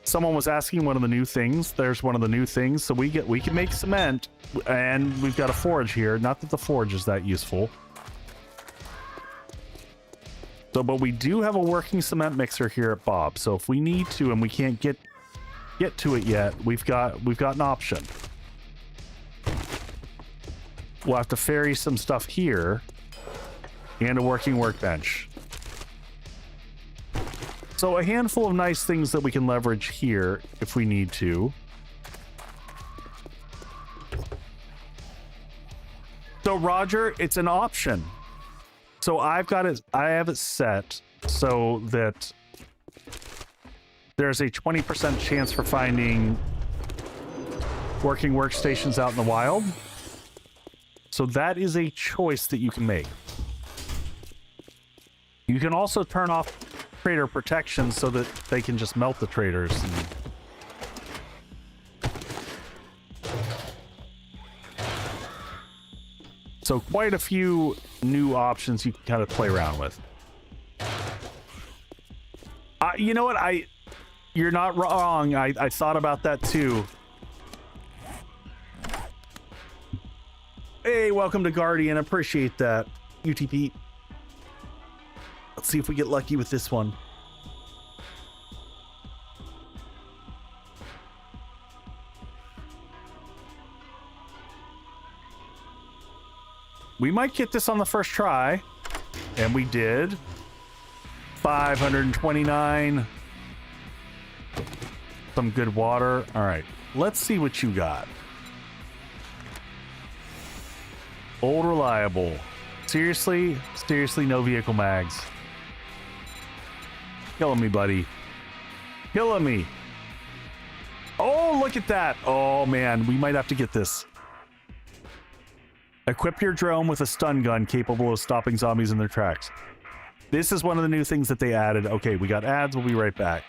S1: someone was asking one of the new things. There's one of the new things. So we can make cement, and we've got a forge here. Not that the forge is that useful. So, but we do have a working cement mixer here at Bob. So if we need to, and we can't get to it yet, we've got an option. We'll have to ferry some stuff here and a working workbench. So a handful of nice things that we can leverage here if we need to. So Roger, it's an option. So I have it set so that there's a 20% chance for finding working workstations out in the wild. So that is a choice that you can make. You can also turn off trader protection so that they can just melt the traders. So quite a few new options you can kind of play around with. You know what? You're not wrong. I thought about that too. Hey, welcome to Guardian. Appreciate that. UTP. Let's see if we get lucky with this one. We might get this on the first try. And we did. 529. Some good water. All right. Let's see what you got. Old reliable. Seriously? Seriously, no vehicle mags. Killing me, buddy. Killing me. Oh, look at that. Oh, man. We might have to get this. Equip your drone with a stun gun capable of stopping zombies in their tracks. This is one of the new things that they added. Okay, we got ads. We'll be right back.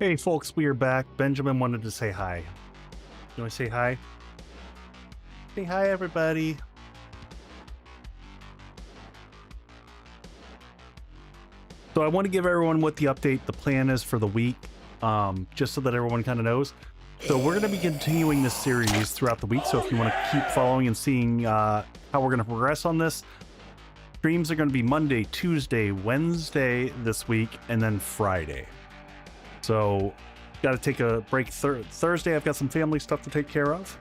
S1: Hey folks, we are back. Benjamin wanted to say hi. You want to say hi? Say hi, everybody. So I want to give everyone what the plan is for the week, just so that everyone kind of knows. So we're going to be continuing this series throughout the week. So if you want to keep following and seeing how we're going to progress on this, streams are going to be Monday, Tuesday, Wednesday this week, and then Friday. So got to take a break. Thursday, I've got some family stuff to take care of.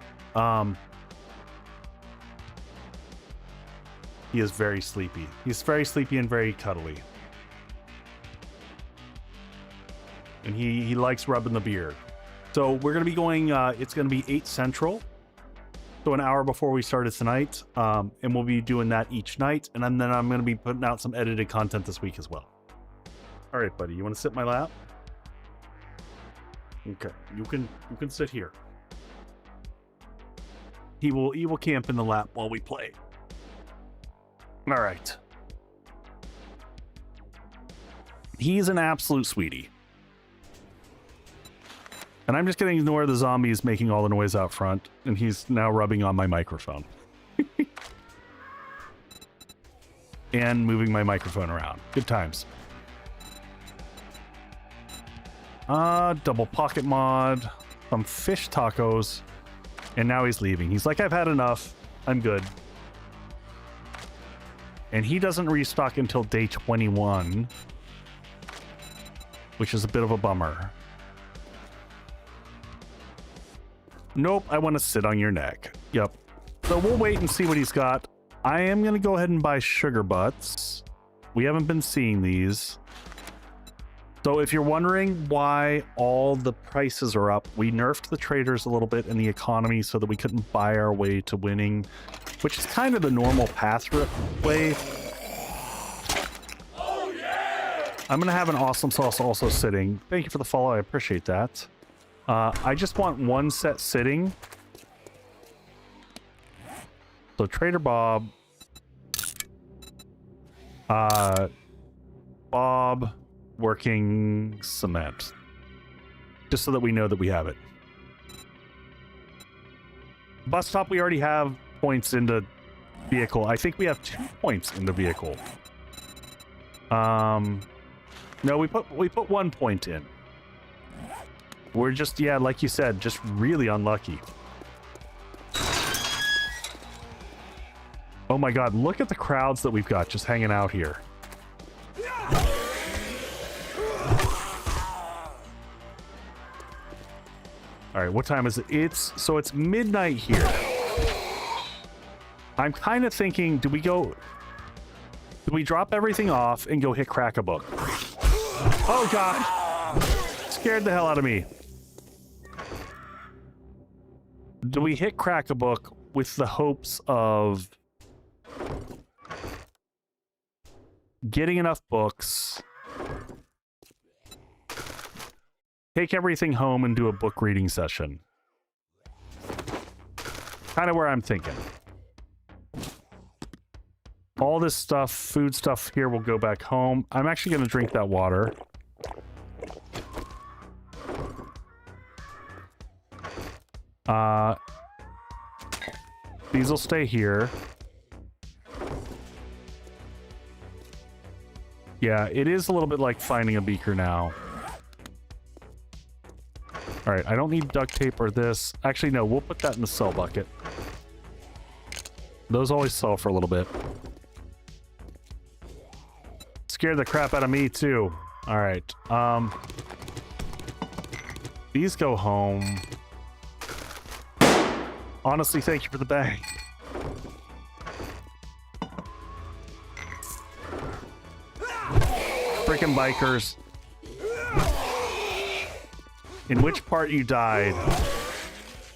S1: He is very sleepy. He's very sleepy and very cuddly. And he likes rubbing the beard. So we're going to be going, it's going to be 8 Central. So an hour before we started tonight. And we'll be doing that each night. And then I'm going to be putting out some edited content this week as well. All right, buddy. You want to sit in my lap? Okay. You can sit here. He will camp in the lap while we play. All right. He's an absolute sweetie. And I'm just going to ignore the zombies making all the noise out front. And he's now rubbing on my microphone. And moving my microphone around. Good times. Double pocket mod. Some fish tacos. And now he's leaving. He's like, I've had enough. I'm good. And he doesn't restock until day 21. Which is a bit of a bummer. Nope, I want to sit on your neck. Yep. So we'll wait and see what he's got. I am going to go ahead and buy sugar butts. We haven't been seeing these. So if you're wondering why all the prices are up, we nerfed the traders a little bit in the economy so that we couldn't buy our way to winning, which is kind of the normal pathway. Oh, yeah! I'm going to have an awesome sauce also sitting. Thank you for the follow. I appreciate that. I just want one set sitting. So Trader Bob. Bob working cement. Just so that we know that we have it. Bus stop, we already have points into vehicle. I think we have 2 points in the vehicle. No, we put 1 point in. We're just, yeah, like you said, just really unlucky. Oh my god, look at the crowds that we've got just hanging out here. Alright, what time is it? It's midnight here. I'm kind of thinking, do we drop everything off and go hit Crack-a-Book? Oh god! Scared the hell out of me. Do we hit Crack-a-Book with the hopes of getting enough books, take everything home and do a book reading session? Kind of where I'm thinking. All this stuff, food stuff here will go back home. I'm actually going to drink that water. These will stay here. Yeah, it is a little bit like finding a beaker now. Alright, I don't need duct tape or this. Actually, no, we'll put that in the sell bucket. Those always sell for a little bit. Scared the crap out of me, too. Alright, these go home. Honestly, thank you for the bag. Freaking bikers. In which part you died?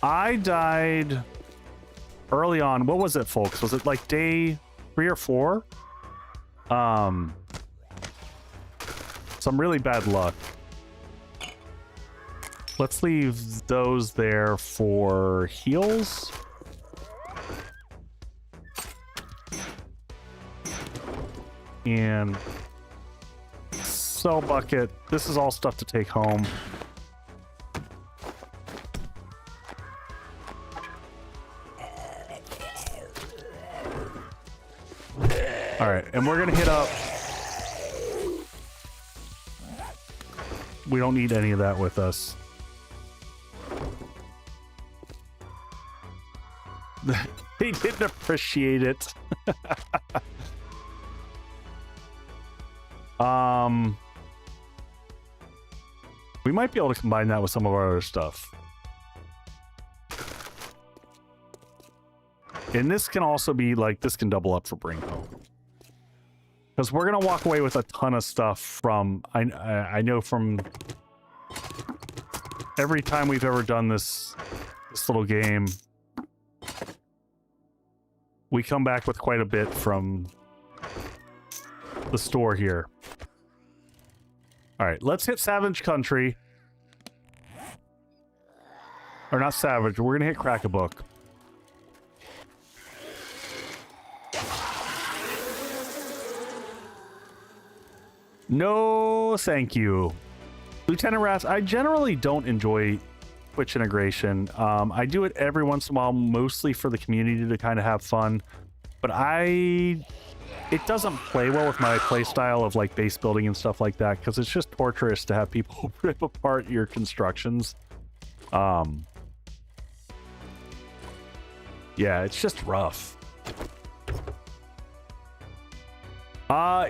S1: I died early on. What was it, folks? Was it like day 3 or 4? Some really bad luck. Let's leave those there for heals. And sell bucket. This is all stuff to take home. All right, and we're gonna hit up. We don't need any of that with us. They didn't appreciate it. We might be able to combine that with some of our other stuff. And this can also be like, this can double up for Brinko. Because we're going to walk away with a ton of stuff from, I know from every time we've ever done this little game, we come back with quite a bit from the store here. All right, let's hit Savage Country. Or not Savage, we're going to hit Crack-a-Book. No, thank you. Lieutenant Ras, I generally don't enjoy Twitch integration. I do it every once in a while, mostly for the community to kind of have fun. But it doesn't play well with my play style of like base building and stuff like that, because it's just torturous to have people rip apart your constructions. Yeah, it's just rough.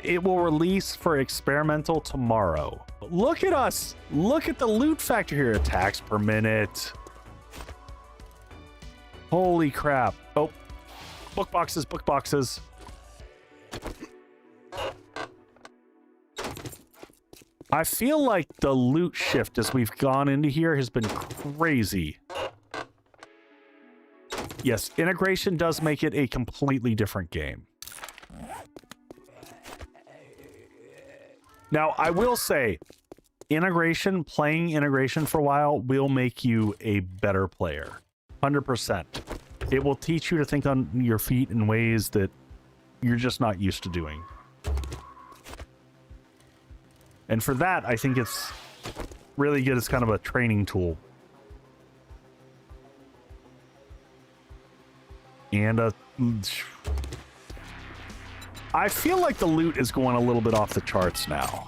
S1: It will release for experimental tomorrow. Look at us! Look at the loot factor here. Attacks per minute. Holy crap. Oh, book boxes, book boxes. I feel like the loot shift as we've gone into here has been crazy. Yes, integration does make it a completely different game. Now, I will say, playing integration for a while will make you a better player. 100%. It will teach you to think on your feet in ways that you're just not used to doing. And for that, I think it's really good as kind of a training tool. And I feel like the loot is going a little bit off the charts now.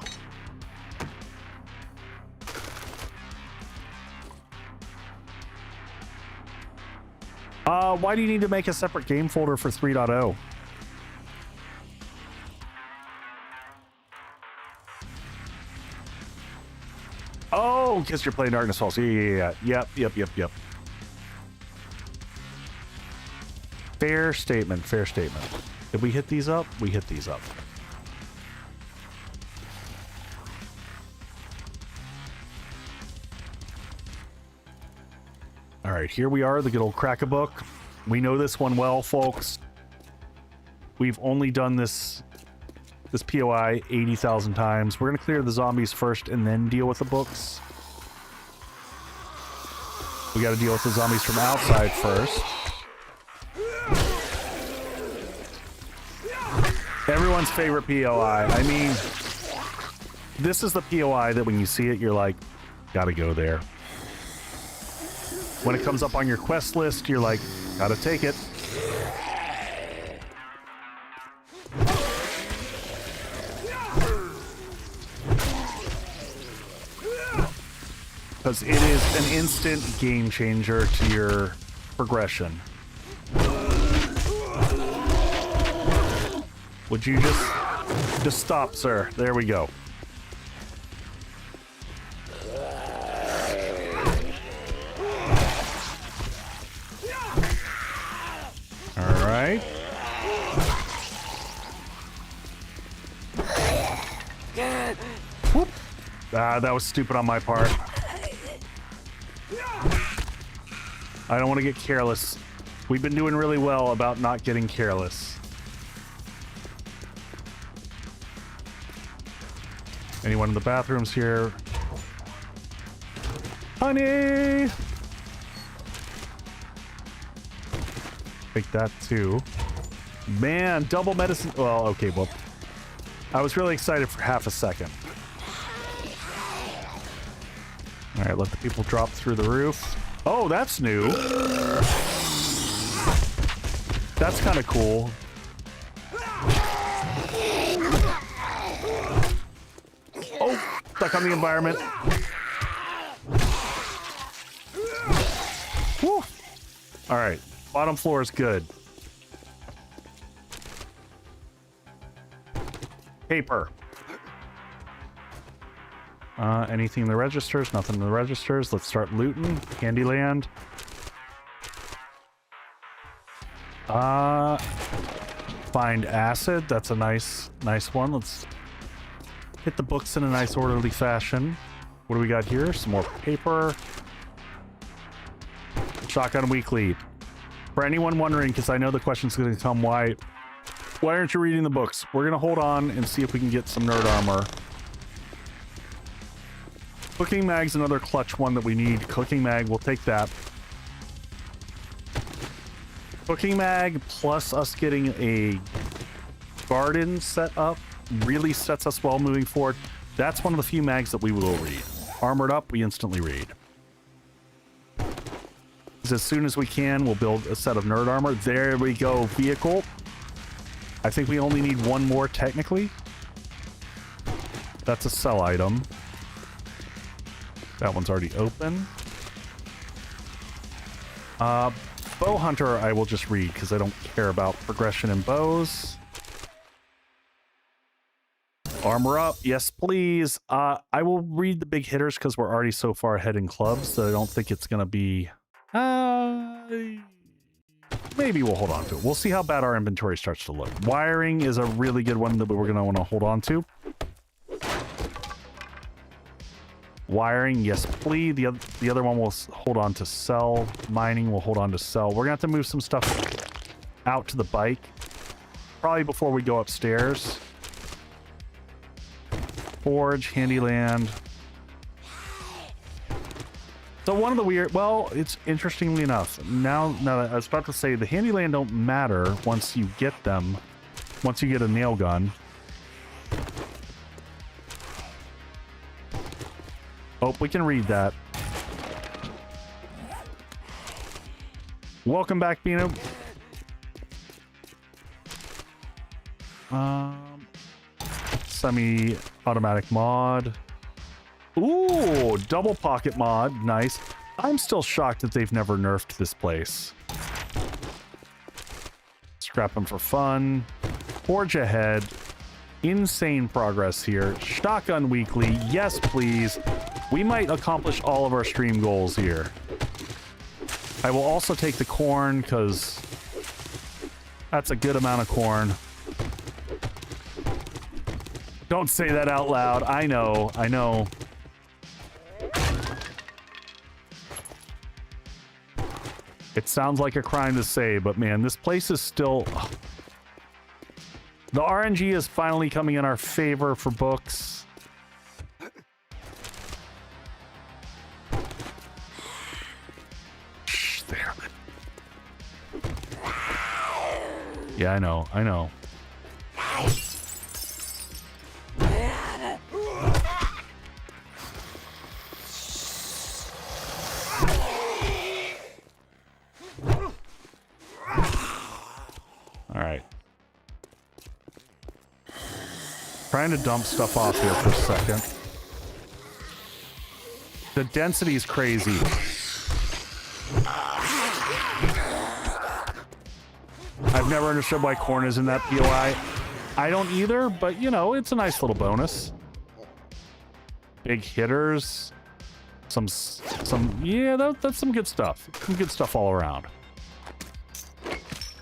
S1: Why do you need to make a separate game folder for 3.0? Oh, because you're playing Darkness Falls. Yeah. Yep. Fair statement. Did we hit these up? We hit these up. All right, here we are, the good old Crack-a-Book. We know this one well, folks. We've only done this POI 80,000 times. We're going to clear the zombies first and then deal with the books. We got to deal with the zombies from outside first. Everyone's favorite POI. I mean, this is the POI that when you see it, you're like, gotta go there. When it comes up on your quest list, you're like, gotta take it. Because it is an instant game changer to your progression. Would you just stop, sir? There we go. All right. Whoop. That was stupid on my part. I don't want to get careless. We've been doing really well about not getting careless. Anyone in the bathrooms here? Honey! Take that too. Man, double medicine. Well, okay, well, I was really excited for half a second. All right, let the people drop through the roof. Oh, that's new. That's kind of cool. Oh, stuck on the environment. Whew. All right, Bottom floor is good. Paper. Anything in the registers? Nothing in the registers. Let's start looting. Candyland. Find acid. That's a nice one. Let's hit the books in a nice orderly fashion. What do we got here? Some more paper. Shotgun weekly. For anyone wondering, because I know the question's going to come, why aren't you reading the books? We're going to hold on and see if we can get some nerd armor. Cooking mag's another clutch one that we need. Cooking mag, we'll take that. Cooking mag plus us getting a garden set up really sets us well moving forward. That's one of the few mags that we will read. Armored up, we instantly read. As soon as we can, we'll build a set of nerd armor. There we go. Vehicle. I think we only need one more technically. That's a sell item. That one's already open. Bow hunter I will just read because I don't care about progression in bows. Armor up, yes please. I will read the big hitters because we're already so far ahead in clubs that I don't think it's gonna be maybe we'll hold on to it. We'll see how bad our inventory starts to look. Wiring is a really good one that we're gonna want to hold on to. Wiring, yes please. The other one will hold on to sell. Mining will hold on to sell. We're gonna have to move some stuff out to the bike probably before we go upstairs. Forge, Handyland. So one of the weird, well, it's interestingly enough, now that I was about to say the Handyland don't matter once you get them, once you get a nail gun. Oh, we can read that. Welcome back, Bino. Semi-automatic mod. Ooh, double pocket mod. Nice. I'm still shocked that they've never nerfed this place. Scrap them for fun. Forge ahead. Insane progress here. Shotgun weekly. Yes, please. We might accomplish all of our stream goals here. I will also take the corn because that's a good amount of corn. Don't say that out loud. I know. I know. It sounds like a crime to say, but man, this place is still... The RNG is finally coming in our favor for books. Shh, there. Yeah, I know. I know. Trying to dump stuff off here for a second. The density is crazy. I've never understood why corn is in that POI. I don't either, but you know, it's a nice little bonus. Big hitters. Yeah, that's some good stuff. Some good stuff all around.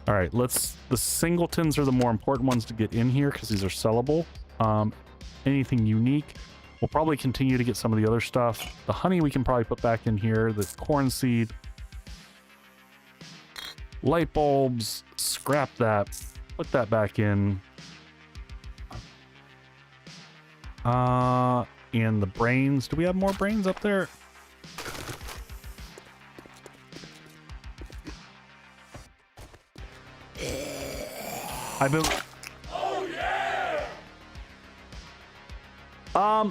S1: All right, the singletons are the more important ones to get in here because these are sellable. Anything unique, we'll probably continue to get some of the other stuff. The honey we can probably put back in here. The corn seed, light bulbs, scrap that, put that back in. And the brains, do we have more brains up there? I've been...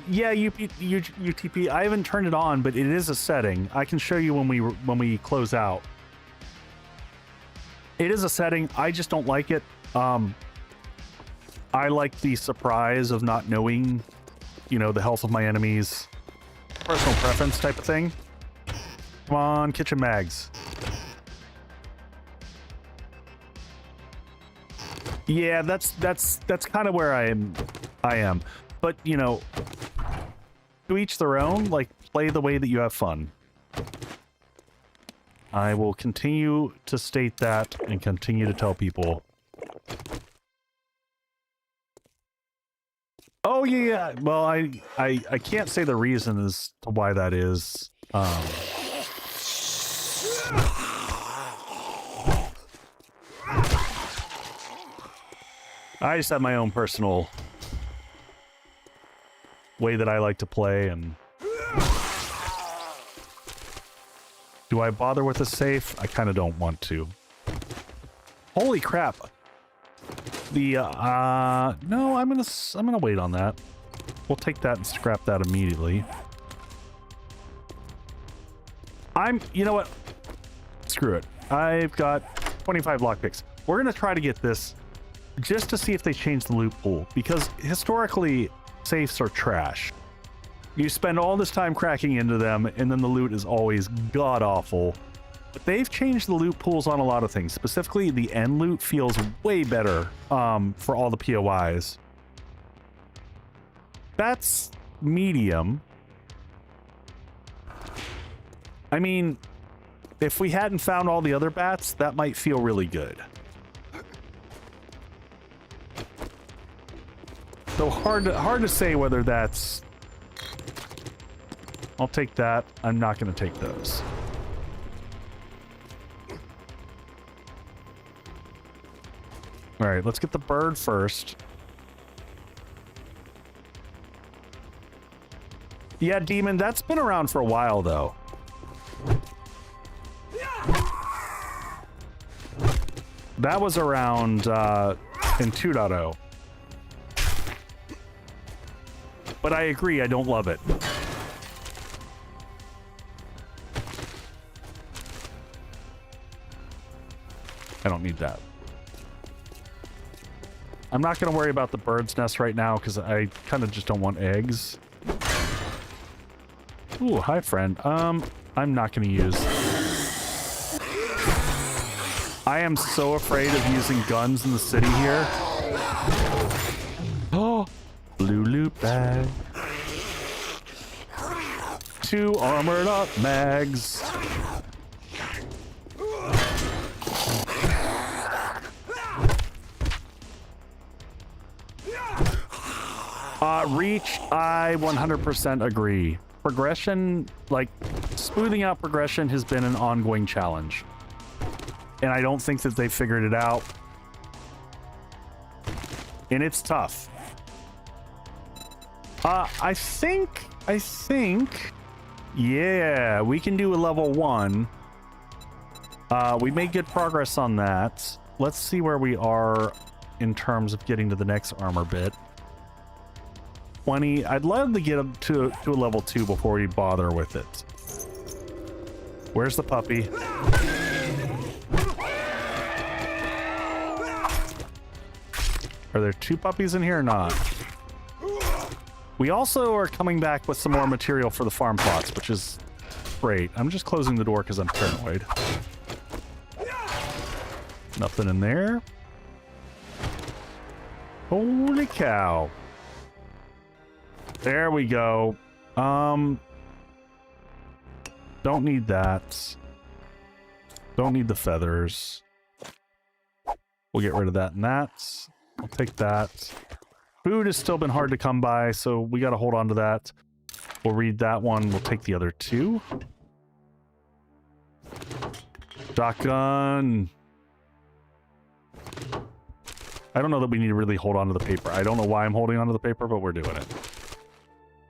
S1: yeah, UTP. I haven't turned it on, but it is a setting. I can show you when we close out. It is a setting. I just don't like it. I like the surprise of not knowing, you know, the health of my enemies. Personal preference type of thing. Come on, kitchen mags. Yeah, that's kind of where I am. But, you know, to each their own, like, play the way that you have fun. I will continue to state that and continue to tell people. Oh yeah, well I can't say the reason as to why that is. I just have my own personal way that I like to play, and do I bother with a safe? I kind of don't want to. Holy crap. The no, I'm gonna wait on that. We'll take that and scrap that immediately. You know what? Screw it. I've got 25 lockpicks. We're gonna try to get this just to see if they change the loot pool, because historically safes are trash. You spend all this time cracking into them, and then the loot is always god-awful. But they've changed the loot pools on a lot of things. Specifically, the end loot feels way better for all the POIs. That's medium. I mean, if we hadn't found all the other bats, that might feel really good. So hard to say whether that's... I'll take that. I'm not going to take those. All right, let's get the bird first. Yeah, Demon, that's been around for a while, though. That was around in 2.0. But I agree, I don't love it. I don't need that. I'm not going to worry about the bird's nest right now because I kind of just don't want eggs. Ooh, hi, friend. I'm not going to use... I am so afraid of using guns in the city here. Oh, blue loot bag. 2 armored up mags. Reach, I 100% agree. Progression, like, smoothing out progression has been an ongoing challenge. And I don't think that they figured it out. And it's tough. I think, yeah, we can do a level 1. We made good progress on that. Let's see where we are in terms of getting to the next armor bit. 20. I'd love to get up to a level 2 before we bother with it. Where's the puppy? Are there 2 puppies in here or not? We also are coming back with some more material for the farm plots, which is great. I'm just closing the door because I'm paranoid. Nothing in there. Holy cow. There we go. Don't need that. Don't need the feathers. We'll get rid of that and that. I'll take that. Food has still been hard to come by, so we got to hold on to that. We'll read that one. We'll take the other 2. Shotgun. I don't know that we need to really hold on to the paper. I don't know why I'm holding on to the paper, but we're doing it.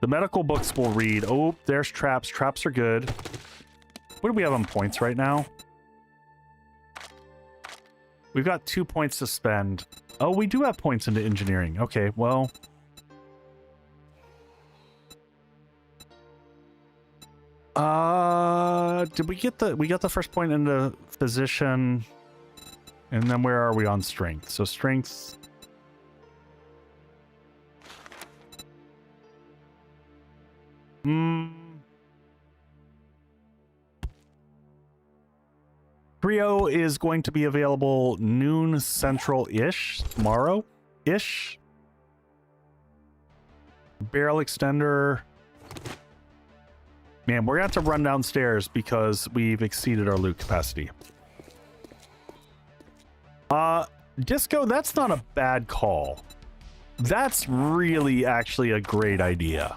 S1: The medical books we'll read. Oh, there's traps. Traps are good. What do we have on points right now? We've got 2 points to spend. Oh, we do have points into engineering. Okay, well. Did we get we got the first point into physician, and then where are we on strength? So strength. Trio is going to be available noon central-ish tomorrow-ish. Barrel extender. Man, we're going to have to run downstairs because we've exceeded our loot capacity. Disco, that's not a bad call. That's really actually a great idea.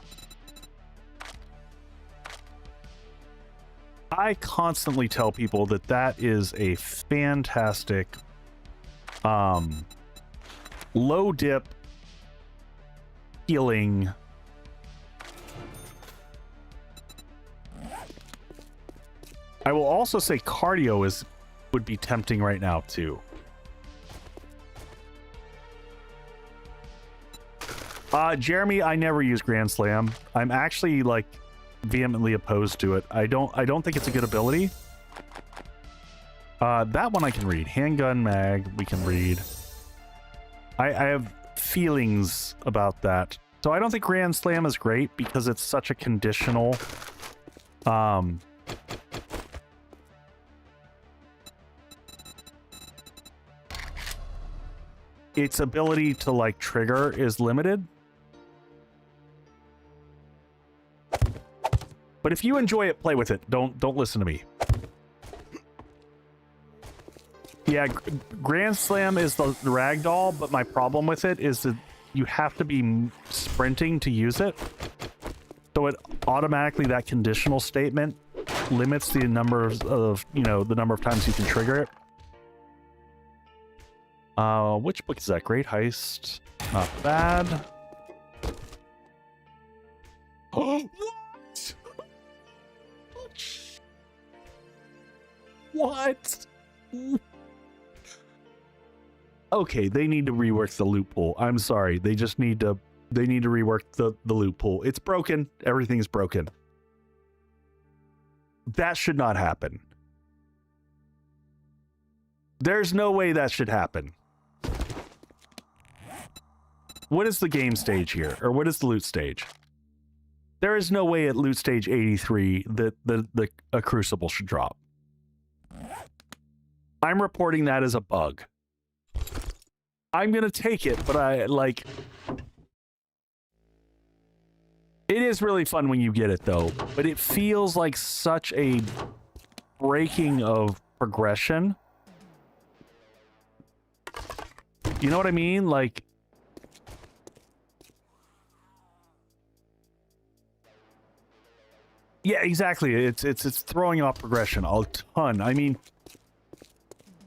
S1: I constantly tell people that that is a fantastic low dip healing. I will also say cardio would be tempting right now too. Jeremy, I never use Grand Slam. I'm actually like vehemently opposed to it. I don't think it's a good ability. That one I can read. Handgun mag, we can read. I have feelings about that. So I don't think Grand Slam is great because it's such a conditional its ability to like trigger is limited. But if you enjoy it, play with it. Don't listen to me. Yeah, Grand Slam is the ragdoll, but my problem with it is that you have to be sprinting to use it. So it automatically, that conditional statement limits the number of, you know, the number of times you can trigger it. Which book is that? Great Heist. Not bad. Oh, what? Okay, they need to rework the loot pool. I'm sorry. They just need to rework the loot pool. It's broken. Everything is broken. That should not happen. There's no way that should happen. What is the game stage here? Or what is the loot stage? There is no way at loot stage 83 that a crucible should drop. I'm reporting that as a bug. I'm gonna take it, but it is really fun when you get it though, but it feels like such a breaking of progression. You know what I mean? Like, yeah, exactly. It's throwing off progression a ton. I mean,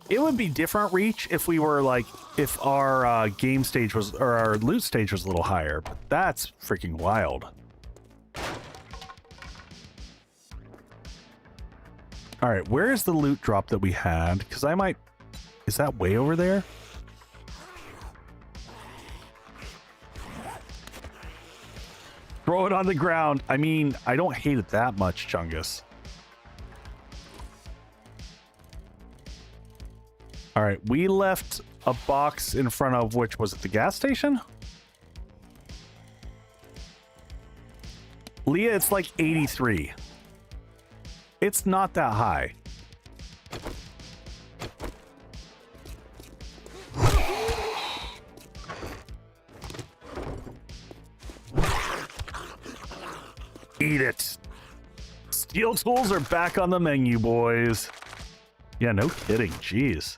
S1: it would be different reach if we were like, if our game stage was, or our loot stage was a little higher, but that's freaking wild. All right, where is the loot drop that we had? Because I might, is that way over there? Throw it on the ground. I mean, I don't hate it that much, Chungus. All right, we left a box in front of, which was it the gas station? Leah, it's like 83. It's not that high. Eat it. Steel tools are back on the menu, boys. Yeah, no kidding. Jeez.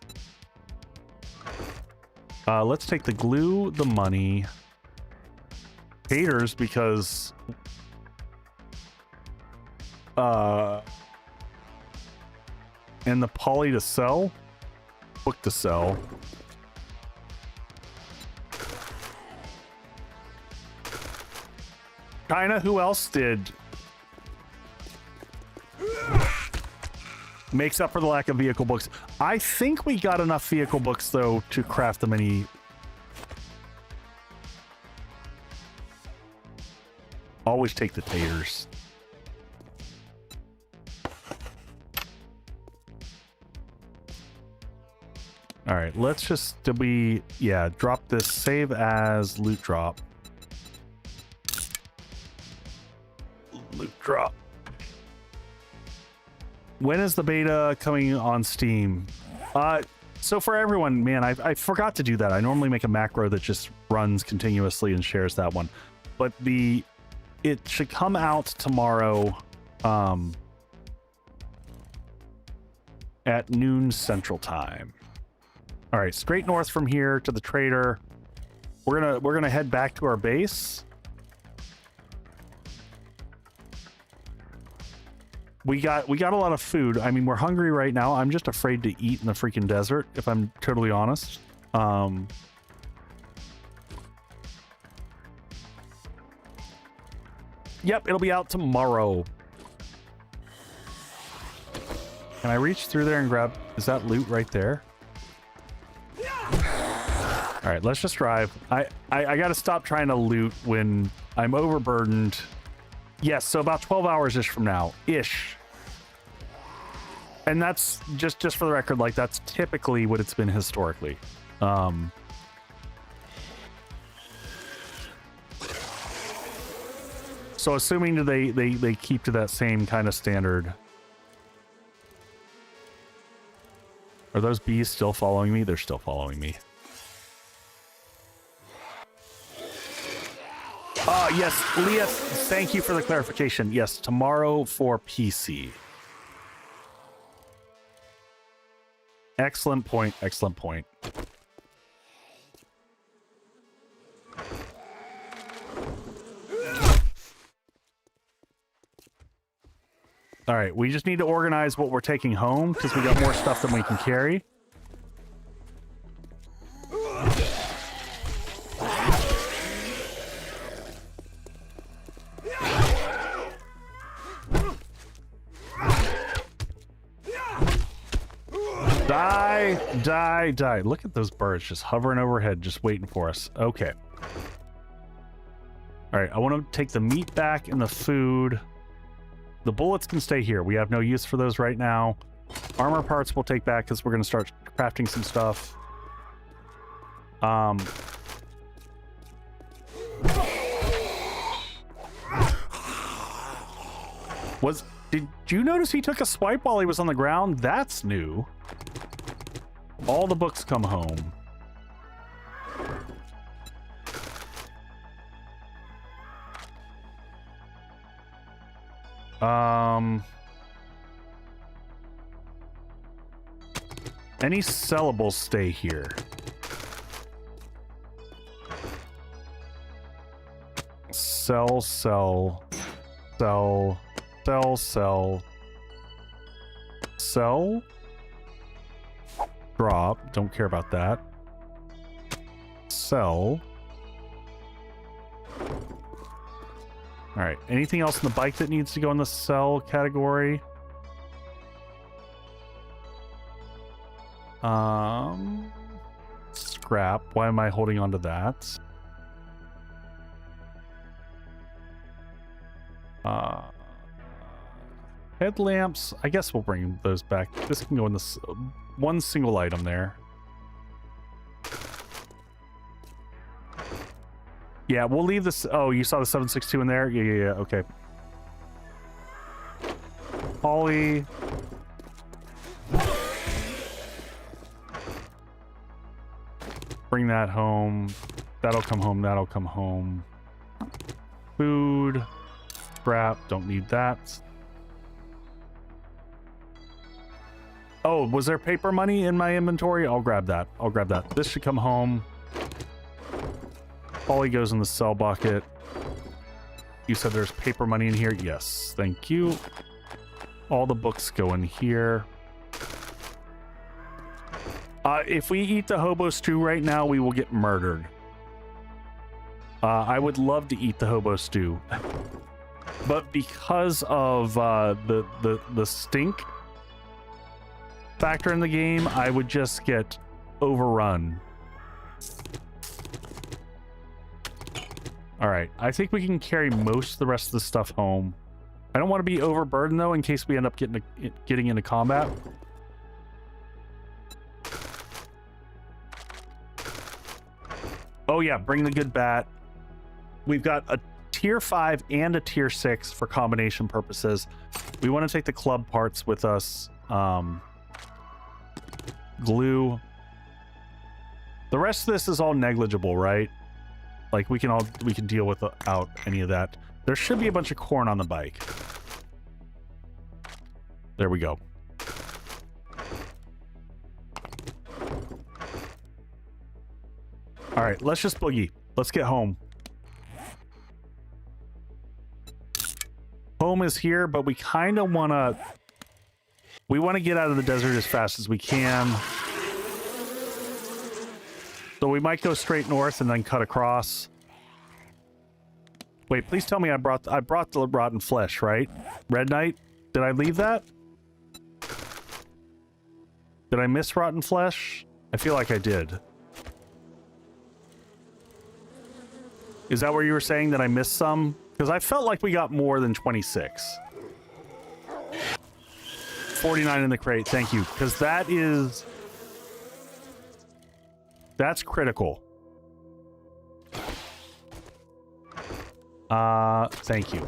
S1: Let's take the glue, the money, haters, because and the poly to sell, book to sell. Kinda, who else did? Makes up for the lack of vehicle books. I think we got enough vehicle books, though, to craft the mini. Always take the taters. All right, let's just, drop this, save as loot drop. Loot drop. When is the beta coming on Steam? So for everyone, man, I forgot to do that. I normally make a macro that just runs continuously and shares that one. But it should come out tomorrow at noon Central Time. All right, straight north from here to the trader. We're gonna head back to our base. We got a lot of food. I mean, we're hungry right now. I'm just afraid to eat in the freaking desert, if I'm totally honest. Yep, it'll be out tomorrow. Can I reach through there and grab... Is that loot right there? All right, let's just drive. I gotta stop trying to loot when I'm overburdened. Yes, so about 12 hours-ish from now. Ish. And that's, just for the record, like, that's typically what it's been historically. So assuming they keep to that same kind of standard. Are those bees still following me? They're still following me. Yes, Leah, thank you for the clarification. Yes, tomorrow for PC. Excellent point, excellent point. All right, we just need to organize what we're taking home because we got more stuff than we can carry. Die. Look at those birds just hovering overhead, just waiting for us. Okay. All right, I want to take the meat back and the food. The bullets can stay here. We have no use for those right now. Armor parts we'll take back because we're going to start crafting some stuff. Did you notice he took a swipe while he was on the ground? That's new. All the books come home. Any sellables stay here. Sell. Drop. Don't care about that. Sell. All right. Anything else in the bike that needs to go in the sell category? Scrap. Why am I holding on to that? Headlamps. I guess we'll bring those back. This can go in this one single item there. Yeah, we'll leave this. Oh, you saw the 762 in there? Yeah. Okay. Holly. Bring that home. That'll come home. That'll come home. Food. Scrap. Don't need that. Oh, was there paper money in my inventory? I'll grab that. This should come home. Holly goes in the sell bucket. You said there's paper money in here? Yes, thank you. All the books go in here. If we eat the hobo stew right now, we will get murdered. I would love to eat the hobo stew. But because of the stink factor in the game, I would just get overrun. All right, I think we can carry most of the rest of the stuff home. I don't want to be overburdened though, in case we end up getting into combat. Oh yeah, bring the good bat. We've got a tier 5 and a tier 6 for combination purposes. We want to take the club parts with us. Glue. The rest of this is all negligible, right? Like we can deal without any of that. There should be a bunch of corn on the bike. There we go. All right, let's just boogie. Let's get home. Home is here, but we kind of want to... We want to get out of the desert as fast as we can. So we might go straight north and then cut across. Wait, please tell me I brought the rotten flesh, right? Red Knight? Did I leave that? Did I miss rotten flesh? I feel like I did. Is that where you were saying that I missed some? Because I felt like we got more than 26. 49 in the crate, thank you. Because that's critical. Thank you.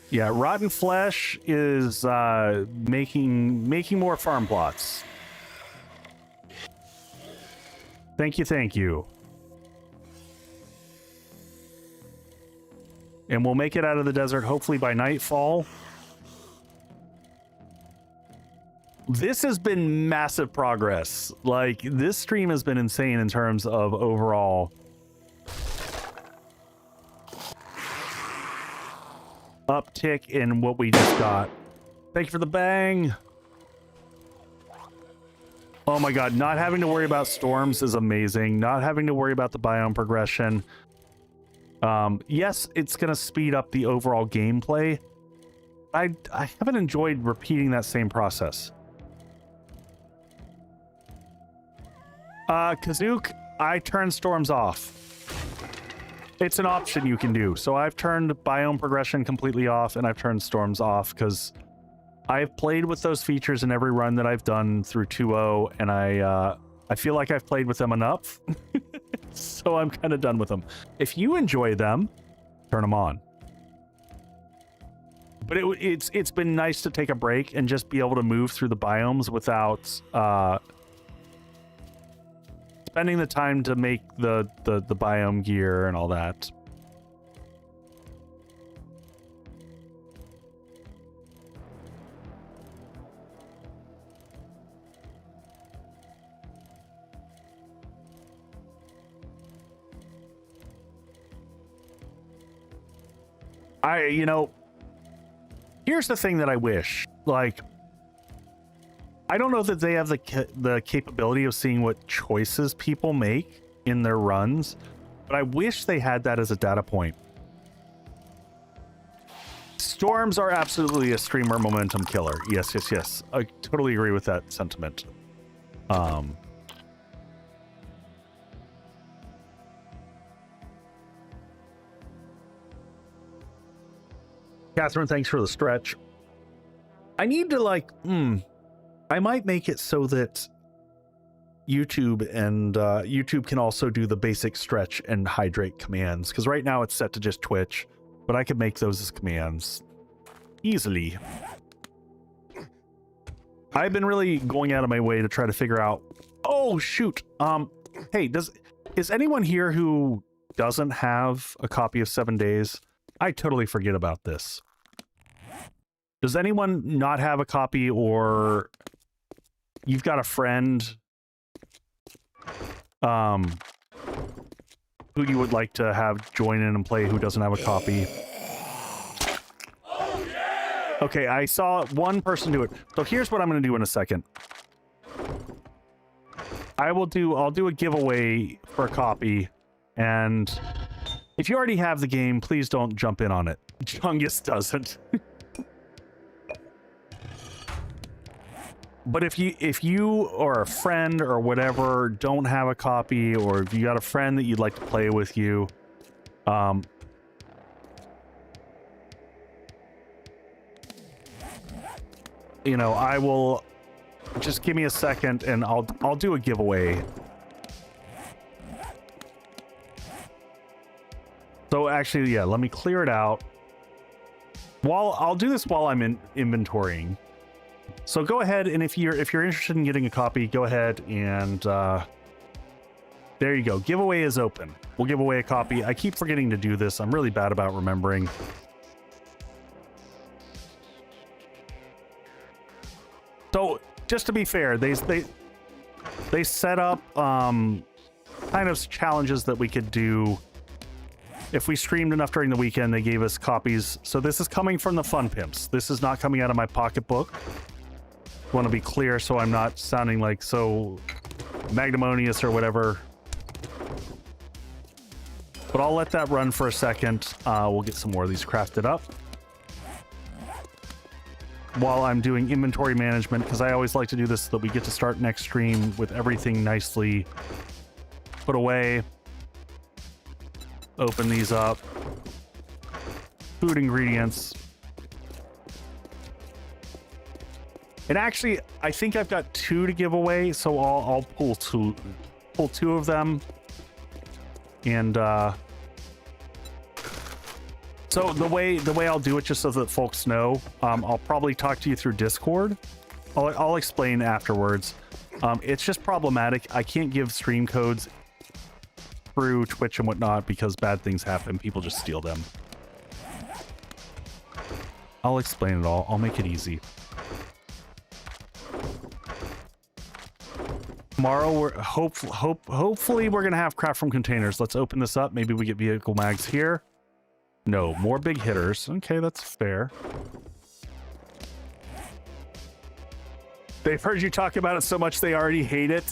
S1: Yeah, rotten flesh is making more farm plots. Thank you, thank you. And we'll make it out of the desert hopefully by nightfall. This has been massive progress. Like, this stream has been insane in terms of overall uptick in what we just got. Thank you for the bang. Oh my god, not having to worry about storms is amazing. Not having to worry about the biome progression. Yes, it's gonna speed up the overall gameplay. I haven't enjoyed repeating that same process. Kazook, I turn storms off. It's an option you can do. So I've turned biome progression completely off, and I've turned storms off because I've played with those features in every run that I've done through 2.0, and I feel like I've played with them enough. So I'm kind of done with them. If you enjoy them, turn them on. But it's been nice to take a break and just be able to move through the biomes without spending the time to make the biome gear and all that. Here's the thing that I wish. Like, I don't know that they have the capability of seeing what choices people make in their runs, but I wish they had that as a data point. Storms are absolutely a streamer momentum killer. Yes, yes, yes. I totally agree with that sentiment. Catherine, thanks for the stretch. I need to I might make it so that YouTube and YouTube can also do the basic stretch and hydrate commands, because right now it's set to just Twitch, but I could make those as commands easily. I've been really going out of my way to try to figure out. Oh shoot! Hey, is anyone here who doesn't have a copy of 7 Days? I totally forget about this. Does anyone not have a copy, or you've got a friend who you would like to have join in and play who doesn't have a copy? Oh, yeah! Okay, I saw one person do it. So here's what I'm going to do in a second. I'll do a giveaway for a copy, and if you already have the game, please don't jump in on it. Chungus doesn't. But if you or a friend or whatever don't have a copy, or if you got a friend that you'd like to play with you, just give me a second and I'll do a giveaway. So actually, yeah, let me clear it out. I'll do this while I'm in inventorying. So go ahead, and if you're interested in getting a copy, go ahead and there you go. Giveaway is open. We'll give away a copy. I keep forgetting to do this. I'm really bad about remembering. So just to be fair, they set up kind of challenges that we could do. If we streamed enough during the weekend, they gave us copies. So this is coming from the Fun Pimps. This is not coming out of my pocketbook. Want to be clear so I'm not sounding like so magnanimous or whatever. But I'll let that run for a second. We'll get some more of these crafted up while I'm doing inventory management, because I always like to do this so that we get to start next stream with everything nicely put away. Open these up. Food ingredients. And actually, I think I've got 2 to give away, so I'll pull two of them. And so the way I'll do it, just so that folks know, I'll probably talk to you through Discord. I'll explain afterwards. It's just problematic. I can't give stream codes through Twitch and whatnot because bad things happen. People just steal them. I'll explain it all. I'll make it easy. Tomorrow, hopefully we're gonna have craft from containers. Let's open this up. Maybe we get vehicle mags here. No, more big hitters. Okay, that's fair. They've heard you talk about it so much they already hate it.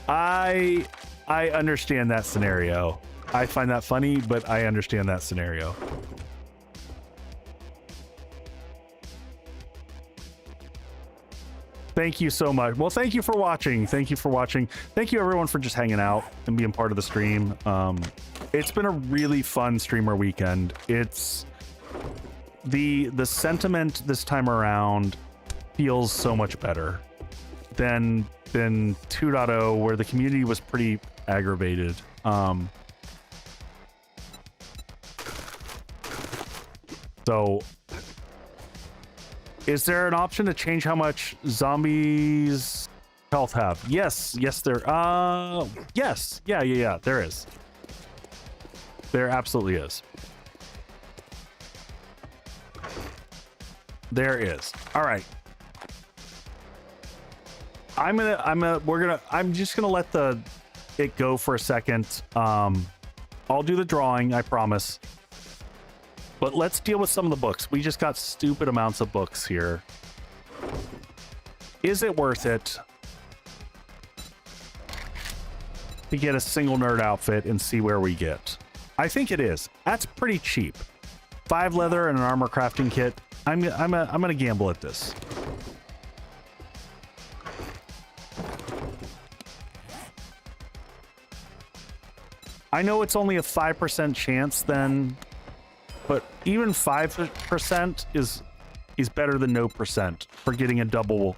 S1: I understand that scenario. I find that funny, but I understand that scenario. Thank you so much. Well, thank you for watching. Thank you for watching. Thank you everyone for just hanging out and being part of the stream. It's been a really fun streamer weekend. It's the sentiment this time around feels so much better than 2.0, where the community was pretty aggravated. So is there an option to change how much zombies health have? Yes, there yes. Yeah, there is. There absolutely is. There is. All right. I'm just gonna let it go for a second. I'll do the drawing, I promise. But let's deal with some of the books. We just got stupid amounts of books here. Is it worth it to get a single nerd outfit and see where we get? I think it is. That's pretty cheap. 5 leather and an armor crafting kit. I'm gonna gamble at this. I know it's only a 5% chance then, but even 5% is better than no percent for getting a double.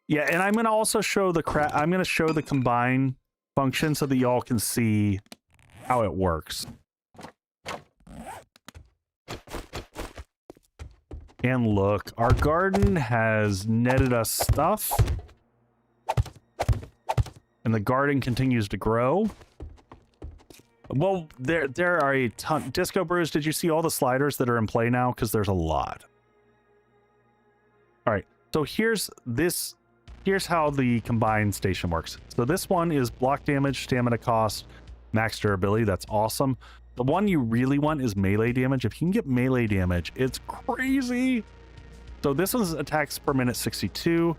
S1: Yeah, and I'm gonna also show I'm gonna show the combine function so that y'all can see how it works. And look, our garden has netted us stuff. And the garden continues to grow. Well, there are a ton. Disco Brews, did you see all the sliders that are in play now? Because there's a lot. All right, so here's how the combined station works. So this one is block damage, stamina cost, max durability. That's awesome. The one you really want is melee damage. If you can get melee damage, it's crazy. So this one's attacks per minute 62.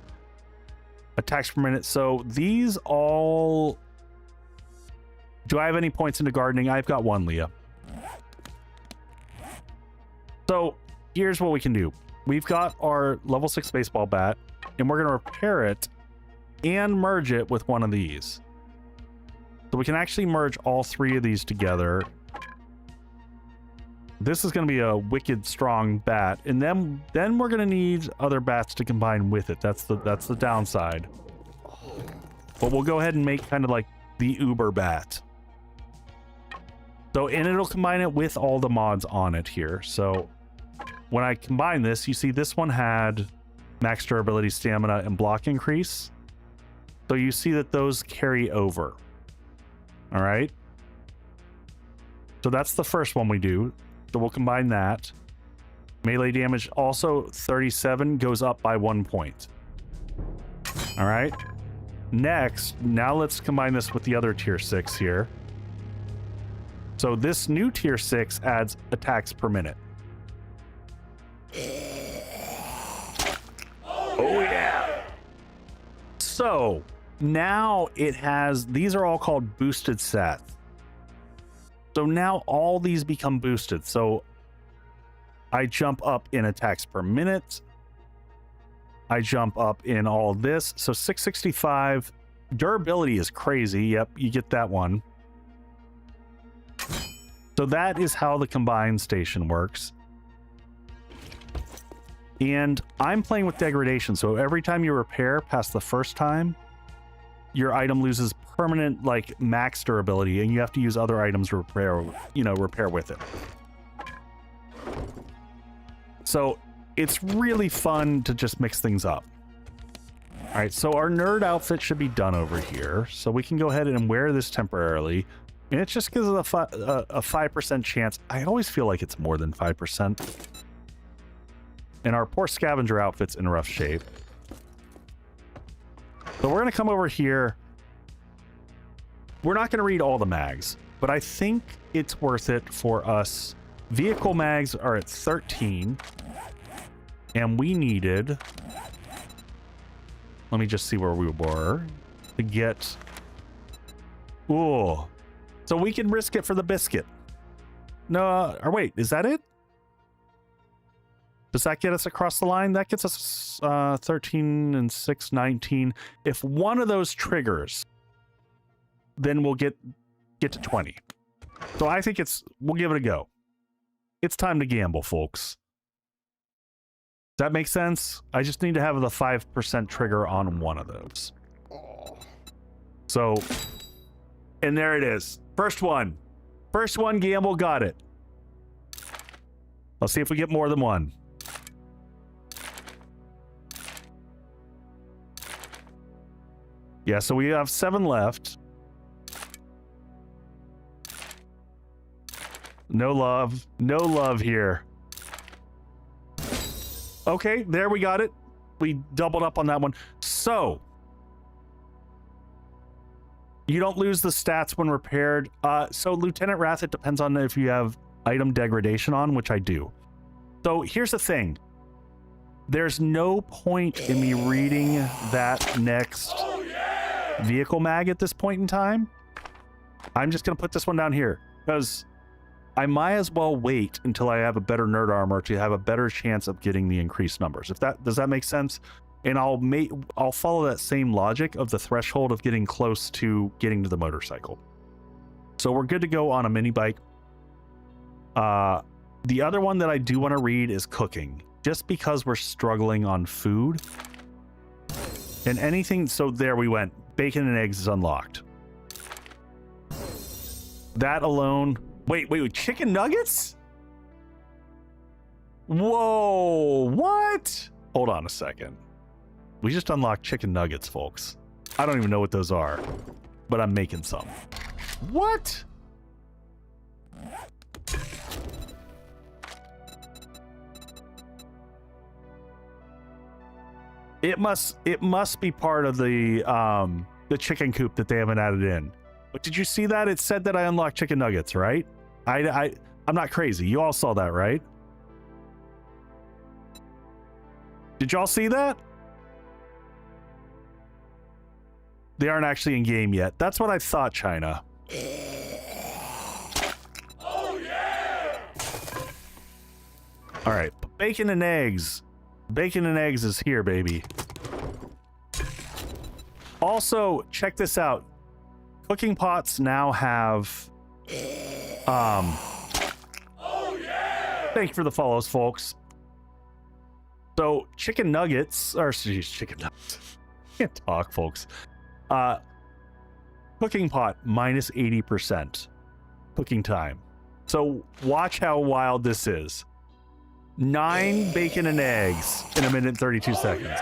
S1: Attacks per minute. So these all... Do I have any points into gardening? I've got 1, Leah. So here's what we can do. We've got our level 6 baseball bat, and we're going to repair it and merge it with one of these. So we can actually merge all 3 of these together. This is going to be a wicked strong bat, and then we're going to need other bats to combine with it. That's the downside. But we'll go ahead and make kind of like the uber bat. So, and it'll combine it with all the mods on it here. So when I combine this, you see this one had max durability, stamina, and block increase. So you see that those carry over. All right. So that's the first one we do. So we'll combine that. Melee damage also 37 goes up by 1 point. All right. Next, now let's combine this with the other tier 6 here. So this new tier 6 adds attacks per minute. Oh yeah. So now it has, these are all called boosted stats. So now all these become boosted. So I jump up in attacks per minute. I jump up in all this. So 665. Durability is crazy. Yep, you get that one. So that is how the combined station works. And I'm playing with degradation. So every time you repair past the first time, your item loses permanent, like, max durability, and you have to use other items to repair with it. So it's really fun to just mix things up. All right, so our nerd outfit should be done over here. So we can go ahead and wear this temporarily. And it just gives us a 5% chance. I always feel like it's more than 5%. And our poor scavenger outfit's in rough shape. So we're going to come over here. We're not going to read all the mags, but I think it's worth it for us. Vehicle mags are at 13. And we needed... Let me just see where we were to get... Ooh. So we can risk it for the biscuit. No, or wait, is that it? Does that get us across the line? That gets us 13 and 6, 19. If one of those triggers, then we'll get to 20. So I think we'll give it a go. It's time to gamble, folks. Does that make sense? I just need to have the 5% trigger on one of those. So, and there it is. First one. First one, gamble, got it. Let's see if we get more than one. Yeah, so we have 7 left. No love. No love here. Okay, there we got it. We doubled up on that one. So, you don't lose the stats when repaired. So Lieutenant Wrath, it depends on if you have item degradation on, which I do. So here's the thing. There's no point in me reading that next vehicle mag at this point in time. I'm just going to put this one down here because I might as well wait until I have a better nerd armor to have a better chance of getting the increased numbers. Does that make sense? And I'll follow that same logic of the threshold of getting close to getting to the motorcycle. So we're good to go on a mini bike. The other one that I do want to read is cooking, just because we're struggling on food. And anything, so there we went. Bacon and eggs is unlocked. That alone, wait, chicken nuggets? Whoa, what? Hold on a second. We just unlocked chicken nuggets, folks. I don't even know what those are, but I'm making some. What? It must be part of the chicken coop that they haven't added in. But did you see that? It said that I unlocked chicken nuggets, right? I'm not crazy. You all saw that, right? Did y'all see that? They aren't actually in game yet. That's what I thought, China. Oh yeah! All right, bacon and eggs. Bacon and eggs is here, baby. Also, check this out. Cooking pots now have oh yeah! Thank you for the follows, folks. So chicken nuggets, or geez, chicken nuggets. Can't talk, folks. Cooking pot minus 80% cooking time. So watch how wild this is. 9 bacon and eggs in 1 minute and 32 seconds.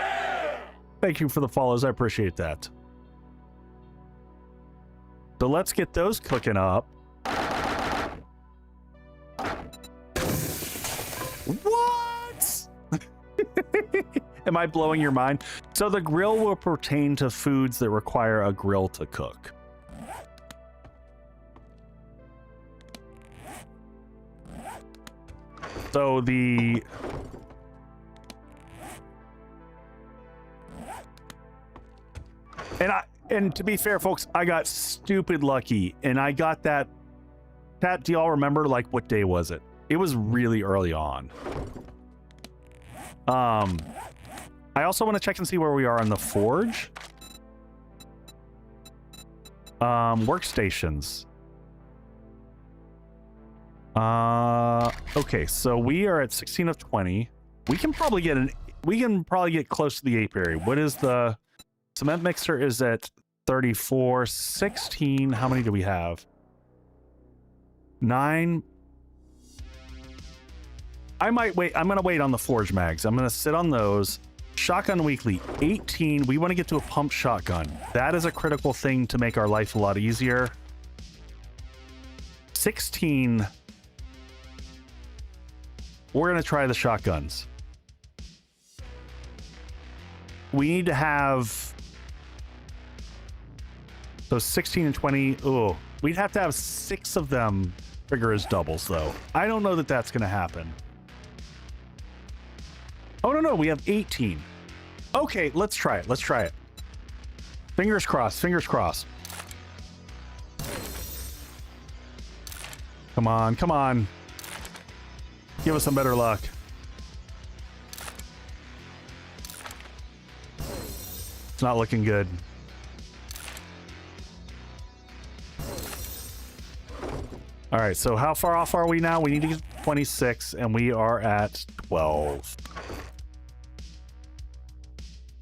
S1: Thank you for the follows. I appreciate that. So let's get those cooking up. What? Am I blowing your mind? So the grill will pertain to foods that require a grill to cook. So the... And to be fair, folks, I got stupid lucky, and I got that... Pat, do y'all remember, like, what day was it? It was really early on. I also want to check and see where we are on the forge. Workstations. Okay, so we are at 16 of 20. We can probably get close to the apiary. What is the cement mixer is at 34, 16. How many do we have? 9. I might wait. I'm going to wait on the forge mags. I'm going to sit on those. Shotgun weekly, 18. We want to get to a pump shotgun. That is a critical thing to make our life a lot easier. 16. We're going to try the shotguns. We need to have... So 16 and 20. Oh, we'd have to have 6 of them trigger as doubles, though. I don't know that that's going to happen. Oh, no, we have 18. Okay, let's try it. Let's try it. Fingers crossed. Fingers crossed. Come on. Come on. Give us some better luck. It's not looking good. All right, so how far off are we now? We need to get 26, and we are at 12.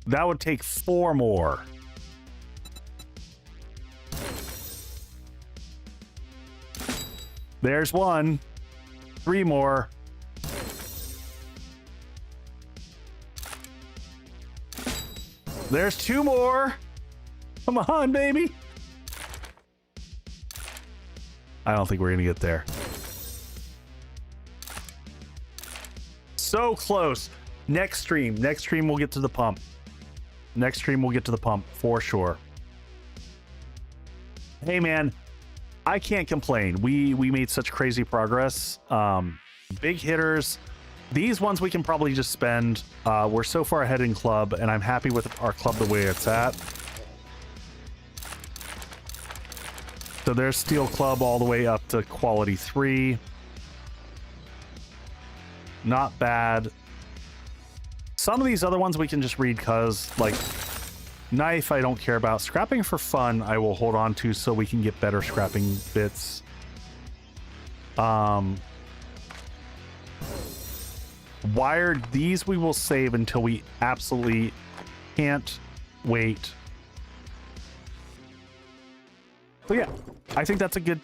S1: That would take 4 more. There's 1. 3 more. There's 2 more. Come on, baby. I don't think we're gonna get there. So close. Next stream we'll get to the pump. Next stream we'll get to the pump for sure. Hey man, I can't complain. We made such crazy progress. Big hitters. These ones we can probably just spend. We're so far ahead in club, and I'm happy with our club the way it's at. So there's Steel Club all the way up to quality 3. Not bad. Some of these other ones we can just read because, like, knife I don't care about. Scrapping for fun I will hold on to so we can get better scrapping bits. Wired, these we will save until we absolutely can't wait. So yeah, I think that's a good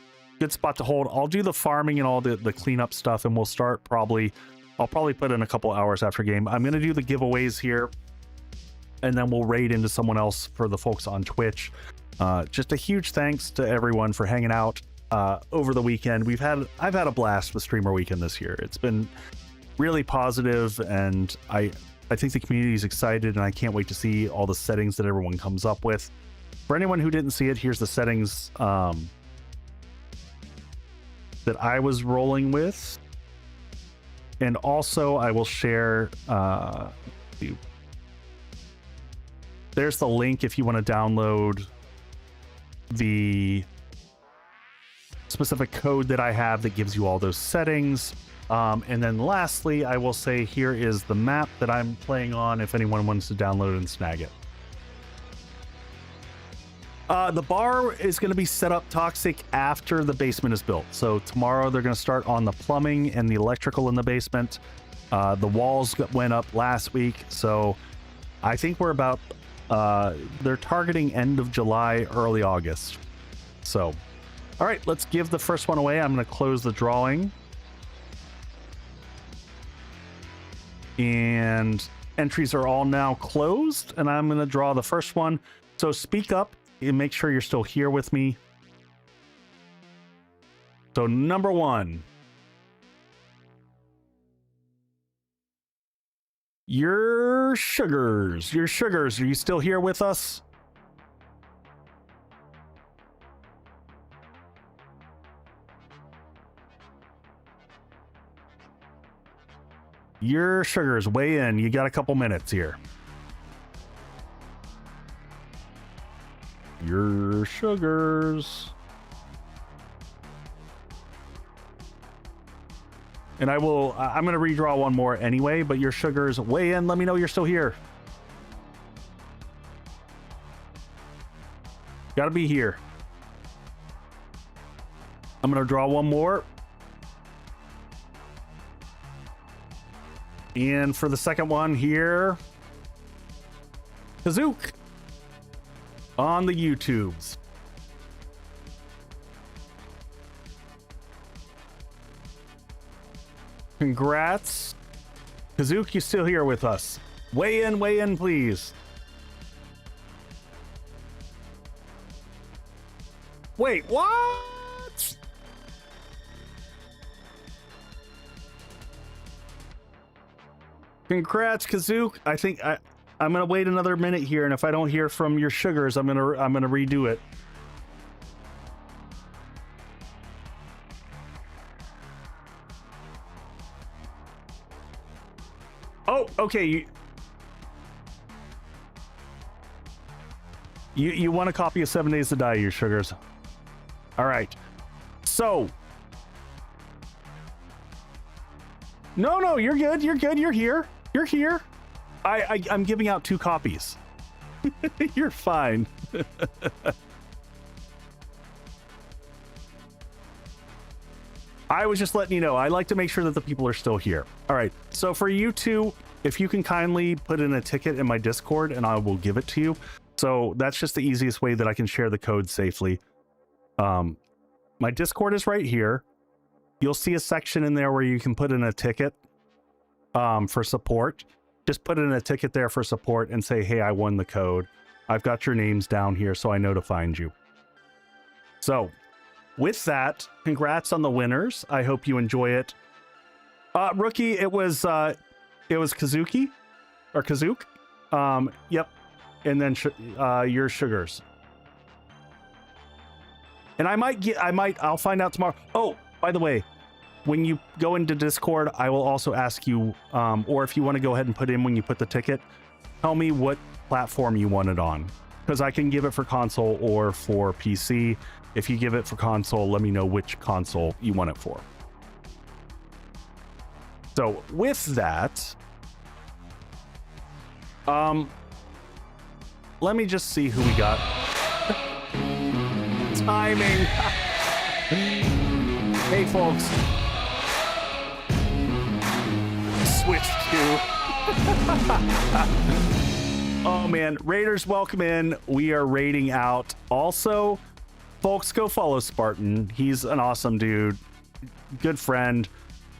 S1: spot to hold. I'll do the farming and all the cleanup stuff, and we'll start I'll probably put in a couple hours after game. I'm going to do the giveaways here, and then we'll raid into someone else for the folks on Twitch. Just a huge thanks to everyone for hanging out over the weekend. I've had a blast with Streamer Weekend this year. It's been really positive, and I think the community is excited, and I can't wait to see all the settings that everyone comes up with. For anyone who didn't see it, here's the settings that I was rolling with. And also, I will share... there's the link if you want to download the specific code that I have that gives you all those settings. And then lastly, I will say here is the map that I'm playing on if anyone wants to download and snag it. The bar is going to be set up toxic after the basement is built. So tomorrow they're going to start on the plumbing and the electrical in the basement. The walls went up last week, so I think we're about, they're targeting end of July, early August. So, all right, let's give the first one away. I'm going to close the drawing. And entries are all now closed, and I'm going to draw the first one. So speak up and make sure you're still here with me. So number 1. Your sugars, are you still here with us? Your sugars, weigh in. You got a couple minutes here. Your sugars. And I'm going to redraw one more anyway, but your sugars, weigh in. Let me know you're still here. Gotta be here. I'm going to draw one more. And for the second one here, Kazook on the YouTubes. Congrats. Kazook, you still here with us. Weigh in, please. Wait, what? Congrats, Kazook. I think I'm gonna wait another minute here, and if I don't hear from your sugars, I'm gonna redo it. Oh, okay. You want a copy of 7 Days to Die, your sugars. All right. So. No, you're good. You're good. You're here. You're here. I'm giving out 2 copies. You're fine. I was just letting you know. I like to make sure that the people are still here. All right. So for you two, if you can kindly put in a ticket in my Discord and I will give it to you. So that's just the easiest way that I can share the code safely. My Discord is right here. You'll see a section in there where you can put in a ticket for support. Just put in a ticket there for support and say, hey, I won the code. I've got your names down here so I know to find you. So with that, congrats on the winners. I hope you enjoy it. Rookie, it was Kazuki or Kazook. Yep. And then your sugars. And I'll find out tomorrow. Oh, by the way, when you go into Discord, I will also ask you, or if you want to go ahead and put in when you put the ticket, tell me what platform you want it on, because I can give it for console or for PC. If you give it for console, let me know which console you want it for. So with that, let me just see who we got. Timing. Hey folks. Switch to. Oh man, Raiders, welcome in. We are raiding out. Also, folks, go follow Spartan. He's an awesome dude. Good friend.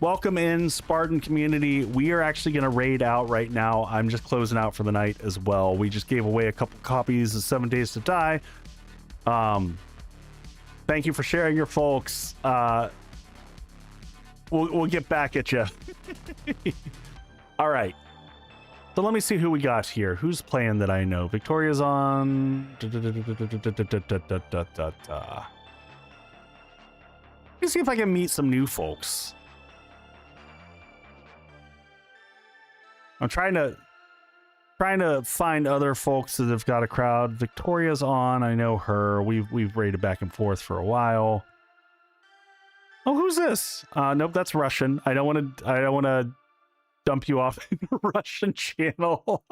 S1: Welcome in, Spartan community. We are actually going to raid out right now. I'm just closing out for the night as well. We just gave away a couple copies of 7 Days to Die. Thank you for sharing your folks. We'll get back at you. All right. So let me see who we got here. Who's playing that I know? Victoria's on. Let me see if I can meet some new folks. I'm trying to find other folks that have got a crowd. Victoria's on. I know her. We've raided back and forth for a while. Oh, who's this? Nope, that's Russian. I don't want to dump you off in a Russian channel.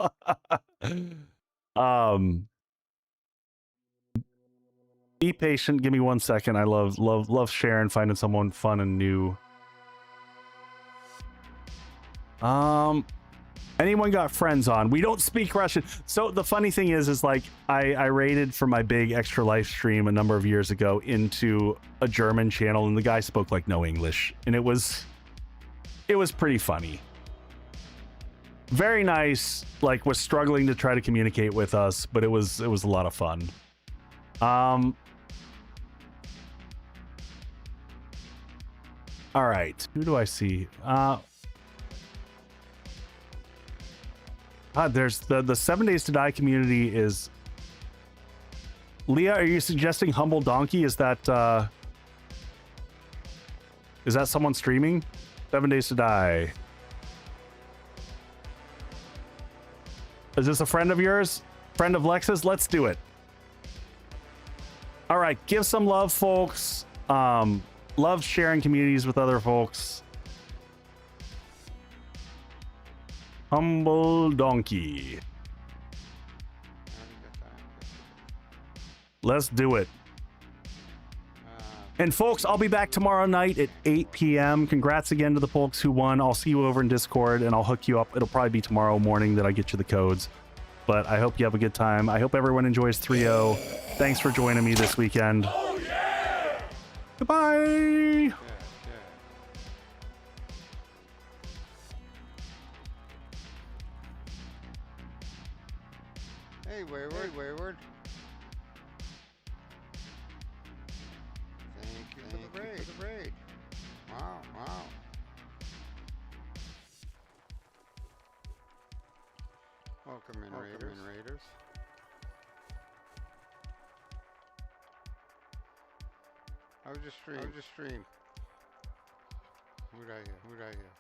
S1: Be patient. Give me 1 second. I love sharing, finding someone fun and new. Anyone got friends on? We don't speak Russian. So the funny thing is like I raided for my big extra life stream a number of years ago into a German channel, and the guy spoke like no English, and it was pretty funny. Very nice. Like, was struggling to try to communicate with us, but it was a lot of fun. All right, who do I see? There's the 7 Days to Die community is... Leah, are you suggesting Humble Donkey? Is that someone streaming? 7 Days to Die. Is this a friend of yours? Friend of Lex's? Let's do it. All right, give some love, folks. Love sharing communities with other folks. Humble Donkey. Let's do it. And folks, I'll be back tomorrow night at 8 p.m. Congrats again to the folks who won. I'll see you over in Discord and I'll hook you up. It'll probably be tomorrow morning that I get you the codes. But I hope you have a good time. I hope everyone enjoys 3-0. Thanks for joining me this weekend. Oh, yeah! Goodbye!
S6: Hey, Wayward. Thank you for the raid. Wow. Welcome in, Raiders. How's your stream? Who'd I hear?